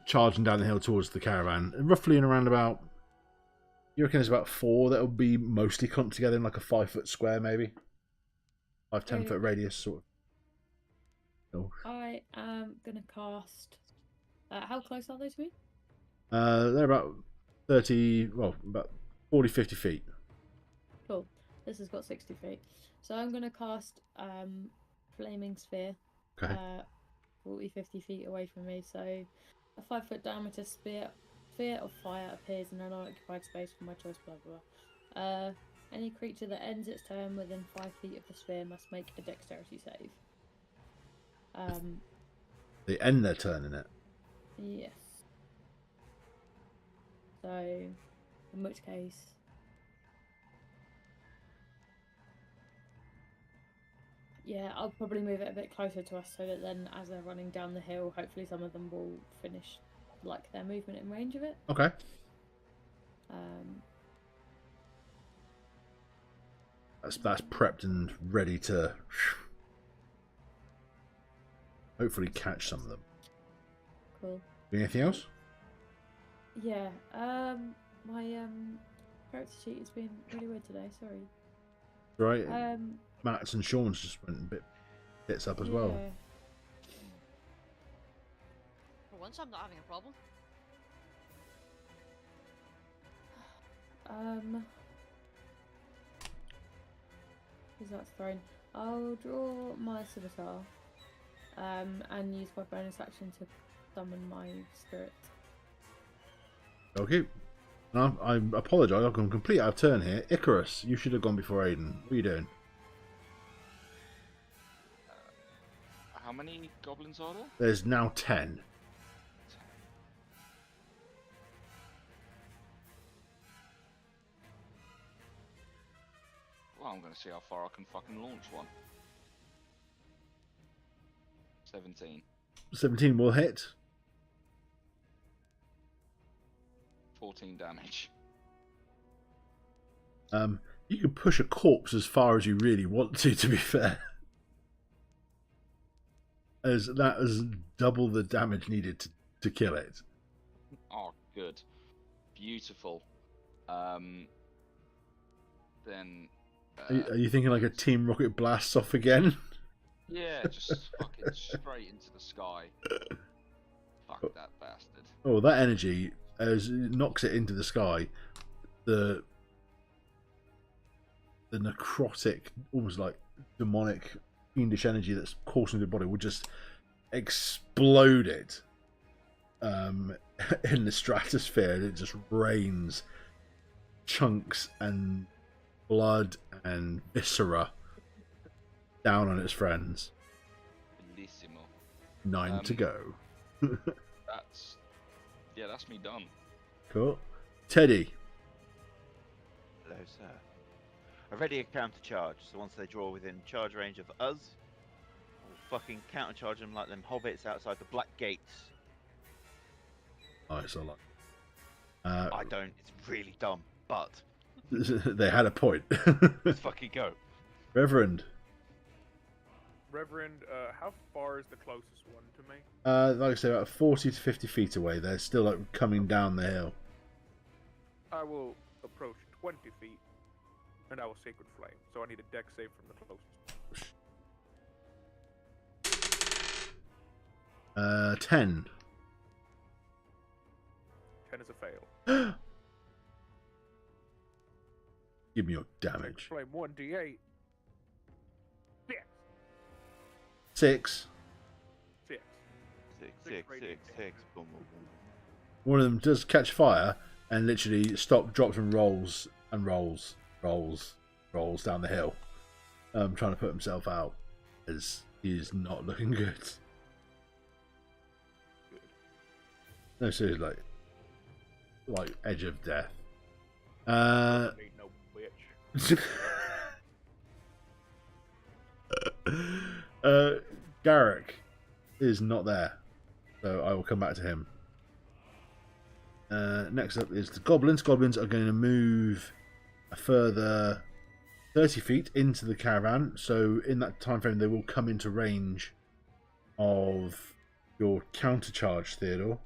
charging down the hill towards the caravan. Roughly in around about, you reckon there's about 4 that will be mostly clumped together in like a 5-foot square, maybe 5-10-foot radius, sort of. Oh. I am gonna cast. How close are they to me? They're about 30, well, about 40-50 feet. Cool. This has got 60 feet. So I'm gonna cast Flaming Sphere. Okay. 40-50 feet away from me. So a 5-foot diameter sphere of fire appears in an unoccupied space for my choice. Blah blah blah. Any creature that ends its turn within 5 feet of the sphere must make a dexterity save. They end their turn in it. Yes. So, in which case, yeah, I'll probably move it a bit closer to us so that then, as they're running down the hill, hopefully some of them will finish like their movement in range of it. Okay. That's prepped and ready to hopefully catch some of them. Cool. Anything else? Yeah. My character sheet has been really weird today. Sorry. Right. Matt's and Sean's just went a bits up as well. yeah. For once, I'm not having a problem. Who's that's thrown? I'll draw my scimitar. and use my bonus action to summon my spirit. Okay. No, I apologise. I've gone complete out of turn here. Icarus, you should have gone before Aiden. What are you doing? How many goblins are there? There's now 10. Well, I'm going to see how far I can fucking launch one. 17. 17 will hit. 14 damage. You can push a corpse as far as you really want to be fair. As that is double the damage needed to kill it. Oh, good. Beautiful. Then... Are you thinking like a Team Rocket blasts off again? Yeah, just fucking straight into the sky. Fuck that bastard. Oh, that energy, as it knocks it into the sky, the necrotic, almost like demonic, fiendish energy that's coursing through the body will just explode it in the stratosphere. And it just rains chunks and blood and viscera down on its friends. Bellissimo. 9 to go. That's me done. Cool. Teddy. Hello, sir. I ready a counter charge, so once they draw within charge range of us, I'll fucking counter charge them like them hobbits outside the black gates. Nice, I like. I don't. It's really dumb, but They had a point. let's fucking go. Reverend. Reverend, how far is the closest one to me? Like I say, about 40 to 50 feet away. They're still like coming down the hill. I will approach 20 feet, and I will Sacred Flame. So I need a dex save from the closest. 10. 10 is a fail. Give me your damage. Flame 1d8. 6. 6. 6. Boom, boom, boom. One of them does catch fire and literally drops and rolls down the hill, trying to put himself out, as he is not looking good. No, seriously, like edge of death. Ain't no bitch. Garrick is not there, so I will come back to him. Next up is the goblins. Goblins are going to move a further 30 feet into the caravan, so in that time frame they will come into range of your countercharge, Theodore.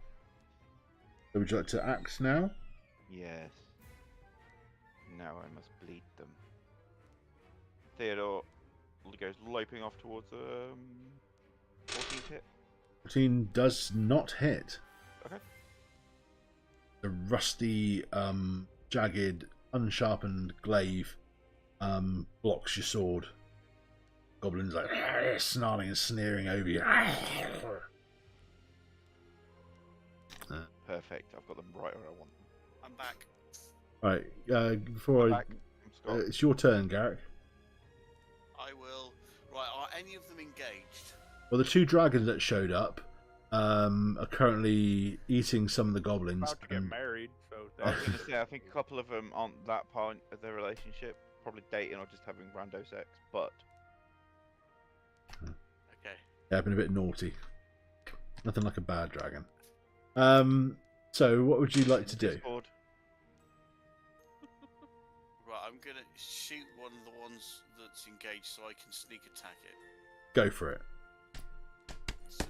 So would you like to act now? Yes. Now I must bleed them. Theodore goes loping off towards 14 hit. 14 does not hit. Okay. The rusty, jagged, unsharpened glaive blocks your sword. Goblin's like snarling and sneering over you. Perfect. I've got them right where I want them. I'm back. Right, before Back. I'm Scott. it's your turn, Garrick. I will. Right, are any of them engaged? Well, the 2 dragons that showed up are currently eating some of the goblins. About to get married, so I was going to say, I think a couple of them aren't that part of their relationship. Probably dating or just having rando sex, but... Okay. Yeah, I've been a bit naughty. Nothing like a bad dragon. So what would you like to do? Discord. Right, I'm gonna shoot one of the ones that's engaged so I can sneak attack it. Go for it. So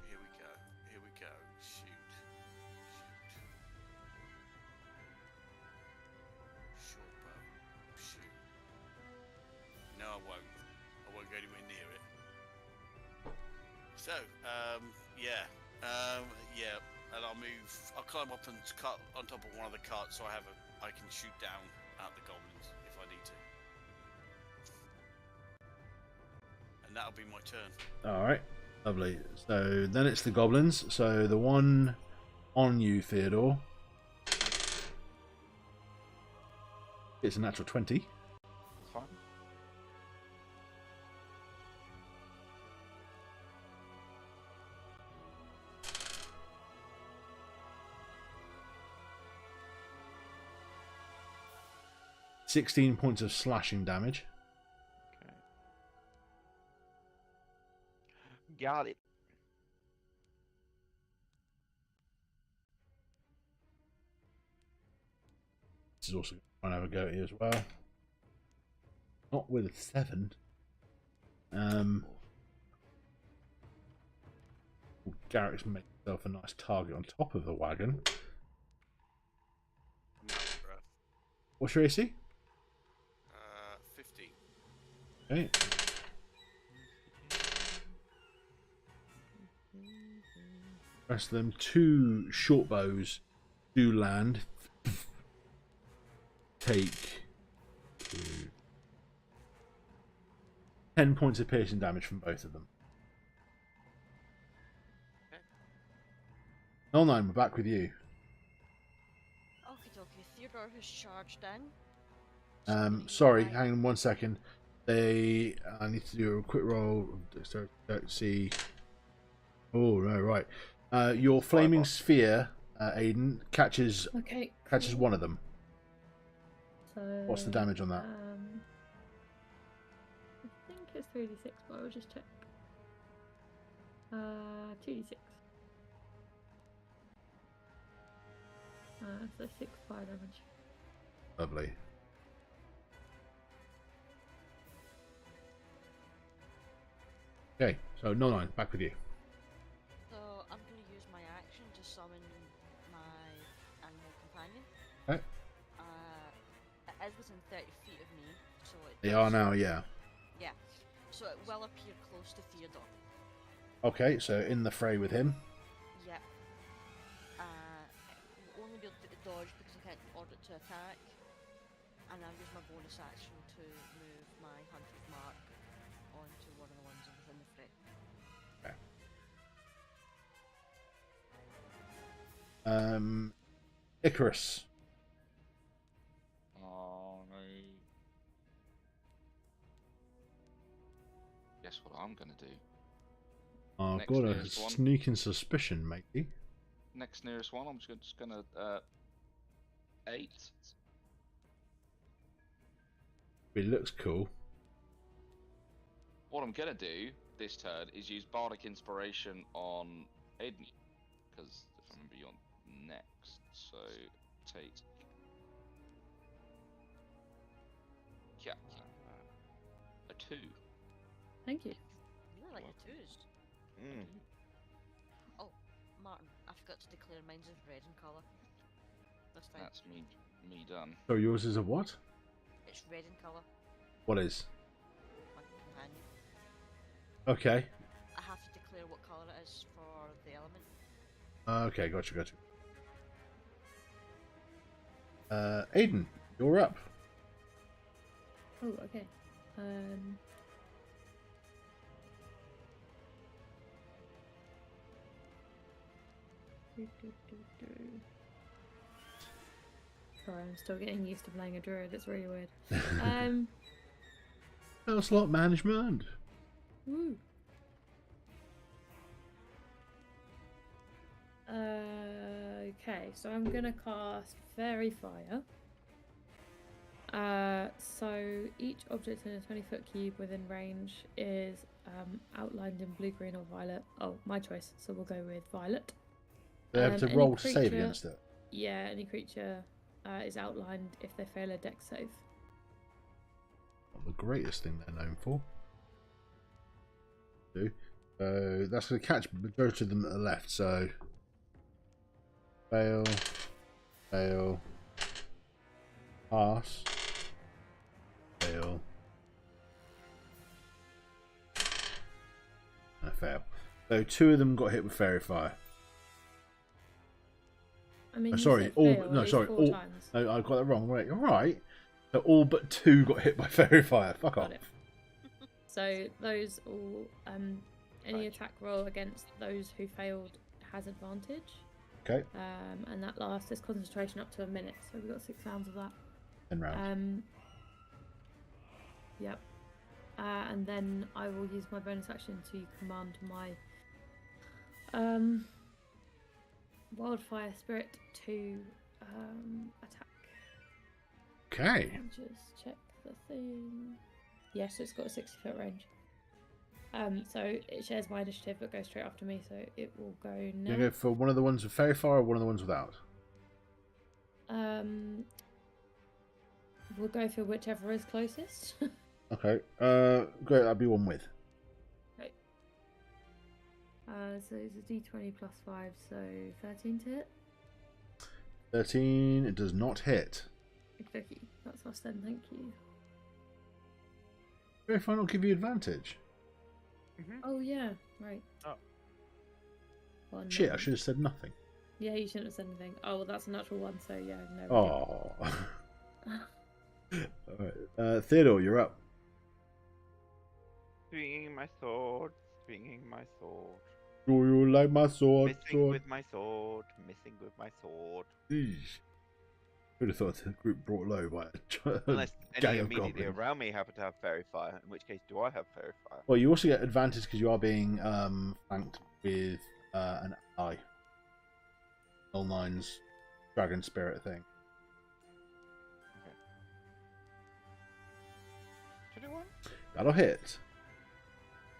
here we go. Here we go. Shoot. Short bow. Shoot. No, I won't. I won't go anywhere near it. So, yeah. Yeah. And I'll move. I'll climb up and cut on top of one of the carts so I can shoot down at the goblins if I need to. And that'll be my turn. All right. Lovely. So then it's the goblins. So the one on you, Theodore. It's a natural 20. Fine. £16 points of slashing damage. Okay. Got it. This is also going to have a go at you as well. Not with a 7. Garrick's made himself a nice target on top of the wagon. I'm out of breath. What's your AC? 50. Okay. Rest of them, 2 short bows do land. Take 10 points of piercing damage from both of them. Okay. 09, we're back with you. Okay, Theodore has charged in. Sorry, hang on 1 second. I need to do a quick roll. Let's see. Oh no, right. Your flaming sphere, Aiden, catches Okay. catches one of them. So, What's the damage on that? I think it's 3d6, but I'll just check. 2d6. So 6 fire damage. Lovely. Okay, so 09, back with you. So I'm going to use my action to summon my animal companion. Okay. It is within 30 feet of me, so it They does- are now, yeah. Yeah, so it will appear close to Theodore. Okay, so in the fray with him. Yep. It will only be able to dodge because I can't order it to attack. And I'll use my bonus action to move my 100th mark onto one of the ones within the fray. Icarus. Oh no. Guess what I'm gonna do? I've Next got a nearest one. sneaking suspicion, matey. Next nearest one, I'm just gonna 8. It looks cool. What I'm gonna do this turn is use Bardic Inspiration on Aiden, because if I remember you're next, so take a 2. Thank you. You really like your twos. Mm. Oh, Martin, I forgot to declare mine's is red in colour. That's fine. That's me done. So yours is a what? It's red in colour. What is? My companion. Okay. I have to declare what colour it is for the element. Okay, gotcha. Aiden, you're up. Oh, okay. Sorry, I'm still getting used to playing a druid. It's really weird. Slot management. Woo. Okay, so I'm gonna cast Fairy Fire. So each object in a 20-foot cube within range is outlined in blue, green, or violet. Oh, my choice. So we'll go with violet. They have to Any roll to save creature- against it. Yeah, any creature is outlined if they fail a dex save. Not the greatest thing they're known for. So that's going to catch the majority of them at the left. So fail, pass, fail, and a fail. So 2 of them got hit with fairy fire. I mean, Oh, you sorry, said all fail no, at least sorry, 4 all. times. No, I got that wrong. Right, you're right. So all but 2 got hit by fairy fire. Fuck Got off. it. So those all any attack roll against those who failed has advantage. Okay. And that lasts this concentration up to a minute. So we've got 6 rounds of that. 10 rounds. Yep. And then I will use my bonus action to command my wildfire spirit to attack. Okay. I'll just check the thing. Yes, it's got a 60-foot range. So it shares my initiative, but goes straight after me. So it will go now. You go for one of the ones with fairy fire or one of the ones without? We'll go for whichever is closest. Okay. Great. That'd be one with. Right. So it's a d20 plus 5, so 13 to hit. 13. It does not hit. Okay, that's us then. Thank you. Fairy fire will give you advantage. Oh yeah, right. Oh. Well, Shit! no. I should have said nothing. Yeah, you shouldn't have said anything. Oh, well, that's a natural one, so yeah, no. Oh. Alright. Theodore, you're up. Swinging my sword, swinging my sword. Do you like my sword? Missing with my sword, missing with my sword. Eesh. Would have thought the group brought low by a Unless gang any of immediately goblins. around me happen to have fairy fire, in which case do I have fairy fire? Well, you also get advantage because you are being flanked with an ally. L9's dragon spirit thing. 21? That'll hit.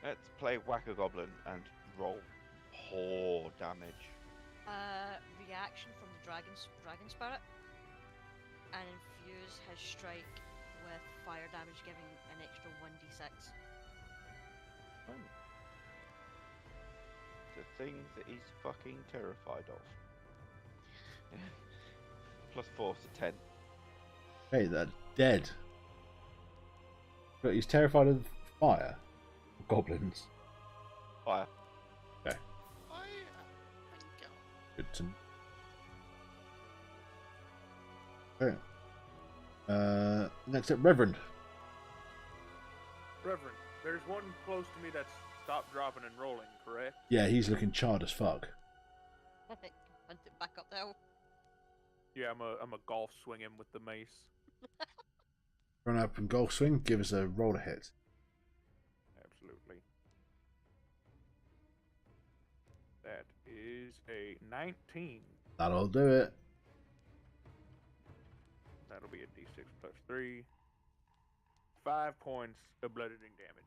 Let's play Whack-A-Goblin and roll poor damage. Reaction from the dragon spirit, and infuse his strike with fire damage, giving an extra 1d6. The things that he's fucking terrified of. Plus 4, so 10. Hey, they're dead. But he's terrified of fire. Goblins. Fire. Good to know. Okay. Next up, Reverend. Reverend, there's one close to me that's stopped, dropping, and rolling, correct? Yeah, he's looking charred as fuck. Hunt it back up there. Yeah, I'm a golf swing him with the mace. Run up and golf swing. Give us a roll to hit. Absolutely. That is a 19. That'll do it. That'll be a d6 plus 3. 5 points of bludgeoning damage.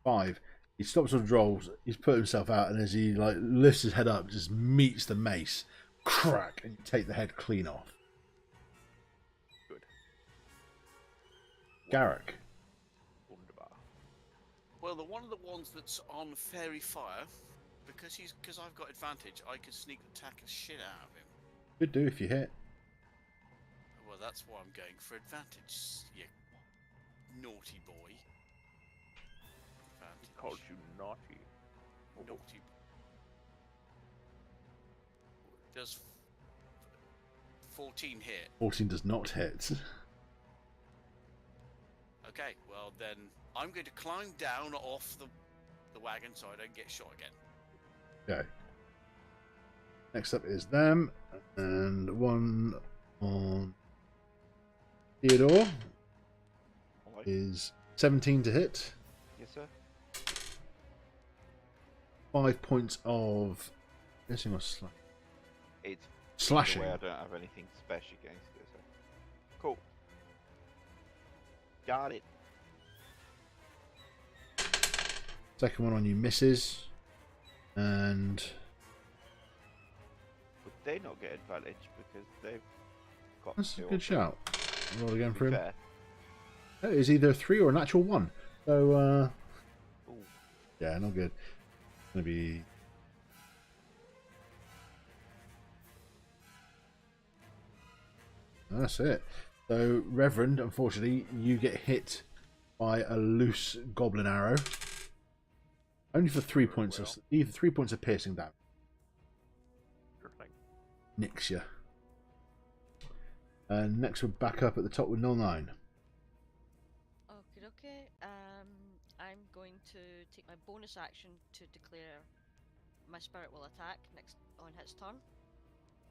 5. He stops on rolls. He's put himself out, and as he lifts his head up, just meets the mace. Crack, and you take the head clean off. Good. Garrick. Wunderbar. Well, the one of the ones that's on fairy fire, because I've got advantage, I can sneak attack the shit out of him. Could do if you hit. Well, that's why I'm going for advantage, you naughty boy. Advantage. Called you naughty. Naughty. Does 14 hit? 14 does not hit. Okay, well then I'm going to climb down off the wagon so I don't get shot again. Okay. Next up is them, and one on Theodore Alright. is 17 to hit. Yes, sir. 5 points of piercing or It's slashing. the way I don't have anything special against it. So. Cool. Got it. Second one on you misses, and Would they not get advantage because they've got that's a two good shout. Roll again for him. fair. That is either a 3 or a natural 1. So, Ooh. yeah, not good. Gonna be. That's it. So, Reverend, unfortunately, you get hit by a loose goblin arrow. Only for 3 points of either 3 points of piercing damage. Sure thing. Nicks you. And next we're back up at the top with 09. Okay. I'm going to take my bonus action to declare my spirit will attack next on his turn.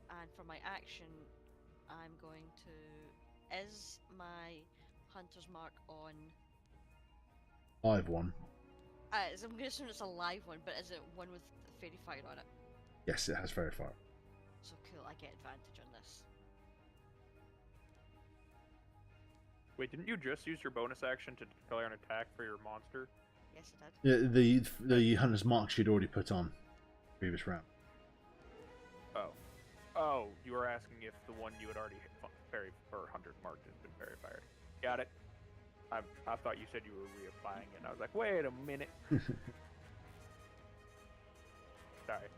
And for my action, I'm going to... Is my hunter's mark on... Live one. I'm going to assume it's a live one, but is it one with fairy fire on it? Yes, it has very far. So cool, I get advantage on this. Wait, didn't you just use your bonus action to declare an attack for your monster? Yes, I did. Yeah, the hunter's mark she'd already put on previous round. Oh. Oh, you were asking if the one you had already fairy or hunter marked has been fairy fired. Got it. I thought you said you were reapplying it, and I was like, wait a minute. Sorry.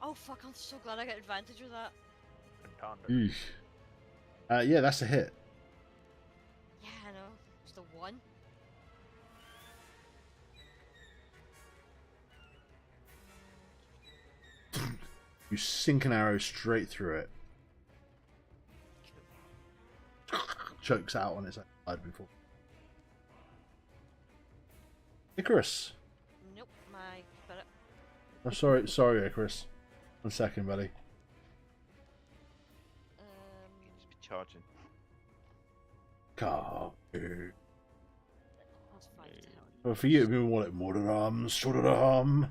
Oh fuck, I'm so glad I got advantage with that. Contender. Eesh. Yeah, that's a hit. Yeah, I know. It's the one. You sink an arrow straight through it. Chokes out on its own side before. Icarus. Nope, my spirit. I'm sorry, Icarus. 1 second, buddy. Just be charging. Kael. That's 5 to hit. Well, for you, it'd be more like Mordaram, Shodaram,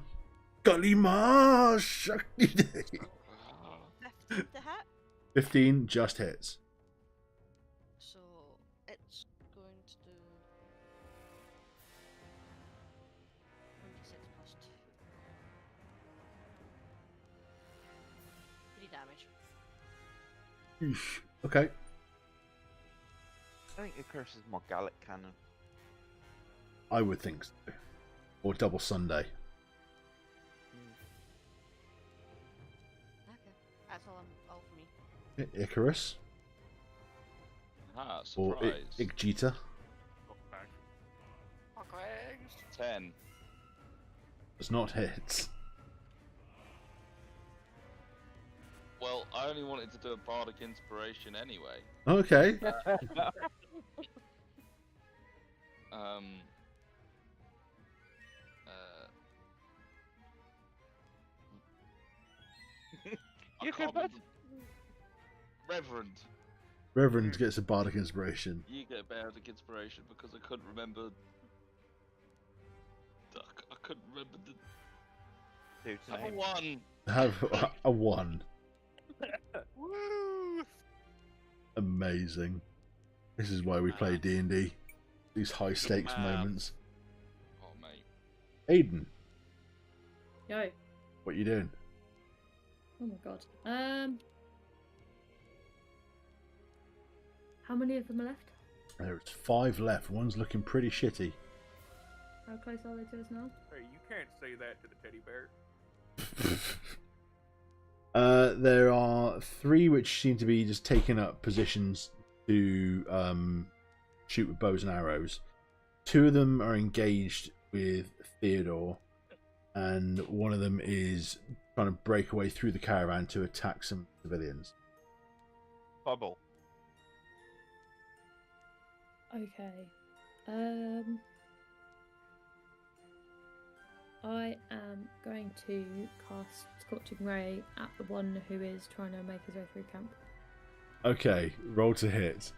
Kalima, Shakti Day. 15 to hit. 15 just hits. So it's going to do 26 plus 2. 3 damage. Eesh. Okay. I think Icarus is more Gallic cannon. I would think so. Or double Sunday. Okay, that's all for me. Icarus. Ah, Or surprise. Igjita. 10. Does not hit. Well, I only wanted to do a bardic inspiration anyway. Okay. You can put. Reverend, Reverend gets a bardic inspiration. you get bardic inspiration because I couldn't remember. I couldn't remember the. Dude's Have a name. 1. Have a 1. Woo! Amazing. This is why we play D&D. These high stakes man. moments. Oh mate. Aiden, Yo. what you doing? Oh my god. How many of them are left? There's 5 left. One's looking pretty shitty. How close are they to us now? Hey, you can't say that to the teddy bear. There are 3 which seem to be just taking up positions to shoot with bows and arrows. 2 of them are engaged with Theodore, and one of them is trying to break away through the caravan to attack some civilians. Bubble. Okay. I am going to cast Scorching Ray at the one who is trying to make his way through camp. Okay, roll to hit.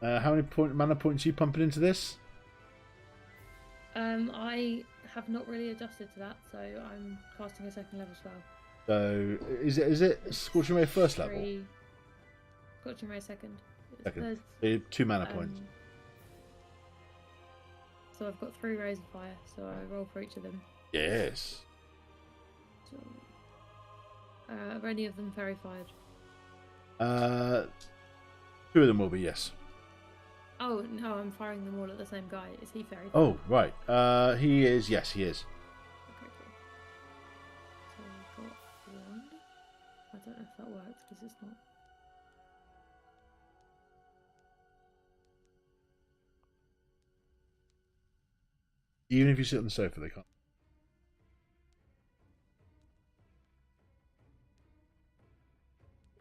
How many mana points are you pumping into this? I have not really adjusted to that, so I'm casting a second level spell. So is it Scorching Ray first level? 3. Scorching Ray second. Second. There's, 2 mana points. So I've got 3 rays of fire, so I roll for each of them. Yes. So, are any of them fairy fired? 2 of them will be, yes. Oh no, I'm firing them all at the same guy. Is he fairy fired? Oh, right. He is. Yes, he is. Okay, cool. So we've got 1. I don't know if that works because it's not. Even if you sit on the sofa, they can't.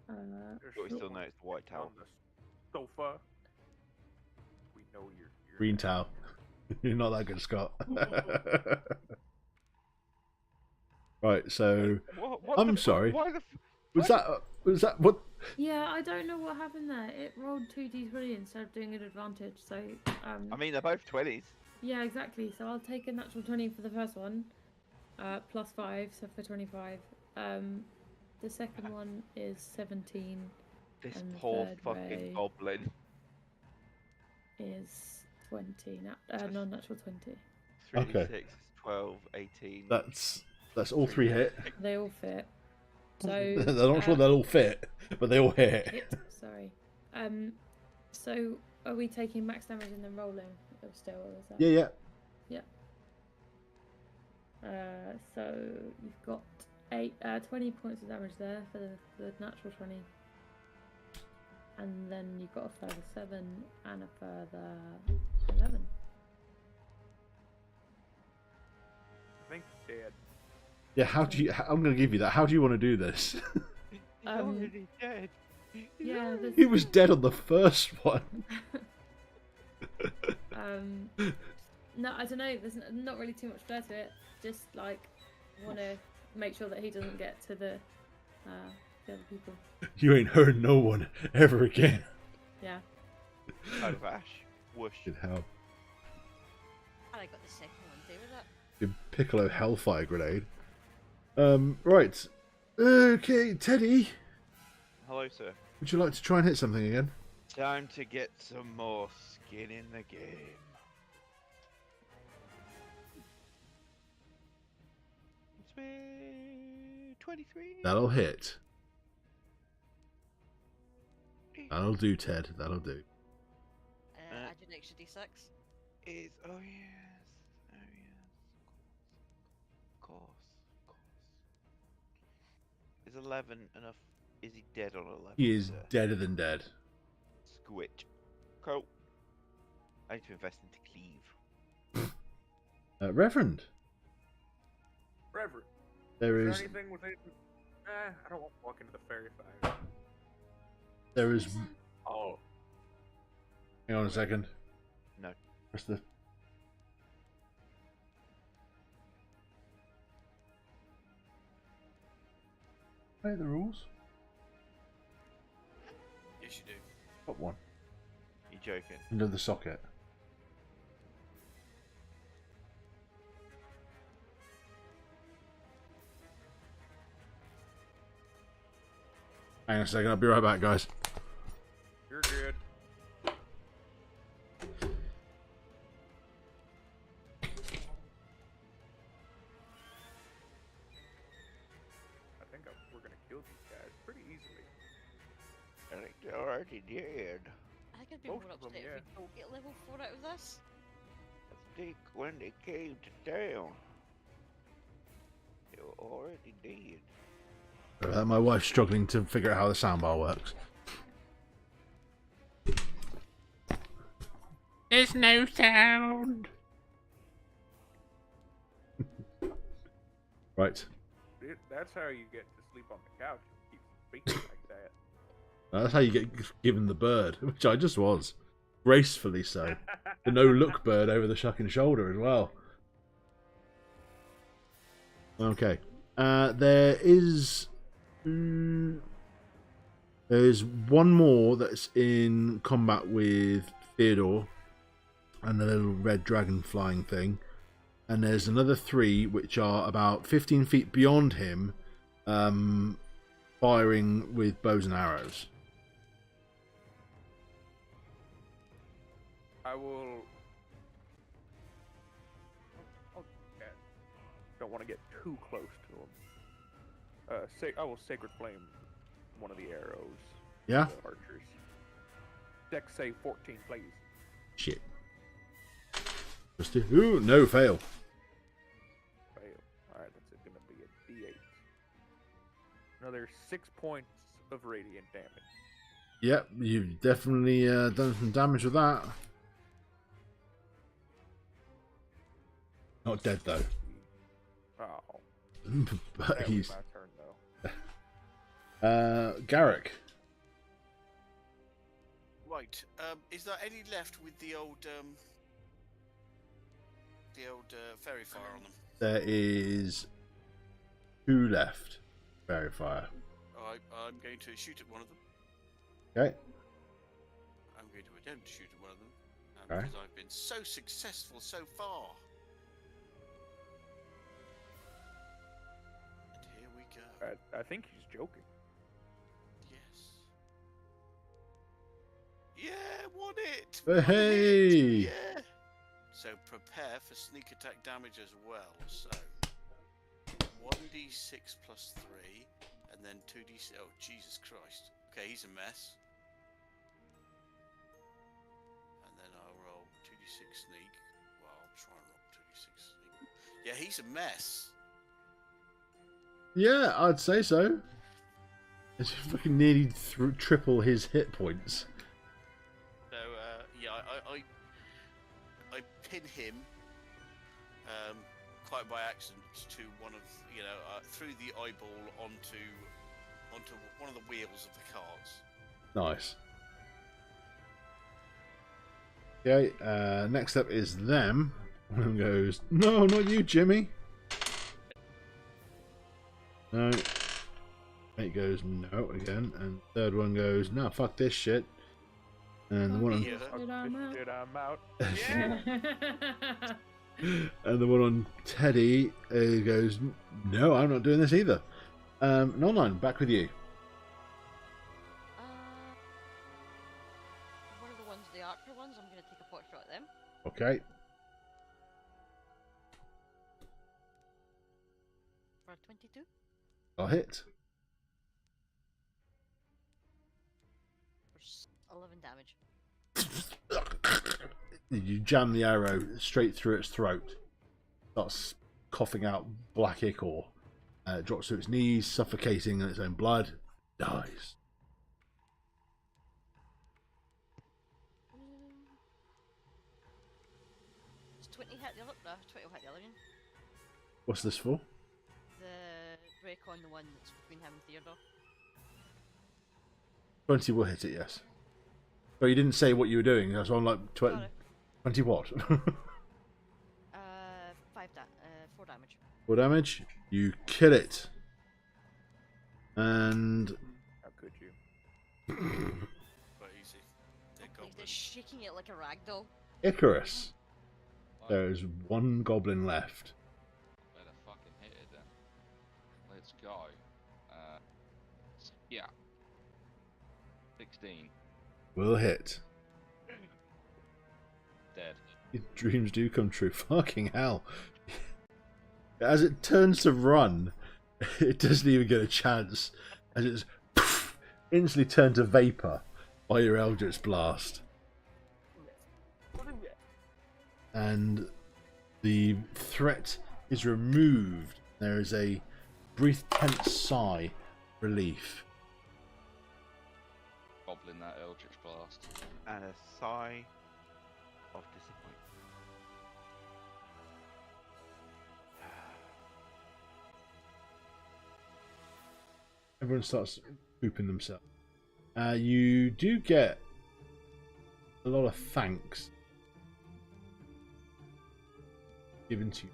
But we still know it's the White Tower. On the sofa. We No, you're Green towel. You're not that good, Scott. Right, so What I'm the sorry. Why the? Was that what? Yeah, I don't know what happened there. It rolled 2d20 instead of doing an advantage. So, I mean, they're both 20s. yeah, exactly. So I'll take a natural 20 for the first one, plus 5, so for 25. The second one is 17. This And the poor third fucking ray goblin. is 20. Non-natural 20. 3d6 Okay. is 12, 18. That's all three hit. They all fit. So I'm not sure they'll all fit, but they all hit. hit. Sorry. So are we taking max damage and then rolling still, or is that? Yeah. So you've got 20 points of damage there for the natural 20. And then you've got a further 7 and a further 11. I think dead. Yeah, I'm going to give you that. How do you want to do this? He's Um, already dead. Yeah, He was dead on the first one. No, I don't know. There's not really too much flair to it. Just like want to make sure that he doesn't get to the other people. You ain't heard no one ever again. Yeah. Out of ash. Whoosh. Good hell. And I got the second one. Deal with that. Good Piccolo Hellfire Grenade. Right. Okay, Teddy. Hello, sir. Would you like to try and hit something again? Time to get some more skin in the game. It's 23. That'll hit. That'll do, Ted. That'll do. Add an extra d6. Is oh yes, of course. Is 11 enough? Is he dead on 11? He is sir? deader than dead. Squitch. Cool. I need to invest into cleave. Reverend, Reverend, there is is there anything within? I don't want to walk into the fairy fire. there is. Oh, Hang on a second. No. Press the. Play the rules. Yes, you do. Got one You joking? under the socket. Hang on a second. I'll be right back, guys. you're good. I think we're gonna kill these guys pretty easily. I think they already did. I think I'd be Most more of them, upset yeah. if we don't get level 4 out of this. I think when they caved down, they were already dead. My wife's struggling to figure out how the soundbar works. There's no sound. Right. That's how you get to sleep on the couch. Keep speaking like that. That's how you get given the bird, which I just was. Gracefully so. The no-look bird over the shucking shoulder as well. Okay. There's one more that's in combat with Theodore and the little red dragon flying thing. And there's another 3 which are about 15 feet beyond him, firing with bows and arrows. I will. Don't want to get too close to him. I will sacred flame one of the arrows. Yeah? The archers. Dex save 14, please. Shit. Ooh, no, fail. Fail. Alright, that's gonna be a D8. Another 6 points of radiant damage. Yep, you've definitely done some damage with that. Not dead though. Oh, But that he's was my turn though. Garrick. Right. Is there any left with the old fairy fire on them? There is 2 left. Fairy fire. I'm going to shoot at one of them. Okay. I'm going to attempt to shoot at one of them. Okay. Because I've been so successful so far. And here we go. I think he's joking. Yes. Yeah, won it! Hey! Yeah! So prepare for sneak attack damage as well. So 1d6 plus 3, and then 2d6. Oh, Jesus Christ. Okay, he's a mess. And then I'll roll 2d6 sneak. Well, I'll try and roll 2d6 sneak. Yeah, he's a mess. Yeah, I'd say so. It's fucking nearly triple his hit points. So, yeah, I pin him quite by accident to one of, through the eyeball onto one of the wheels of the carts. Nice. Okay, next up is them. One of them goes, no, not you, Jimmy. No. Mate goes, no, again. And third one goes, no, fuck this shit. And the one on... Yeah. I'm out. And the one on Teddy goes, no, I'm not doing this either. Nonline, back with you. One of the ones, the archer ones, I'm going to take a pot shot at them. Okay. For a 22. I'll hit. For 11 damage. You jam the arrow straight through its throat. Starts coughing out black ichor. It drops to its knees, suffocating in its own blood. Dies. It's 20 hit the other. 20 will hit the other one. What's this for? The break on the one that's between him and Theodore. 20 will hit it, yes. But you didn't say what you were doing. So I'm like, Sorry. 20 what? 4 damage. 4 damage. You kill it. And How could you? Quite easy. They're Like goblins. they're shaking it like a ragdoll. Icarus. There's 1 goblin left. Better fucking hit it then. Let's go. Yeah. 16. Will hit. Dead. Your dreams do come true. Fucking hell. As it turns to run, it doesn't even get a chance. As it's instantly turned to vapor by your Eldritch Blast. And the threat is removed. There is a brief tense sigh, relief. Goblin that Eldritch Blast. And a sigh of disappointment. Everyone starts pooping themselves. You do get a lot of thanks given to you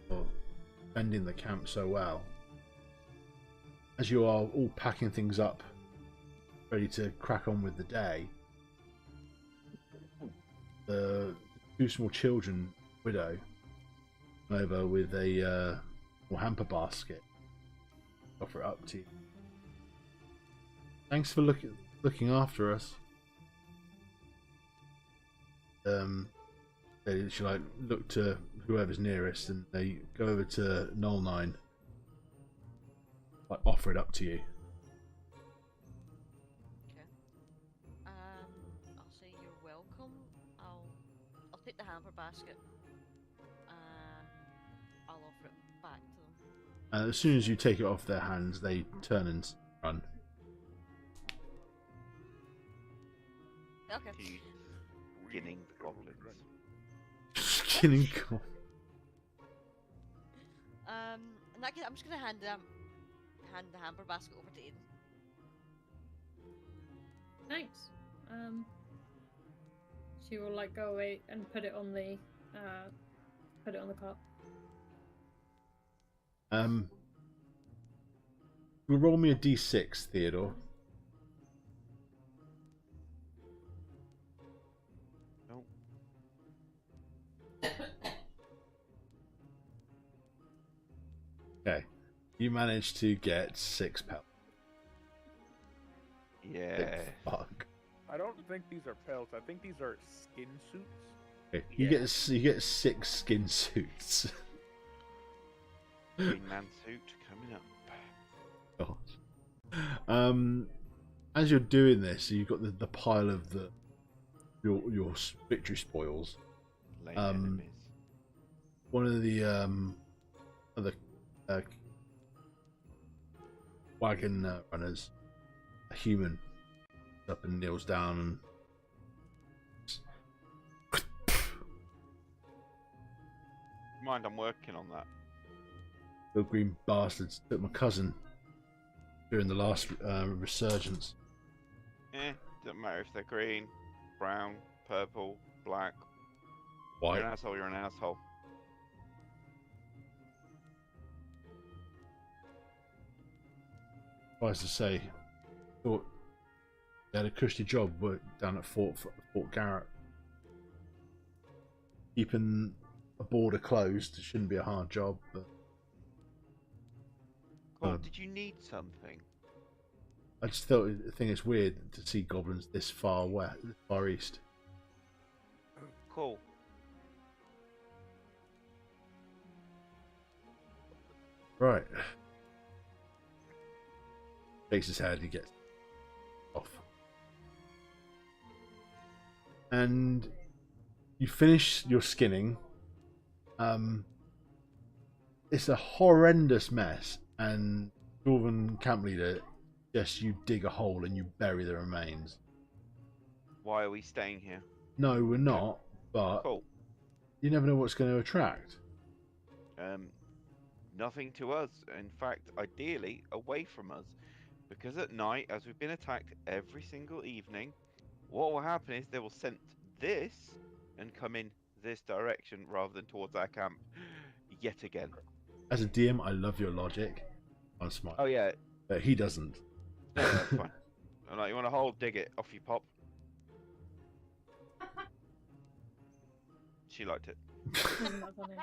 for defending the camp so well. As you are all packing things up, ready to crack on with the day, the 2 small children, widow, over with a hamper basket. Offer it up to you. Thanks for looking after us. They should like look to whoever's nearest, and they go over to Null 9. Like offer it up to you. Okay. I'll say you're welcome. I'll take the hamper basket and I'll offer it back to them. As soon as you take it off their hands, they turn and run. Okay. Beginning goblins. Skinning goblins. In that case, I'm just gonna hand the hamper basket over to Aiden. Thanks. She will like go away and put it on the cart. Roll me a d6, Theodore. No. Okay. You managed to get 6 pelts. Yeah. Fuck. I don't think these are pelts. I think these are skin suits. Okay. You get 6 skin suits. Green man suit coming up. God. As you're doing this, you've got the pile of your victory spoils. Lame enemies. One of the other wagon runners, a human, up and kneels down and Mind, I'm working on that. the green bastards took my cousin during the last resurgence. Doesn't matter if they're green, brown, purple, black. White. You're an asshole, you're an asshole. Tries to say, thought they had a cushy job down at Fort Garrett. Keeping a border closed shouldn't be a hard job, but Cool. Did you need something? I just think it's weird to see goblins this far west, far east. Cool. Right. Shakes his head, he gets off. And you finish your skinning. It's a horrendous mess, and Dwarven camp leader suggests you dig a hole and you bury the remains. Why are we staying here? No, we're not, but Cool. you never know what's going to attract. Nothing to us. In fact, ideally, away from us. Because at night, as we've been attacked every single evening, what will happen is they will sense this and come in this direction rather than towards our camp yet again. As a DM, I love your logic. I'm smart. Oh, yeah. But he doesn't. No, that's fine. I'm like, you want a hole? Dig it. Off you pop. She liked it. Isn't that funny?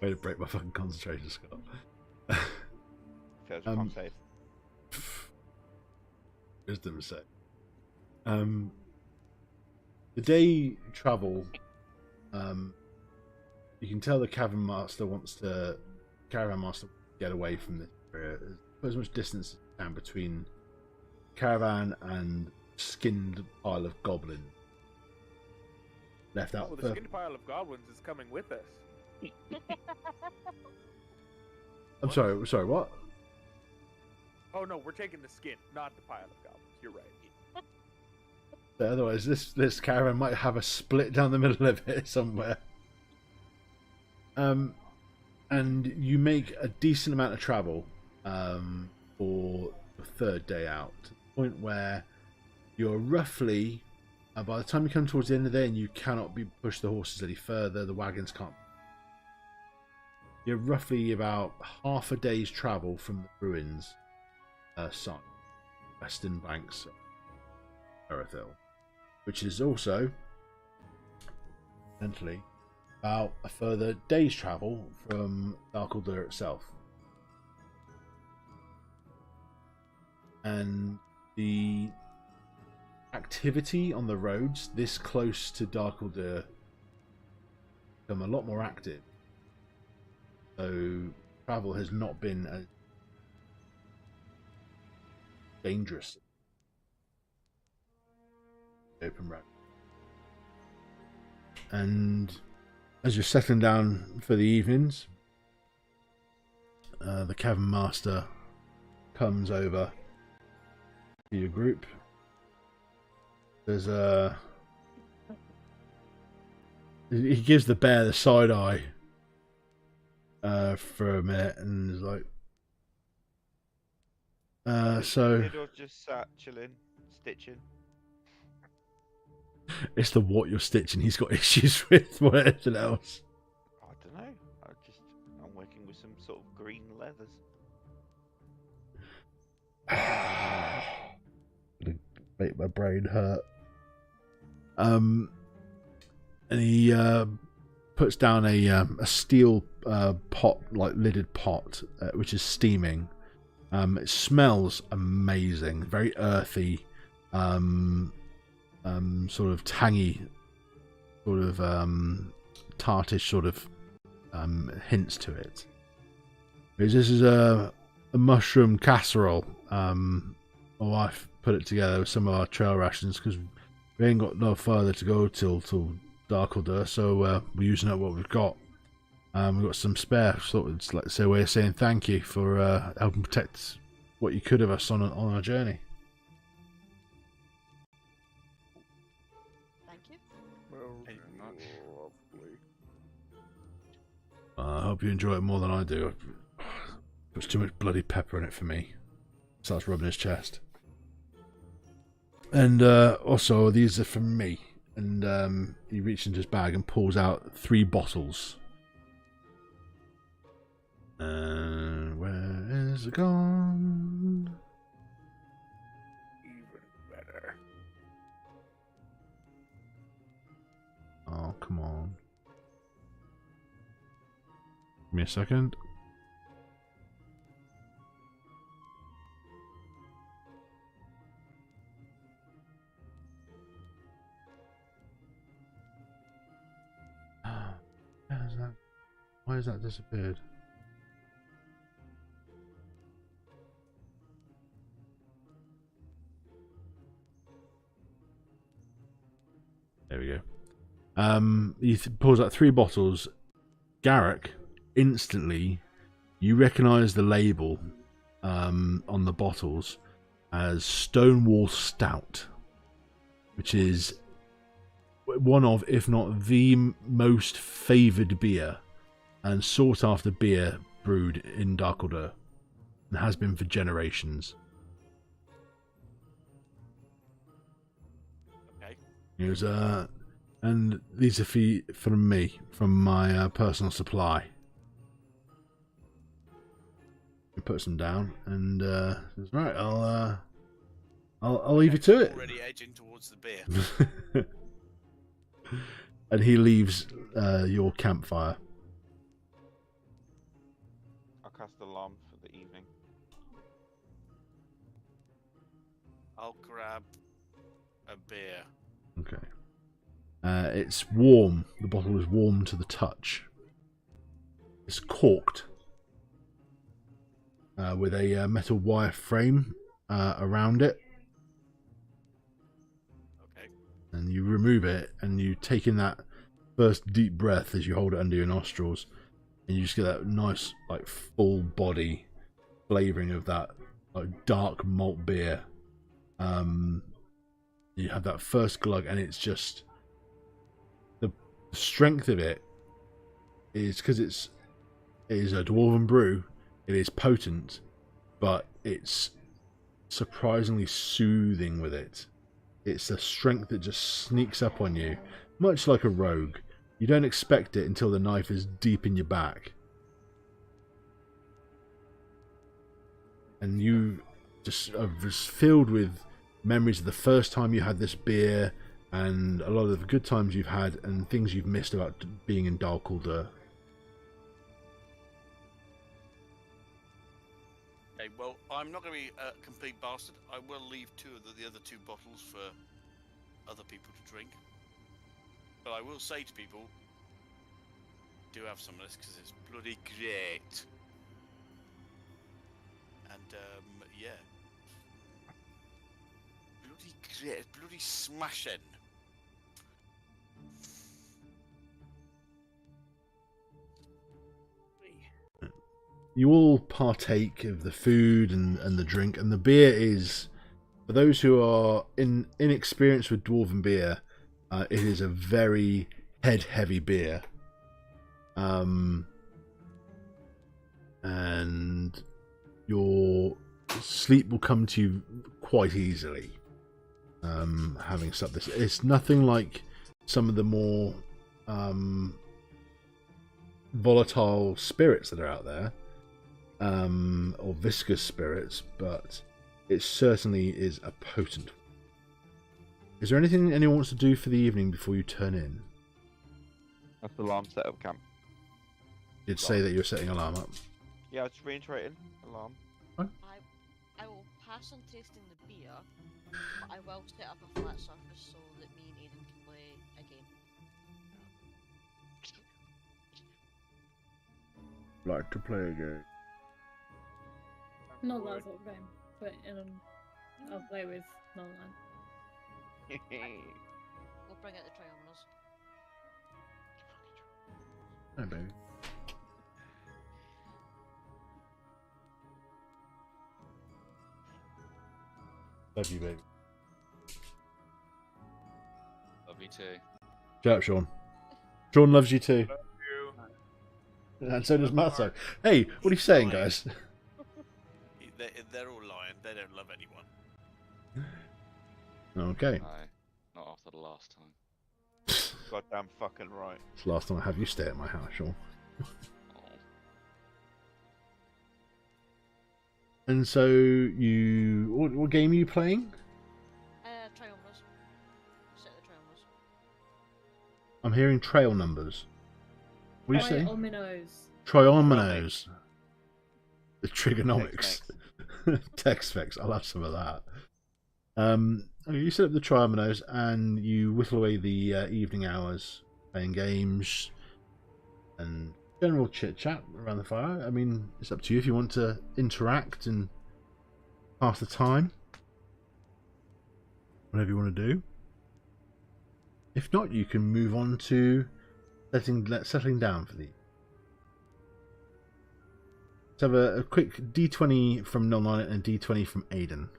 Way to break my fucking concentration, Scott. Fails can't save. Wisdom say. The day travel, you can tell the caravan master wants to get away from this area. Put as much distance as you can between caravan and skinned pile of goblins. Left out. Oh, the skinned pile of goblins is coming with us. I'm sorry, what? Oh no, we're taking the skin, not the pile of goblins. You're right. Otherwise, this caravan might have a split down the middle of it somewhere. And you make a decent amount of travel for the third day out, to the point where you're roughly, by the time you come towards the end of the day and you cannot push the horses any further, the wagons can't. You're roughly about half a day's travel from the ruins side, western banks of Ibberath, which is also essentially about a further day's travel from Dhar Kohldur itself. And the activity on the roads this close to Dhar Kohldur become a lot more active. So travel has not been as dangerous. Open road. And as you're settling down for the evenings, the cavern master comes over to your group. There's he gives the bear the side eye for a minute and is like, So Theodore's just sat chilling, stitching. it's the what you're stitching he's got issues with more than anything else. I don't know. I'm working with some sort of green leathers. Make my brain hurt. And he puts down a steel pot, like lidded pot, which is steaming. It smells amazing, very earthy, sort of tangy, sort of tartish sort of hints to it. Because this is a mushroom casserole. My wife put it together with some of our trail rations because we ain't got no further to go till Dhar Kohldur, so we're using up what we've got. We've got some spare, so it's like a way of saying thank you for helping protect what you could of us on our journey. Thank you. Thank you very much. Lovely. I hope you enjoy it more than I do. There's too much bloody pepper in it for me. Starts rubbing his chest. And also, these are from me. And he reaches into his bag and pulls out 3 bottles. Where is it gone? Even better. Oh, come on. Give me a second. Why has that disappeared? There we go. He pulls out 3 bottles. Garrick, instantly, you recognise the label on the bottles as Stonewall Stout, which is one of, if not the most favoured beer and sought after beer brewed in Dhar Kohldur, and has been for generations. Okay. It was, and these are from me, from my personal supply. He puts them down and says, "Right, I'll leave you to it." Already edging towards the beer. And he leaves your campfire. I'll cast alarm for the evening. I'll grab a beer. Okay. It's warm. The bottle is warm to the touch. It's corked with a metal wire frame around it. Okay. And you remove it, and you take in that first deep breath as you hold it under your nostrils, and you just get that nice, like, full body flavouring of that, like, dark malt beer. You have that first glug, and it's just the strength of it is because it is a dwarven brew. It is potent, but it's surprisingly soothing with it. It's a strength that just sneaks up on you, much like a rogue. You don't expect it until the knife is deep in your back. And you just are just filled with memories of the first time you had this beer, and a lot of the good times you've had, and things you've missed about being in Dhar Kohldur. Okay, well, I'm not going to be a complete bastard. I will leave 2 of the other 2 bottles for other people to drink. But I will say to people, do have some of this because it's bloody great. And, yeah. Bloody great, bloody smashing. You all partake of the food and the drink, and the beer is, for those who are inexperienced with dwarven beer, it is a very head-heavy beer. And your sleep will come to you quite easily. Having slept this, it's nothing like some of the more volatile spirits that are out there, or viscous spirits, but it certainly is a potent. Is there anything anyone wants to do for the evening before you turn in? That's the alarm set up camp. You'd say that you're setting alarm up. Yeah, it's reiterating alarm. I will pass on tasting the beer, but I will set up a flat surface so that me and Aiden can play a game. Like to play a game. Not that sort of game, but I'll play with Nolan. We'll bring out the triumphs. Hi, baby. Love you, baby. Love you too. Shut up, Sean. Sean loves you too. Love you. And so does Matto. Hey, what are you saying, guys? They're all lying. They don't love anyone. Okay. No, not after the last time. Goddamn fucking right. It's the last time I have you stay at my house, Sean. Oh. And so you, what game are you playing? Triumphs. Set the triumphs. I'm hearing trail numbers. What are you saying? Ominoes. Triominoes. The trigonomics. Text specs. I'll have some of that. You set up the triominoes and you whittle away the evening hours playing games and general chit chat around the fire. I mean, it's up to you if you want to interact and pass the time. Whatever you want to do. If not, you can move on to settling down for the. Let's have a quick D20 from Nolnine and a D20 from Aiden.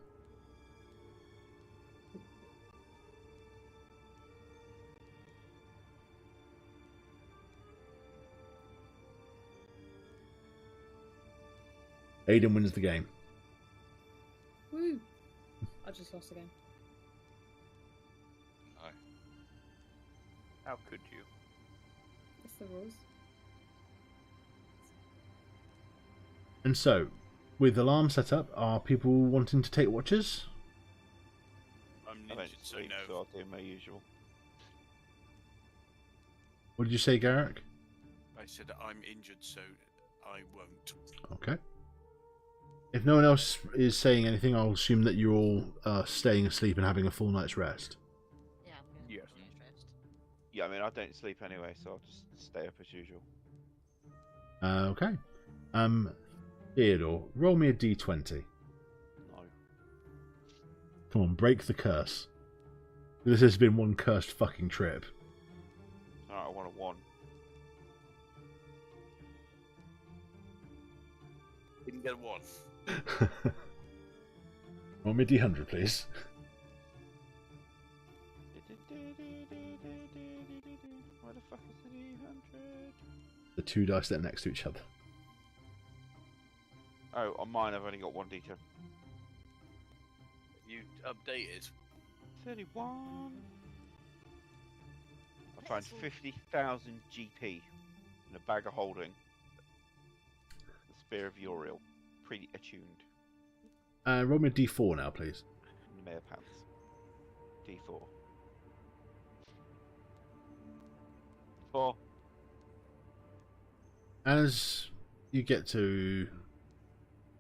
Aiden wins the game. Woo! I just lost again. No. How could you? It's the rules. And so, with alarm set up, are people wanting to take watches? I'm I don't ninja, so sleep, so no. I'll do my usual. What did you say, Garrick? I said I'm injured, so I won't. Okay. If no one else is saying anything, I'll assume that you're all staying asleep and having a full night's rest. Yeah, I'm going Yes. to rest. Yeah, I mean, I don't sleep anyway, so I'll just stay up as usual. Okay. Theodore, roll me a d20. No. Come on, break the curse. This has been one cursed fucking trip. Alright, I want a 1. Didn't get one. Roll me a d100, please. Where the fuck is the D100? The two dice that are next to each other. Oh, on mine I've only got 1 D10. You updated. 31. I find 50,000 GP in a bag of holding. The Spear of Uriel. Pre-attuned. Roll me a d4 now, please. In the mayor pants. D4. 4. As you get to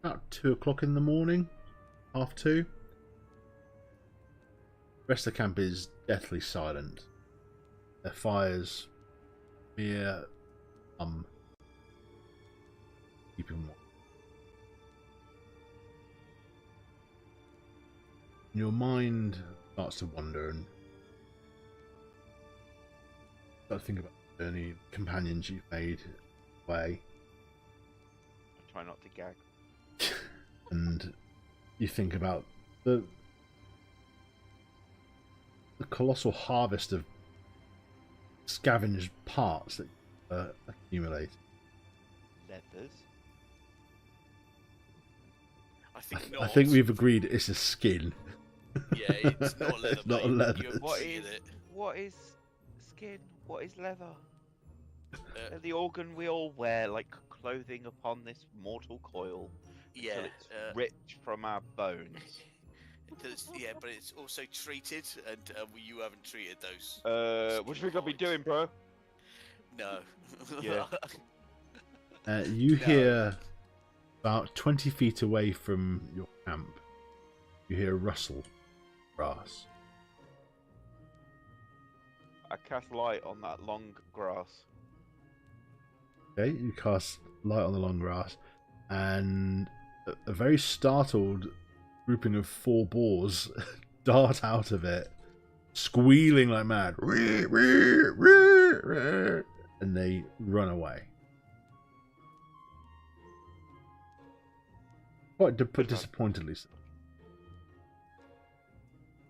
about 2 o'clock in the morning, half 2, the rest of the camp is deathly silent. Their fires mere keeping warm. Your mind starts to wander and start to think about the journey, companions you've made away, I try not to gag. and you think about the colossal harvest of scavenged parts that accumulate. Leathers. I think I not. think we've agreed it's a skin. Yeah, it's not leather. It's not mate. leather. You haven't What seen is it. what is skin? What is leather? Uh, They're the organ we all wear, like clothing upon this mortal coil, Yeah, until it's ripped from our bones. yeah, but it's also treated, and you haven't treated those. What do you think I'll be doing, bro? No. Yeah. You No. hear about 20 feet away from your camp. You hear a rustle, grass. I cast light on that long grass. Okay, you cast light on the long grass, and a very startled grouping of 4 boars dart out of it, squealing like mad, and they run away. Quite disappointedly so.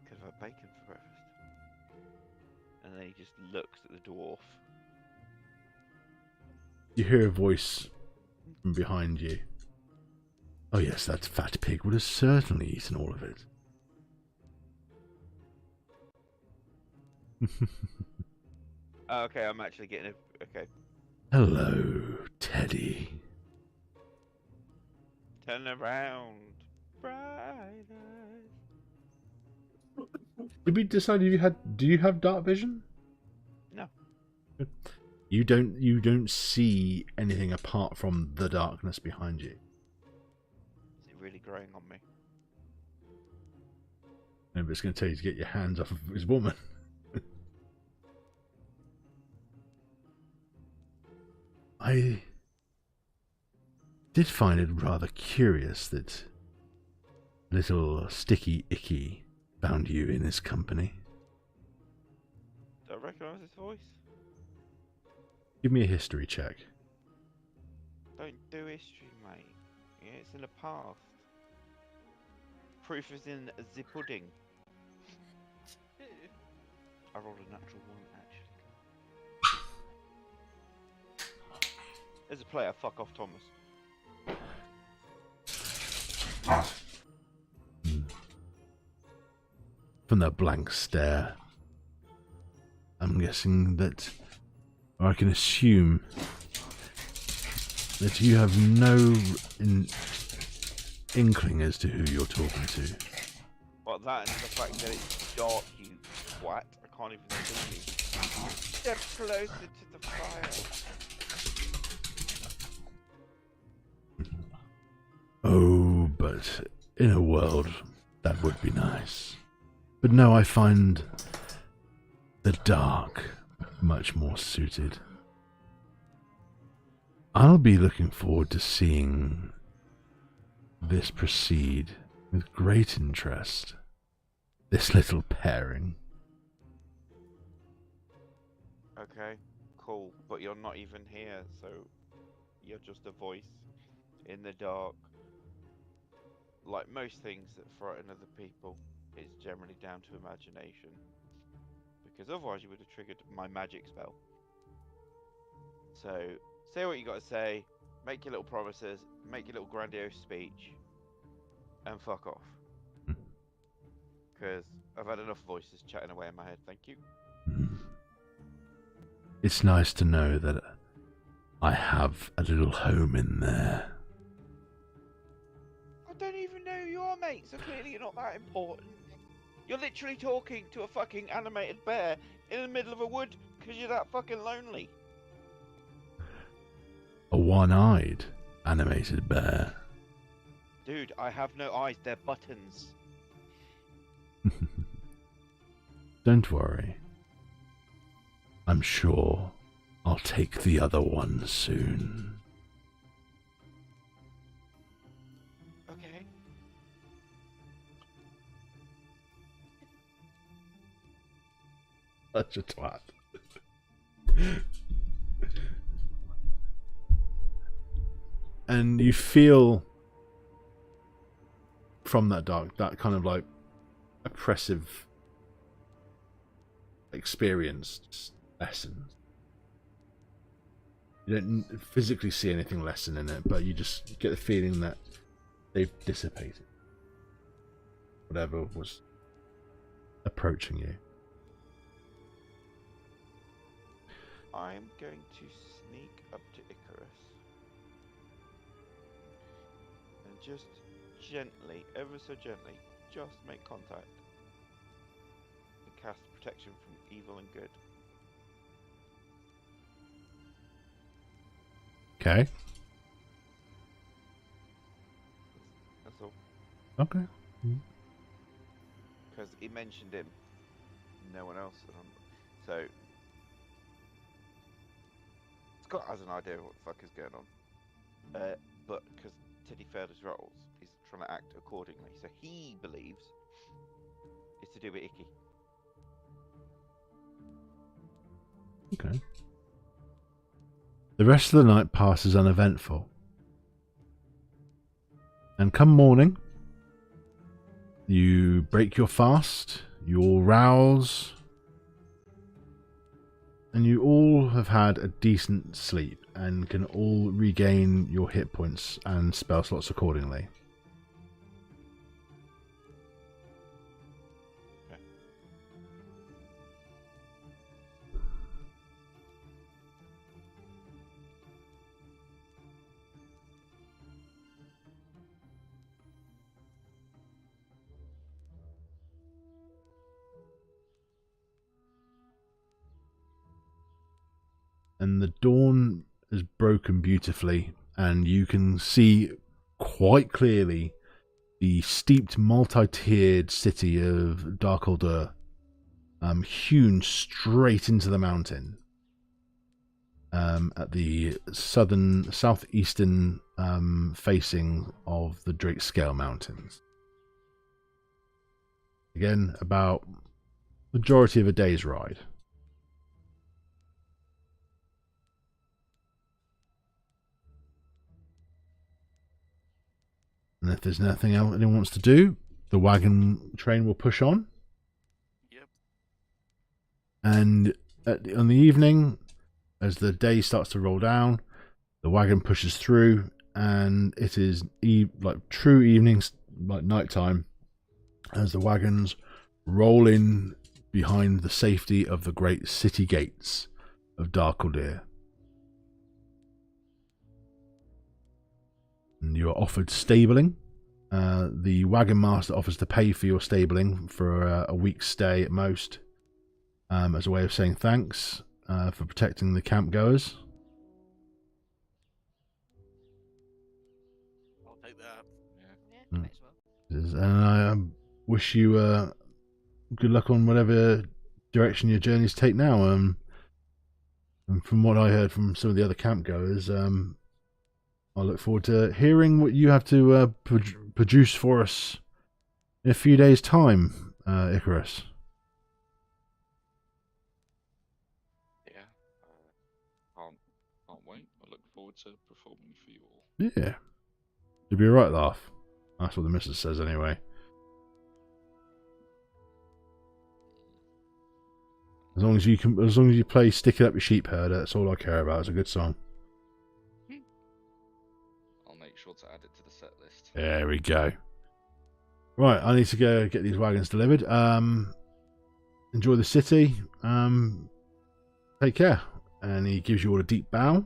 Could have had bacon for breakfast. And then he just looks at the dwarf. You hear a voice from behind you. Oh yes, that fat pig would have certainly eaten all of it. Okay, I'm actually getting a... Okay. Hello, Teddy. Turn around. Bright eyes. Did we decide do you have dark vision? No. You don't see anything apart from the darkness behind you. Is it really growing on me? No, but it's going to tell you to get your hands off of his woman. I did find it rather curious that little Sticky Icky found you in his company. Do I recognise his voice? Give me a history check. Don't do history, mate. Yeah, it's in the past. Proof is in the pudding. I rolled a natural 1, actually. As a player, fuck off, Thomas. From that blank stare, I'm guessing that, or I can assume that you have no inkling as to who you're talking to. But that and the fact that it's dark, you twat. I can't even see you. Step closer to the fire. Oh, but in a world, that would be nice. But no, I find the dark much more suited. I'll be looking forward to seeing this proceed with great interest. This little pairing. Okay, cool. But you're not even here, so you're just a voice in the dark. Like most things that frighten other people, it's generally down to imagination. Because otherwise you would have triggered my magic spell. So, say what you got to say, make your little promises, make your little grandiose speech, and fuck off. Because I've had enough voices chatting away in my head, thank you. It's nice to know that I have a little home in there. I don't even know who you are, mate, so clearly you're not that important. You're literally talking to a fucking animated bear in the middle of a wood because you're that fucking lonely. A one-eyed animated bear. Dude, I have no eyes, they're buttons. Don't worry. I'm sure I'll take the other one soon. Okay. Such a twat. And you feel from that dark, that kind of like oppressive experience just lessens. You don't physically see anything lessen in it, but you just get the feeling that they've dissipated. Whatever was approaching you. I'm going to sneak up to Icarus and just gently, ever so gently, just make contact and cast protection from evil and good. Okay. That's all. Okay. Because he mentioned him, no one else. So Scott has an idea of what the fuck is going on. But because Teddy failed his roles, he's trying to act accordingly. So he believes it's to do with Icky. Okay. The rest of the night passes uneventful. And come morning, you break your fast, you all rouse, and you all have had a decent sleep and can all regain your hit points and spell slots accordingly. And the dawn is broken beautifully, and you can see quite clearly the steeped, multi-tiered city of Dhar Kohldur, hewn straight into the mountain at the southeastern facing of the Drake Scale Mountains. Again, about majority of a day's ride. And if there's nothing else anyone wants to do, the wagon train will push on. Yep. And on the evening, as the day starts to roll down, the wagon pushes through, and it is like true evenings, like nighttime, as the wagons roll in behind the safety of the great city gates of Dhar Kohldur. And you are offered stabling. The wagon master offers to pay for your stabling for a week's stay at most, as a way of saying thanks for protecting the camp goers. I'll take that. Yeah, might as well. And I wish you good luck on whatever direction your journeys take now. And from what I heard from some of the other camp goers, I look forward to hearing what you have to produce for us in a few days' time, Icarus. Yeah. Can't wait. I look forward to performing for you all. Yeah. You'll be a right laugh. That's what the missus says anyway. As long as you play Stick It Up Your Sheep Herder, that's all I care about. It's a good song. I'll make sure to add it to the set list. There we go. Right, I need to go get these wagons delivered. Enjoy the city. Take care. And he gives you all a deep bow.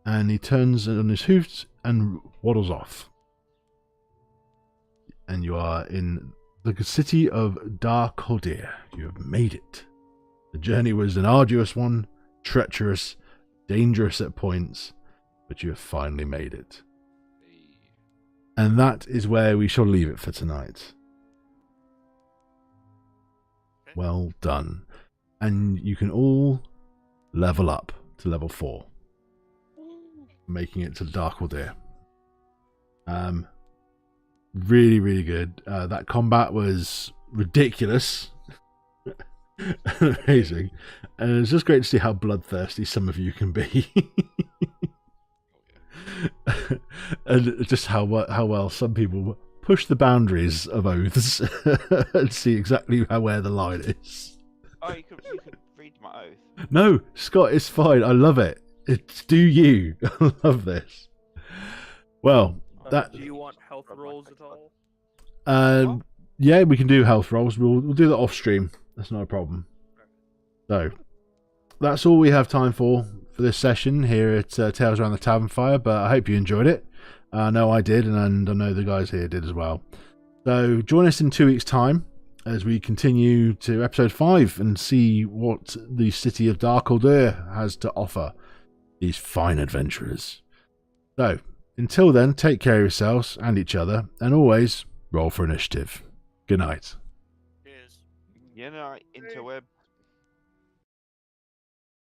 And he turns on his hoofs and waddles off. And you are in the city of Dhar Kohldur. You have made it. The journey was an arduous one, treacherous, dangerous at points, but you have finally made it. And that is where we shall leave it for tonight. Well done. And you can all level up to level 4. Making it to Dhar Kohldur. Really, really good. That combat was ridiculous. Amazing. And it's just great to see how bloodthirsty some of you can be. And just how well some people push the boundaries of oaths and see exactly where the line is. Oh, you could read my oath. No, Scott, it's fine. I love it. It's do you. I love this. Well, That Do you want health rolls at all? yeah, we can do health rolls. We'll do that off stream. That's not a problem. So that's all we have time for this session here at Tales Around the Tavern Fire. But I hope you enjoyed it. I know I did, and I know the guys here did as well. So join us in 2 weeks' time as we continue to episode 5 and see what the city of Dhar Kohldur has to offer these fine adventurers. So until then, take care of yourselves and each other, and always roll for initiative. Good night. Cheers. You know, interwebs.